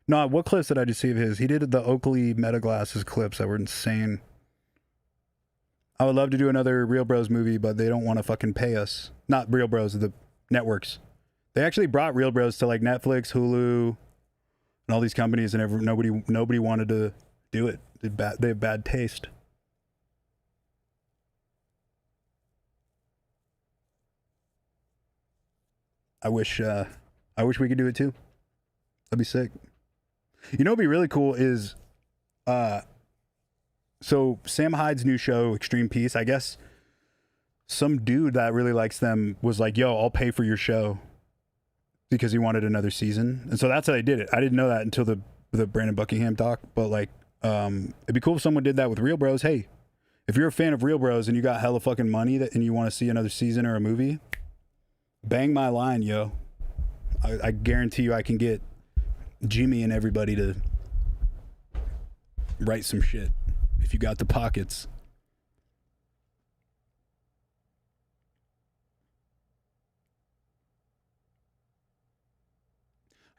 No, what clips did I just see of his? He did the Oakley Meta Glasses clips that were insane. I would love to do another Real Bros movie, but they don't want to fucking pay us. Not Real Bros, the networks. They actually brought Real Bros to like Netflix, Hulu, and all these companies, and nobody wanted to do it. They have bad taste. I wish we could do it too. That'd be sick. You know what'd be really cool is So Sam Hyde's new show, Extreme Peace, I guess some dude that really likes them was like, yo, I'll pay for your show, because he wanted another season. And so that's how they did it. I didn't know that until the Brandon Buckingham doc, but like, it'd be cool if someone did that with Real Bros. Hey, if you're a fan of Real Bros and you got hella fucking money and you want to see another season or a movie, bang my line, yo. I guarantee you I can get Jimmy and everybody to write some shit if you got the pockets.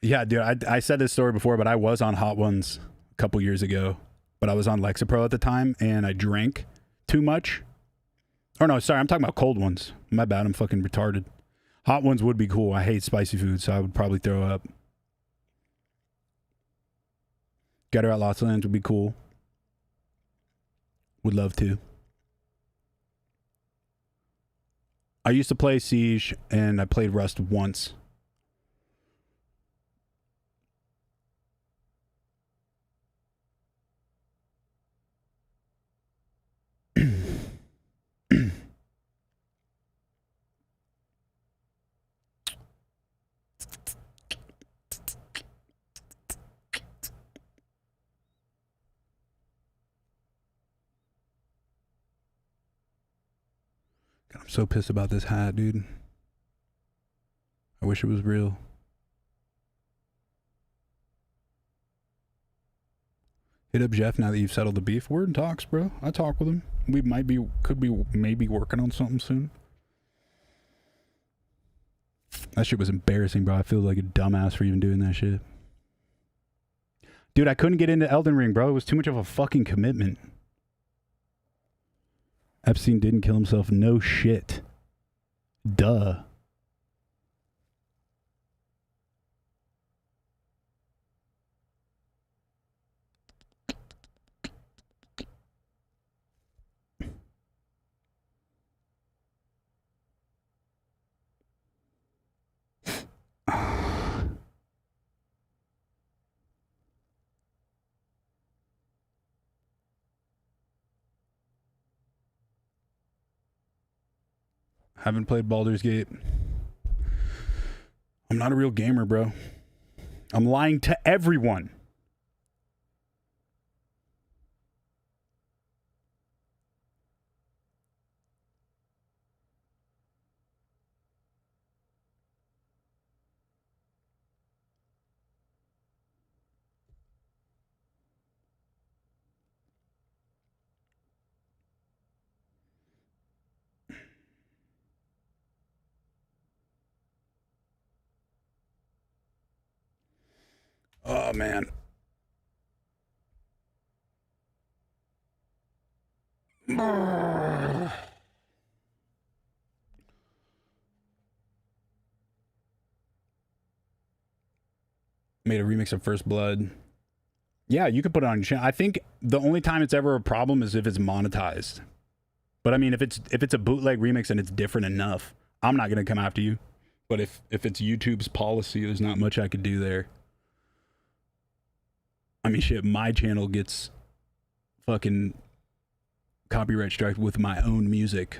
Yeah, dude, I said this story before, but I was on Hot Ones a couple years ago, but I was on Lexapro at the time, and I drank too much. Oh, no, sorry, I'm talking about Cold Ones. My bad, I'm fucking retarded. Hot Ones would be cool. I hate spicy food, so I would probably throw up. Get her at Lost Lands would be cool. Would love to. I used to play Siege, and I played Rust once. God, I'm so pissed about this hat, dude. I wish it was real. Hit up Jeff now that you've settled the beef. Word and talks, bro. I talk with him. We could be maybe working on something soon. That shit was embarrassing, bro. I feel like a dumbass for even doing that shit. Dude, I couldn't get into Elden Ring, bro. It was too much of a fucking commitment. Epstein didn't kill himself. No shit. Duh. Haven't played Baldur's Gate. I'm not a real gamer, bro. I'm lying to everyone. Oh, man. Made a remix of First Blood. Yeah, you could put it on your channel. I think the only time it's ever a problem is if it's monetized. But I mean, if it's a bootleg remix and it's different enough, I'm not gonna come after you. But if it's YouTube's policy, there's not much I could do there. I mean, shit, my channel gets fucking copyright strike with my own music.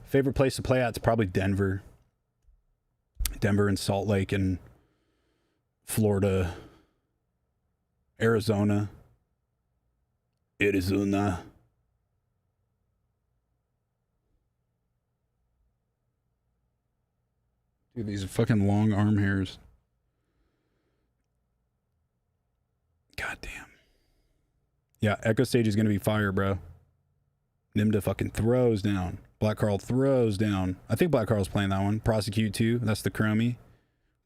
Favorite place to play at is probably Denver. Denver and Salt Lake and Florida. Arizona. Arizona. Dude, these are fucking long arm hairs. God damn. Yeah, Echo Stage is going to be fire, bro. Nimda fucking throws down. Black Carl throws down. I think Black Carl's playing that one. Prosecute 2. That's the Chromie.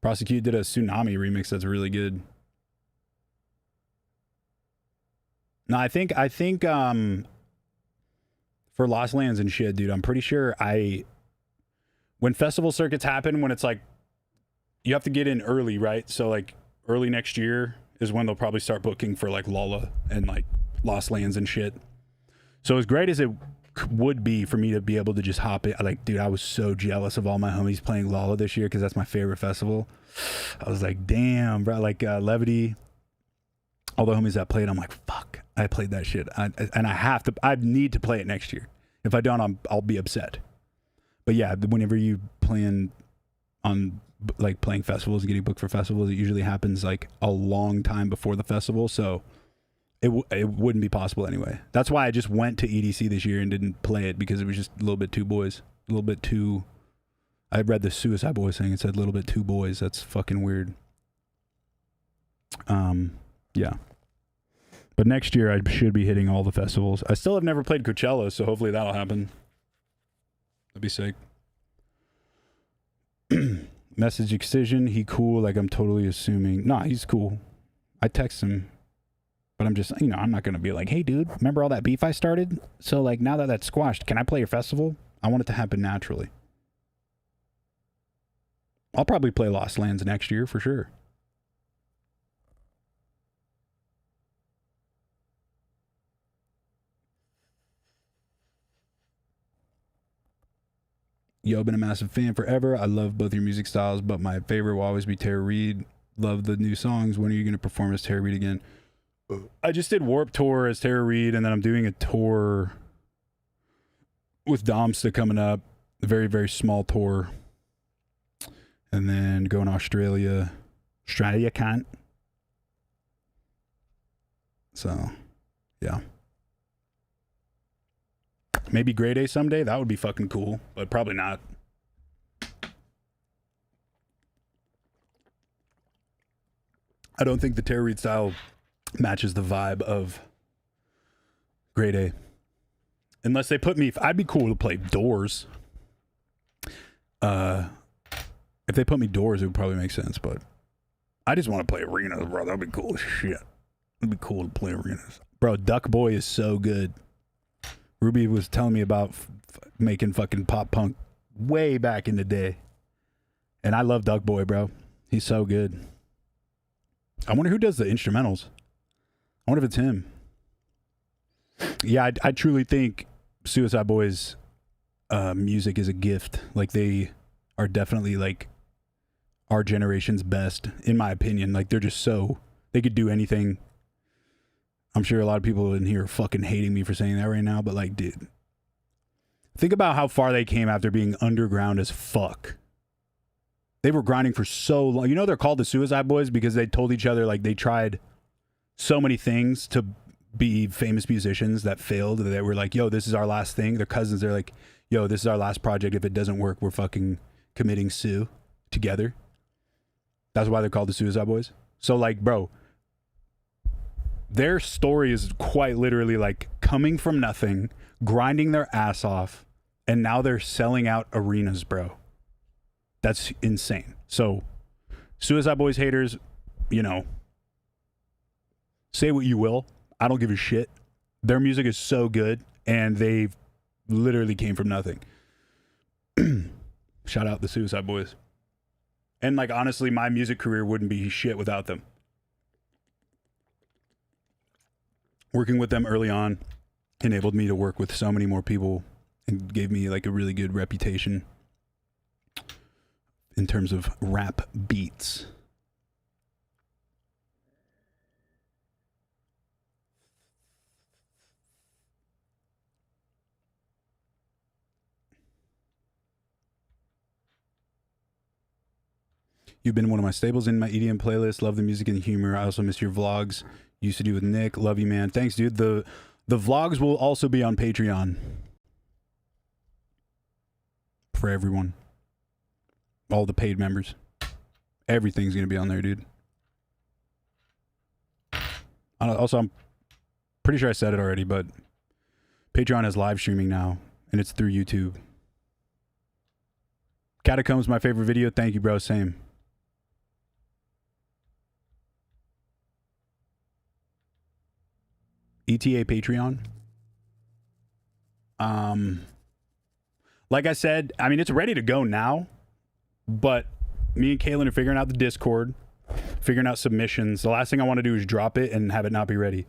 Prosecute did a Tsunami remix that's really good. No, I think for Lost Lands and shit, dude, I'm pretty sure when festival circuits happen, when it's like, you have to get in early, right? So like early next year is when they'll probably start booking for like Lolla and like Lost Lands and shit. So as great as it would be for me to be able to just hop in, like, dude, I was so jealous of all my homies playing Lolla this year because that's my favorite festival. I was like, damn, bro, like Levity, all the homies that played, I'm like, fuck, I played that shit. And I need to play it next year. If I don't, I'll be upset. But yeah, whenever you plan on like playing festivals and getting booked for festivals, it usually happens like a long time before the festival. So it wouldn't be possible anyway. That's why I just went to EDC this year and didn't play it, because it was just a little bit too boys. A little bit too... I read the Suicide Boys thing. It said a little bit too boys. That's fucking weird. Yeah. But next year I should be hitting all the festivals. I still have never played Coachella, so hopefully that'll happen. That'd be sick. Message Excision, he cool, like I'm totally assuming. Nah, he's cool. I text him, but I'm just, I'm not gonna be like, hey dude, remember all that beef I started? So like now that that's squashed, can I play your festival? I want it to happen naturally. I'll probably play Lost Lands next year for sure. Yo, been a massive fan forever. I love both your music styles, but my favorite will always be Terror Reid. Love the new songs. When are you going to perform as Terror Reid again? I just did Warped Tour as Terror Reid, and then I'm doing a tour with Domsta coming up. A very, very small tour. And then going to Australia. Australia can't. So, yeah. Maybe Grade A someday. That would be fucking cool, but probably not. I don't think the Terror Reid style matches the vibe of Grade A. Unless they put me... I'd be cool to play Doors. If they put me Doors, it would probably make sense, but I just want to play arenas, bro. That'd be cool as shit. It'd be cool to play arenas. Bro, Duck Boy is so good. Ruby was telling me about making fucking pop punk way back in the day. And I love Duck Boy, bro. He's so good. I wonder who does the instrumentals. I wonder if it's him. Yeah, I truly think Suicide Boys music is a gift. Like, they are definitely like our generation's best, in my opinion. Like, they're just so... They could do anything. I'm sure a lot of people in here are fucking hating me for saying that right now, but like, dude, think about how far they came after being underground as fuck. They were grinding for so long. You know they're called the Suicide Boys because they told each other like they tried so many things to be famous musicians that failed. They were like, yo, this is our last thing. Their cousins, they're like, yo, this is our last project. If it doesn't work, we're fucking committing sue together. That's why they're called the Suicide Boys. So like, bro, their story is quite literally like coming from nothing, grinding their ass off, and now they're selling out arenas, bro. That's insane. So, Suicide Boys haters, say what you will. I don't give a shit. Their music is so good, and they literally came from nothing. Shout out the Suicide Boys. And like, honestly, my music career wouldn't be shit without them. Working with them early on enabled me to work with so many more people and gave me like a really good reputation in terms of rap beats. You've been one of my staples in my EDM playlist. Love the music and the humor. I also miss your vlogs. Used to do with Nick. Love you, man. Thanks, dude. The vlogs will also be on Patreon for everyone. All the paid members. Everything's going to be on there, dude. Also, I'm pretty sure I said it already, but Patreon has live streaming now, and it's through YouTube. Catacombs, my favorite video. Thank you, bro. Same. ETA Patreon. Like I said, I mean, it's ready to go now, but me and Kaylin are figuring out the Discord, figuring out submissions. The last thing I want to do is drop it and have it not be ready.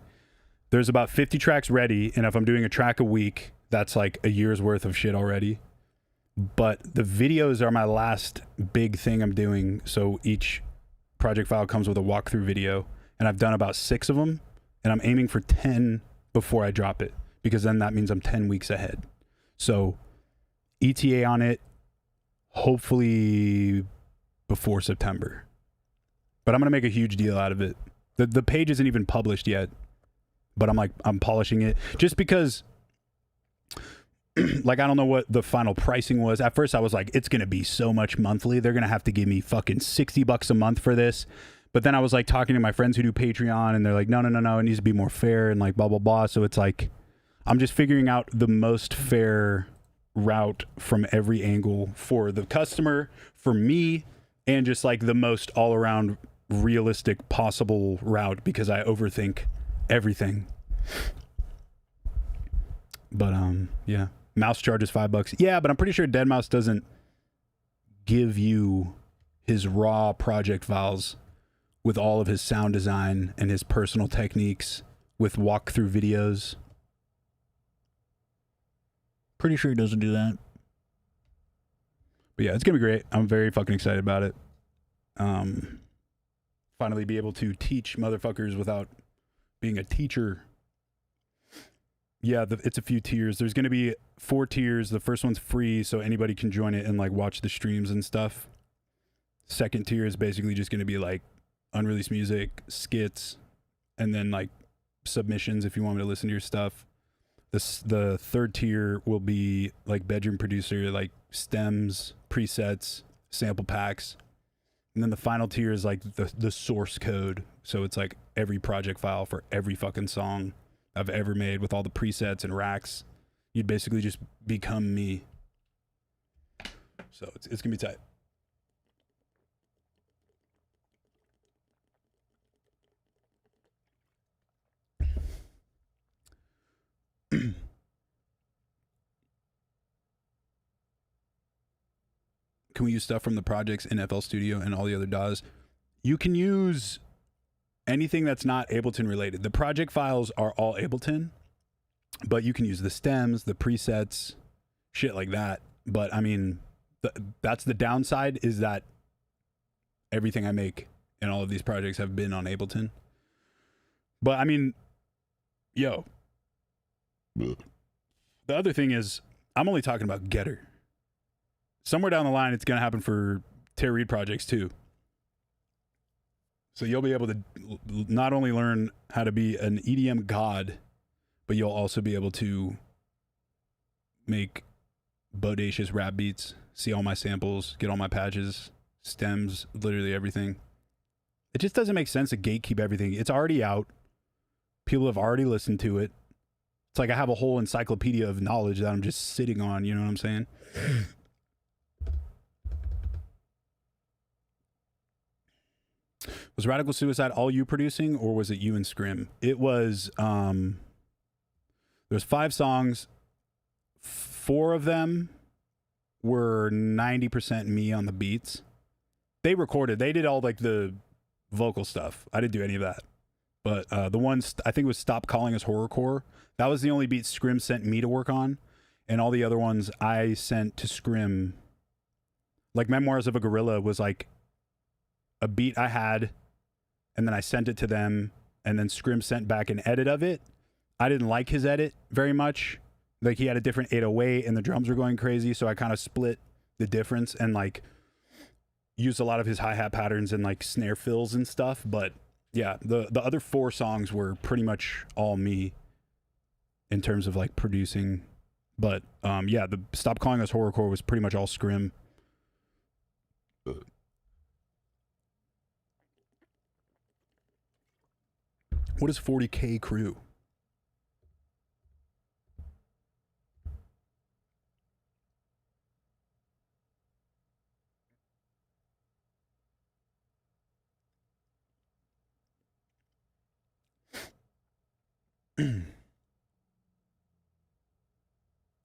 There's about 50 tracks ready, and if I'm doing a track a week, that's like a year's worth of shit already. But the videos are my last big thing I'm doing, so each project file comes with a walkthrough video, and I've done about 6 of them, and I'm aiming for 10 before I drop it, because then that means I'm 10 weeks ahead. So ETA on it, hopefully before September. But I'm going to make a huge deal out of it. The page isn't even published yet, but I'm polishing it just because like, I don't know what the final pricing was. At first I was like, it's going to be so much monthly. They're going to have to give me fucking $60 a month for this. But then I was like talking to my friends who do Patreon, and they're like, no, it needs to be more fair and like blah, blah, blah. So it's like, I'm just figuring out the most fair route from every angle for the customer, for me, and just like the most all around realistic possible route, because I overthink everything. But yeah, mouse charges $5. Yeah, but I'm pretty sure deadmau5 doesn't give you his raw project files with all of his sound design and his personal techniques with walkthrough videos. Pretty sure he doesn't do that. But yeah, it's gonna be great. I'm very fucking excited about it. Finally be able to teach motherfuckers without being a teacher. Yeah, it's a few tiers. There's gonna be 4 tiers. The first one's free, so anybody can join it and like watch the streams and stuff. Second tier is basically just gonna be like unreleased music, skits, and then like submissions if you want me to listen to your stuff. The third tier will be like bedroom producer, like stems, presets, sample packs. And then the final tier is like the source code. So it's like every project file for every fucking song I've ever made with all the presets and racks. You'd basically just become me. So it's gonna be tight. Can we use stuff from the projects in FL Studio and all the other DAWs? You can use anything that's not Ableton related. The project files are all Ableton, but you can use the stems, the presets, shit like that. But I mean, that's the downside, is that everything I make in all of these projects have been on Ableton. But I mean, yo, the other thing is, I'm only talking about Getter. Somewhere down the line, it's going to happen for TERROR REID projects too. So you'll be able to not only learn how to be an EDM god, but you'll also be able to make bodacious rap beats, see all my samples, get all my patches, stems, literally everything. It just doesn't make sense to gatekeep everything. It's already out. People have already listened to it. It's like I have a whole encyclopedia of knowledge that I'm just sitting on, you know what I'm saying? Was Radical Suicide all you producing, or was it you and Scrim? It was, there's 5 songs. 4 of them were 90% me on the beats. They did all like the vocal stuff. I didn't do any of that. But the one, I think it was Stop Calling Us Horrorcore. That was the only beat Scrim sent me to work on. And all the other ones I sent to Scrim. Like Memoirs of a Gorilla was like a beat I had, and then I sent it to them, and then Scrim sent back an edit of it. I didn't like his edit very much. Like, he had a different 808 and the drums were going crazy, so I kind of split the difference and like used a lot of his hi-hat patterns and like snare fills and stuff. But yeah, the other 4 songs were pretty much all me in terms of like producing. But yeah, the Stop Calling Us Horrorcore was pretty much all Scrim. What is 40K crew?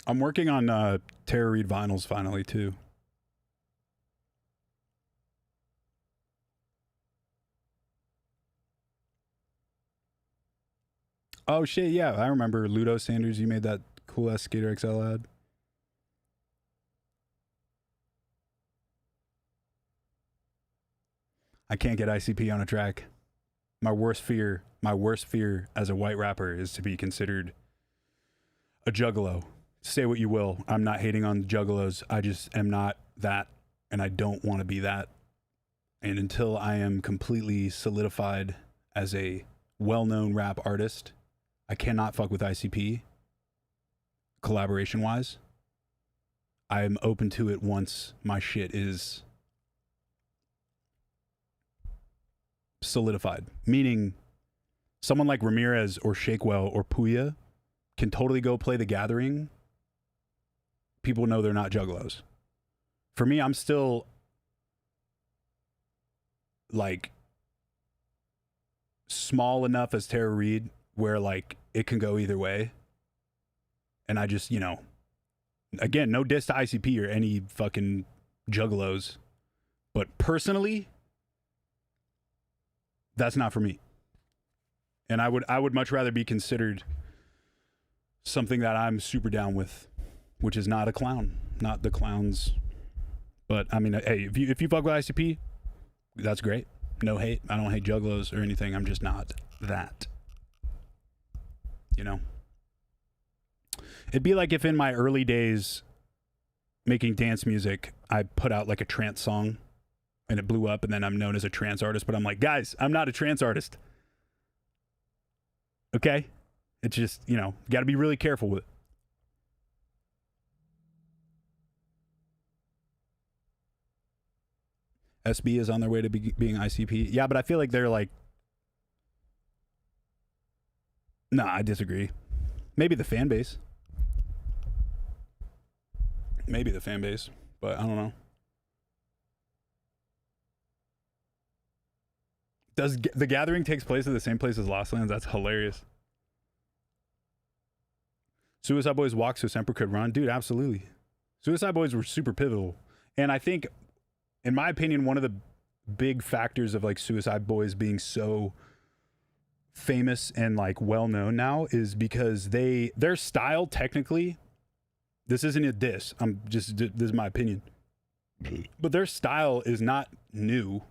I'm working on TERROR REID vinyls finally too. Oh shit, yeah, I remember Ludo Sanders. You made that cool ass Skater XL ad. I can't get ICP on a track. My worst fear as a white rapper is to be considered a juggalo. Say what you will. I'm not hating on juggalos. I just am not that, and I don't want to be that. And until I am completely solidified as a well-known rap artist, I cannot fuck with ICP collaboration-wise. I am open to it once my shit is solidified. Meaning, someone like Ramirez or Shakewell or Puya can totally go play The Gathering. People know they're not juggalos. For me, I'm still like small enough as Terror REID where like it can go either way. And I just, you know, again, no diss to ICP or any fucking juggalos, but personally, that's not for me. And I would much rather be considered something that I'm super down with, which is not a clown, not the clowns. But I mean, hey, if you fuck with ICP, that's great. No hate. I don't hate juggalos or anything. I'm just not that. You know? It'd be like if in my early days making dance music, I put out like a trance song and it blew up and then I'm known as a trance artist, but I'm like, guys, I'm not a trance artist. Okay? It's just, you know, got to be really careful with it. SB is on their way to being ICP. Yeah, but I feel like they're like... Nah, I disagree. Maybe the fan base. Maybe the fan base, but I don't know. Does The Gathering takes place at the same place as Lost Lands? That's hilarious. Suicide Boys walk so Semper could run. Dude, absolutely. Suicide Boys were super pivotal. And I think, in my opinion, one of the big factors of like Suicide Boys being so famous and like well known now is because their style technically, this isn't a diss, this is my opinion, but their style is not new.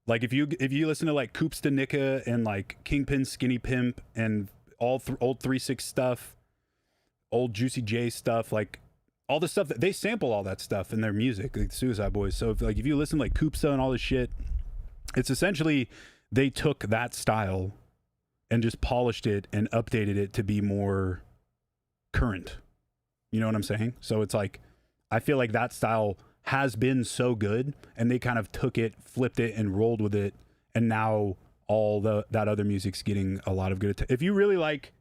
Like if you listen to like Coops to Nika and like Kingpin, Skinny Pimp and old 3-6 stuff, old Juicy J stuff, like all the stuff that they sample, all that stuff in their music, like Suicide Boys. So if you listen to like Coopsta and all this shit, it's essentially they took that style and just polished it and updated it to be more current. You know what I'm saying? So it's like, I feel like that style has been so good and they kind of took it, flipped it and rolled with it. And now all that other music's getting a lot of good attention. If you really like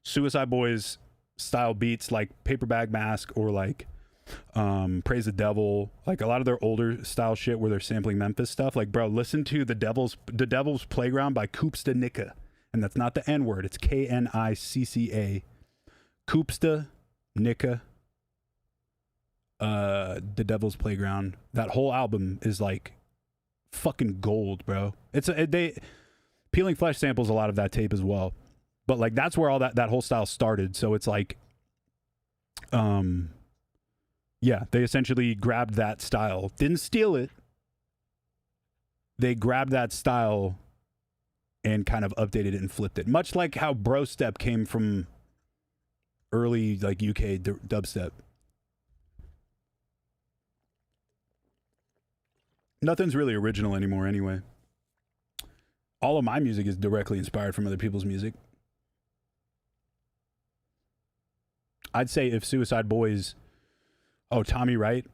Suicide Boys style beats like Paper Bag Mask or like Praise the Devil, like a lot of their older style shit where they're sampling Memphis stuff, like bro, listen to the Devil's Playground by Coopsta Nika, and that's not the N word, it's Knicca. Coopsta Nika, the Devil's Playground. That whole album is like fucking gold, bro. Peeling Flesh samples a lot of that tape as well, but like that's where all that whole style started. So it's like yeah, they essentially grabbed that style, didn't steal it, they grabbed that style and kind of updated it and flipped it, much like how bro step came from early like UK dubstep. Nothing's really original anymore anyway. All of my music is directly inspired from other people's music. I'd say if Suicide Boys, Tommy Wright,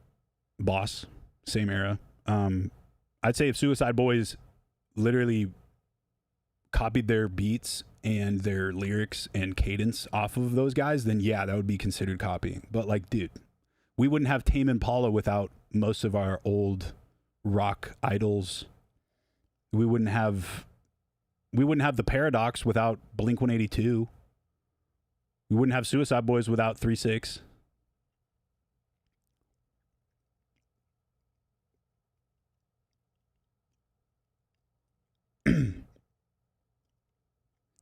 Boss, same era. I'd say if Suicide Boys literally copied their beats and their lyrics and cadence off of those guys, then yeah, that would be considered copying. But like, dude, we wouldn't have Tame Impala without most of our old rock idols. We wouldn't have the Paradox without Blink-182. We wouldn't have Suicide Boys without 3-6.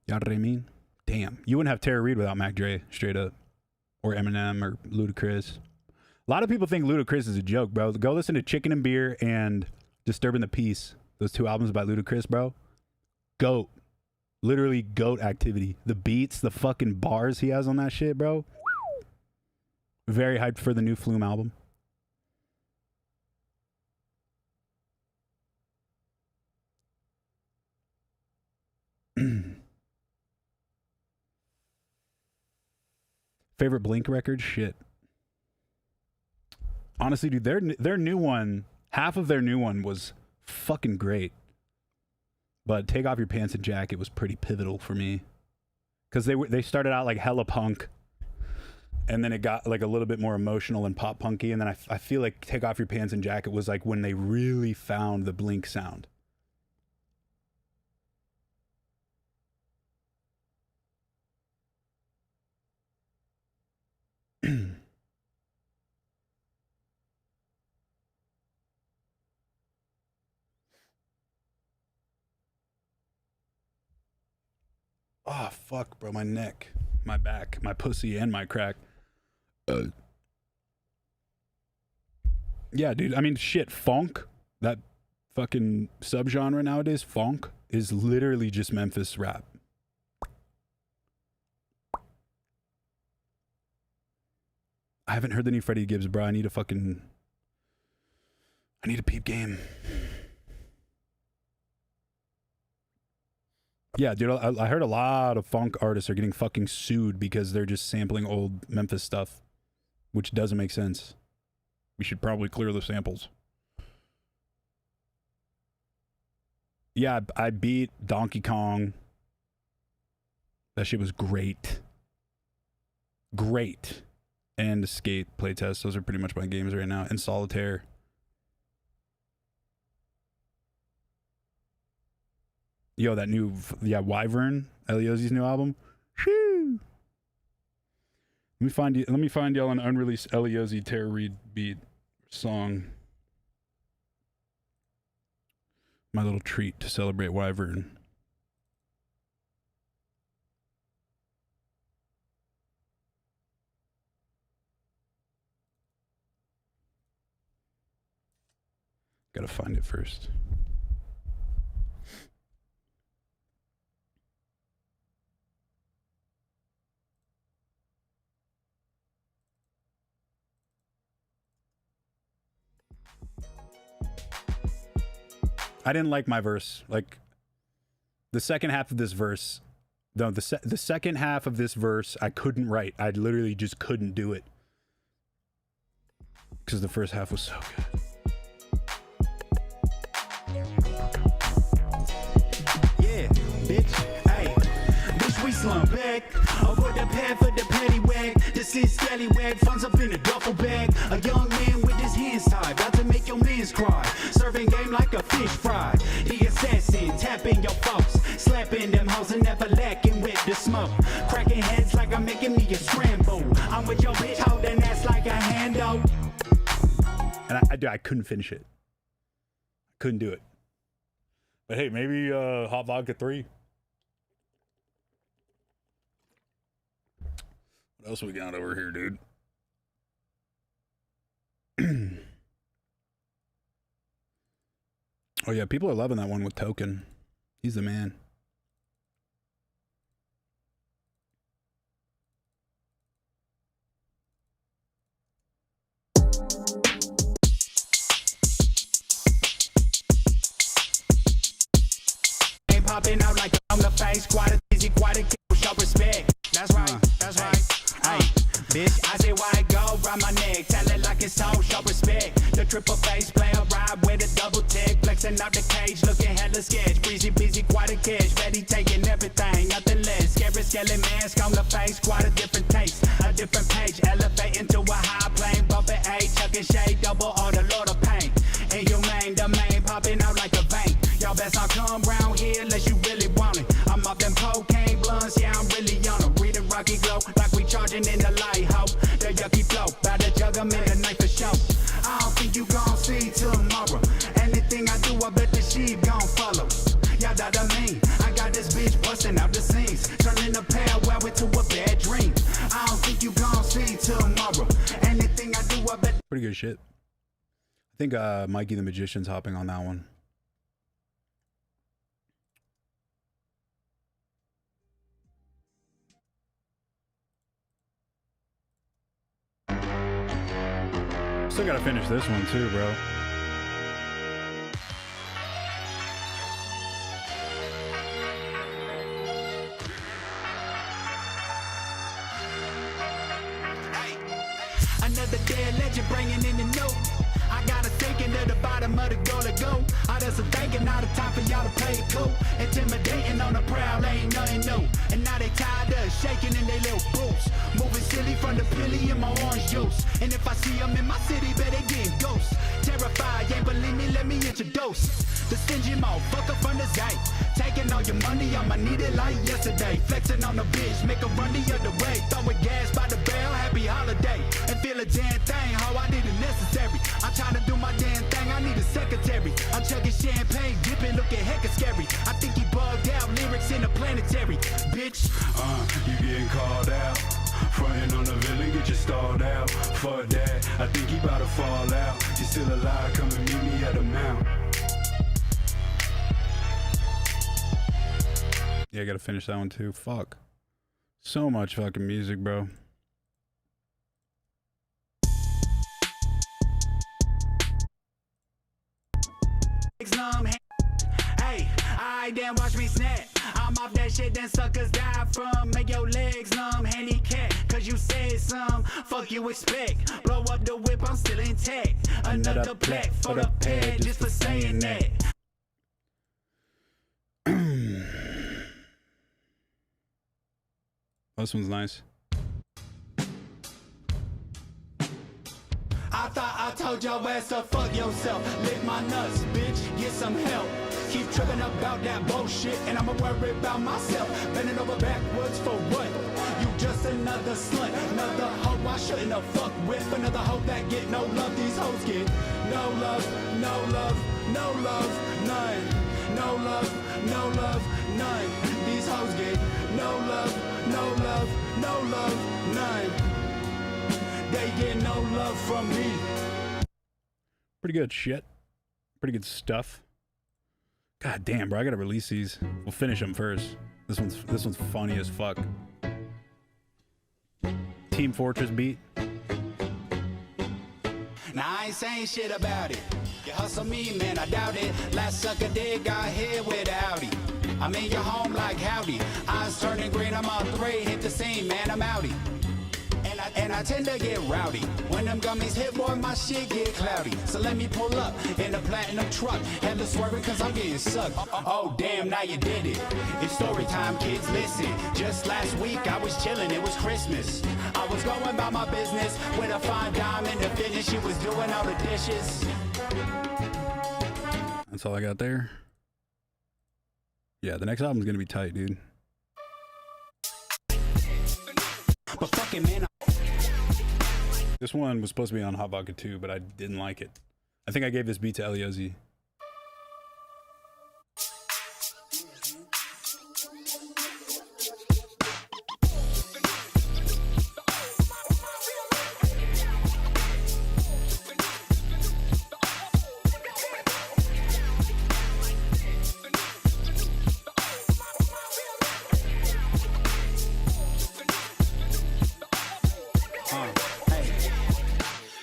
You know what I mean? Damn. You wouldn't have Terror REID without Mac Dre, straight up. Or Eminem or Ludacris. A lot of people think Ludacris is a joke, bro. Go listen to Chicken and Beer and Disturbing the Peace. Those 2 albums by Ludacris, bro. GOAT. Literally GOAT activity. The beats, the fucking bars he has on that shit, bro. Very hyped for the new Flume album. Favorite Blink record? Shit. Honestly, dude, their new one, half of their new one was fucking great. But Take Off Your Pants and Jacket was pretty pivotal for me. Because they started out like hella punk. And then it got like a little bit more emotional and pop punky. And then I feel like Take Off Your Pants and Jacket was like when they really found the Blink sound. Oh, fuck, bro. My neck, my back, my pussy, and my crack. Yeah, dude. I mean, shit, funk, that fucking subgenre nowadays, funk, is literally just Memphis rap. I haven't heard the new Freddie Gibbs, bro. I need a peep game. Yeah, dude, I heard a lot of funk artists are getting fucking sued because they're just sampling old Memphis stuff, which doesn't make sense. We should probably clear the samples. Yeah, I beat Donkey Kong. That shit was great. Great. And Skate playtest. Those are pretty much my games right now. And Solitaire. Yo, that new, Wyvern, Eliozzi's new album. Shoo! Let me find y'all an unreleased Eliozzi Terror REID beat song. My little treat to celebrate Wyvern. Gotta find it first. I didn't like my verse. Like, the second half of this verse, no, the second half of this verse, I couldn't write. I literally just couldn't do it. Because the first half was so good. Yeah, bitch, hey, bitch, we slump back. Over the path of the paddy wag, the sit scallywag, funds up in a duffel bag. A young man with his hands tied, about to make your mans cry. Serving game like a fish fry. The assassin, tapping your folks, slapping them hoes and never lacking with the smoke. Cracking heads like I'm making me a scramble. I'm with your bitch holding ass like a handle. And I couldn't finish it. Couldn't do it. But hey, maybe Hot Vodka 3. What else we got over here, dude? Oh yeah, people are loving that one with Token. He's the man. Ain't popping out like on the face, quite a busy, quite a kill, show respect. That's right, that's right. Hey, bitch, I say why go round my neck, tell it like it's so, show respect. The triple face player ride with a double tick, flexing out the cage, looking hella sketch. Breezy, busy, quite a catch, ready taking everything, nothing less. Scary, skelly mask on the face, quite a different taste, a different page, elevate into a high plane, bumping A, chucking shade, double all the Lord of pain. Inhumane, the main popping out like a vein. Y'all best not come round here unless you really want it. I'm up them cocaine blunts, yeah, I'm really on them. Reading Rocky Glow like we charging in the light, ho. The yucky flow, by the jug, I'm in the night for show. I don't think you gon' see tomorrow. Anything I do, I bet the sheep gon' follow. Y'all know what I mean? I got this bitch busting out the scenes, turning a parallel into a bad dream. I don't think you gon' see tomorrow. Anything I do, I bet. Pretty good shit. I think Mikey the Magician's hopping on that one. Still gotta finish this one too, bro. Another dead legend bringing in the new. I got a thinking at the bottom of the goal to go. I just a thinking now the time for y'all to play it cool. Intimidating on the prowl, ain't nothing new. And now they tired of shaking in their little boots. Moving silly from the pilly in my orange juice. And if I see them in my city, better get ghosts. Terrified, ain't believe me, let me introduce the stingy motherfucker from the Zay. Taking all your money, I'ma need it like yesterday. Flexing on the bitch, make a run the other way. Throwing gas by the barrel, happy holiday. And feel a damn thing, how I need it necessary. I'm trying to do my damn thing, I need a secretary. I'm chugging champagne, dipping, looking hecka scary. I think he bugged out, lyrics in the planetary. Bitch, You getting called out. Frontin' on the villain, get you stalled out. Fuck that, I think he about to fall out. You still alive, come and meet me at the mount. Yeah, I gotta finish that one too. Fuck. So much fucking music, bro. hey, I then watch me snap. I'm off that shit, then suckers die from. Make your legs numb, handicap, cause you said some. Fuck you expect. Blow up the whip, I'm still intact. Another plaque for the pad, just for saying that. This one's nice. I thought I told your ass to fuck yourself. Lick my nuts, bitch, get some help. Keep tripping about that bullshit, and I'ma worry about myself. Bending over backwards for what? You just another slut, another hoe I shouldn't have fucked with. Another hoe that get no love, these hoes get no love, no love, no love, none. No love, no love, none. These hoes get no love, no love, no love, none. They get no love from me. Pretty good shit. Pretty good stuff. God damn, bro, I gotta release these. We'll finish them first. This one's funny as fuck. Team Fortress beat. Now I ain't saying shit about it. You hustle me, man, I doubt it. Last sucker did got here without it. I'm in your home like howdy. Eyes turning green, I'm on 3, hit the scene, man, I'm outie. And I tend to get rowdy. When them gummies hit, boy, my shit get cloudy. So let me pull up in the platinum truck. Hella swerving cause I'm getting sucked. Oh, damn, now you did it. It's story time, kids, listen. Just last week I was chilling, it was Christmas. I was going about my business with a fine dime in the finish. She was doing all the dishes. That's all I got there. Yeah, the next album's gonna be tight, dude. But fucking man, This one was supposed to be on Hot Vodka 2, but I didn't like it. I think I gave this beat to Eliozi.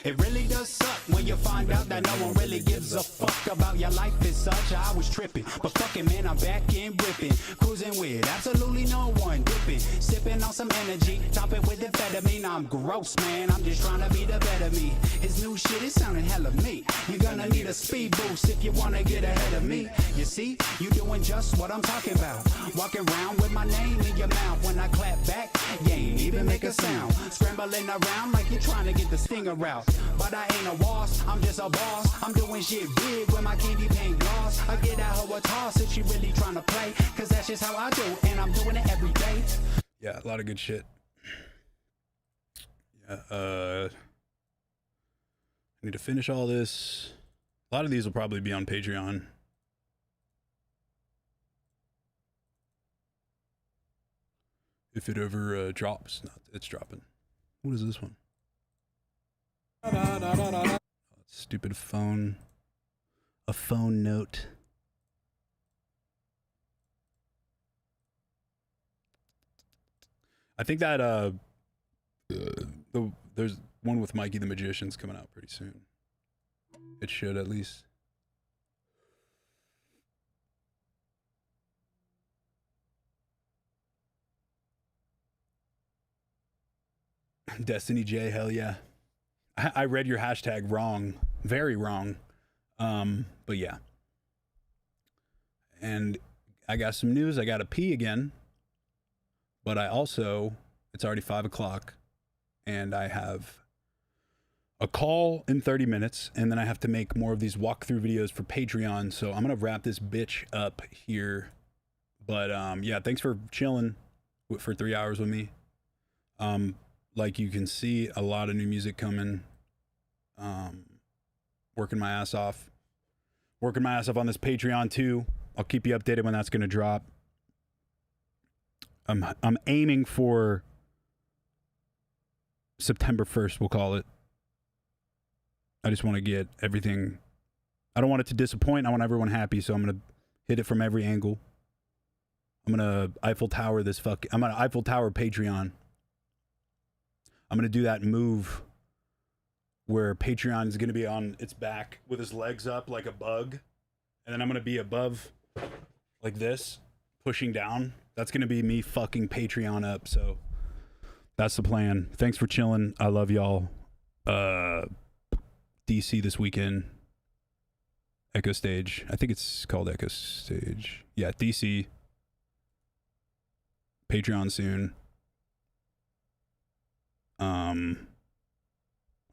it really does suck when you find out that no one really gives a fuck about your life as such. I was tripping, but fucking man, I'm back and ripping. Cruising with absolutely no one dipping. Sipping on some energy, top it with amphetamine. I'm gross, man, I'm just trying to be the better me. His new shit is sounding hella me. You're gonna need a speed boost if you wanna get ahead of me. You see, you doing just what I'm talking about. Walking around with my name in your mouth. When I clap back, you ain't even make a sound. Scrambling around like you're trying to get the stinger out. But I ain't a boss, I'm just a boss. I'm doing shit big with my candy paint gloss. I get that hoe a toss if she really trying to play. Cause that's just how I do, and I'm doing it every day. Yeah, a lot of good shit. Yeah, I need to finish all this. A lot of these will probably be on Patreon. If it ever drops. Not, it's dropping. What is this one? Oh, stupid phone. A phone note. I think that there's one with Mikey the Magician's coming out pretty soon. It should, at least. Destiny J, hell yeah. I read your hashtag wrong. Very wrong. But yeah. And I got some news. I got to pee again. But I also, it's already 5 o'clock. And I have a call in 30 minutes. And then I have to make more of these walkthrough videos for Patreon. So I'm going to wrap this bitch up here. But yeah, thanks for chilling for 3 hours with me. Like you can see, a lot of new music coming. Working my ass off. Working my ass off on this Patreon too. I'll keep you updated when that's going to drop. I'm aiming for September 1st, we'll call it. I just want to get everything. I don't want it to disappoint. I want everyone happy, so I'm going to hit it from every angle. I'm going to Eiffel Tower this I'm going to Eiffel Tower Patreon. I'm going to do that move where Patreon is going to be on its back with his legs up like a bug. And then I'm going to be above like this, pushing down. That's going to be me fucking Patreon up. So that's the plan. Thanks for chilling. I love y'all. DC this weekend. Echo Stage. I think it's called Echo Stage. Yeah, DC. Patreon soon.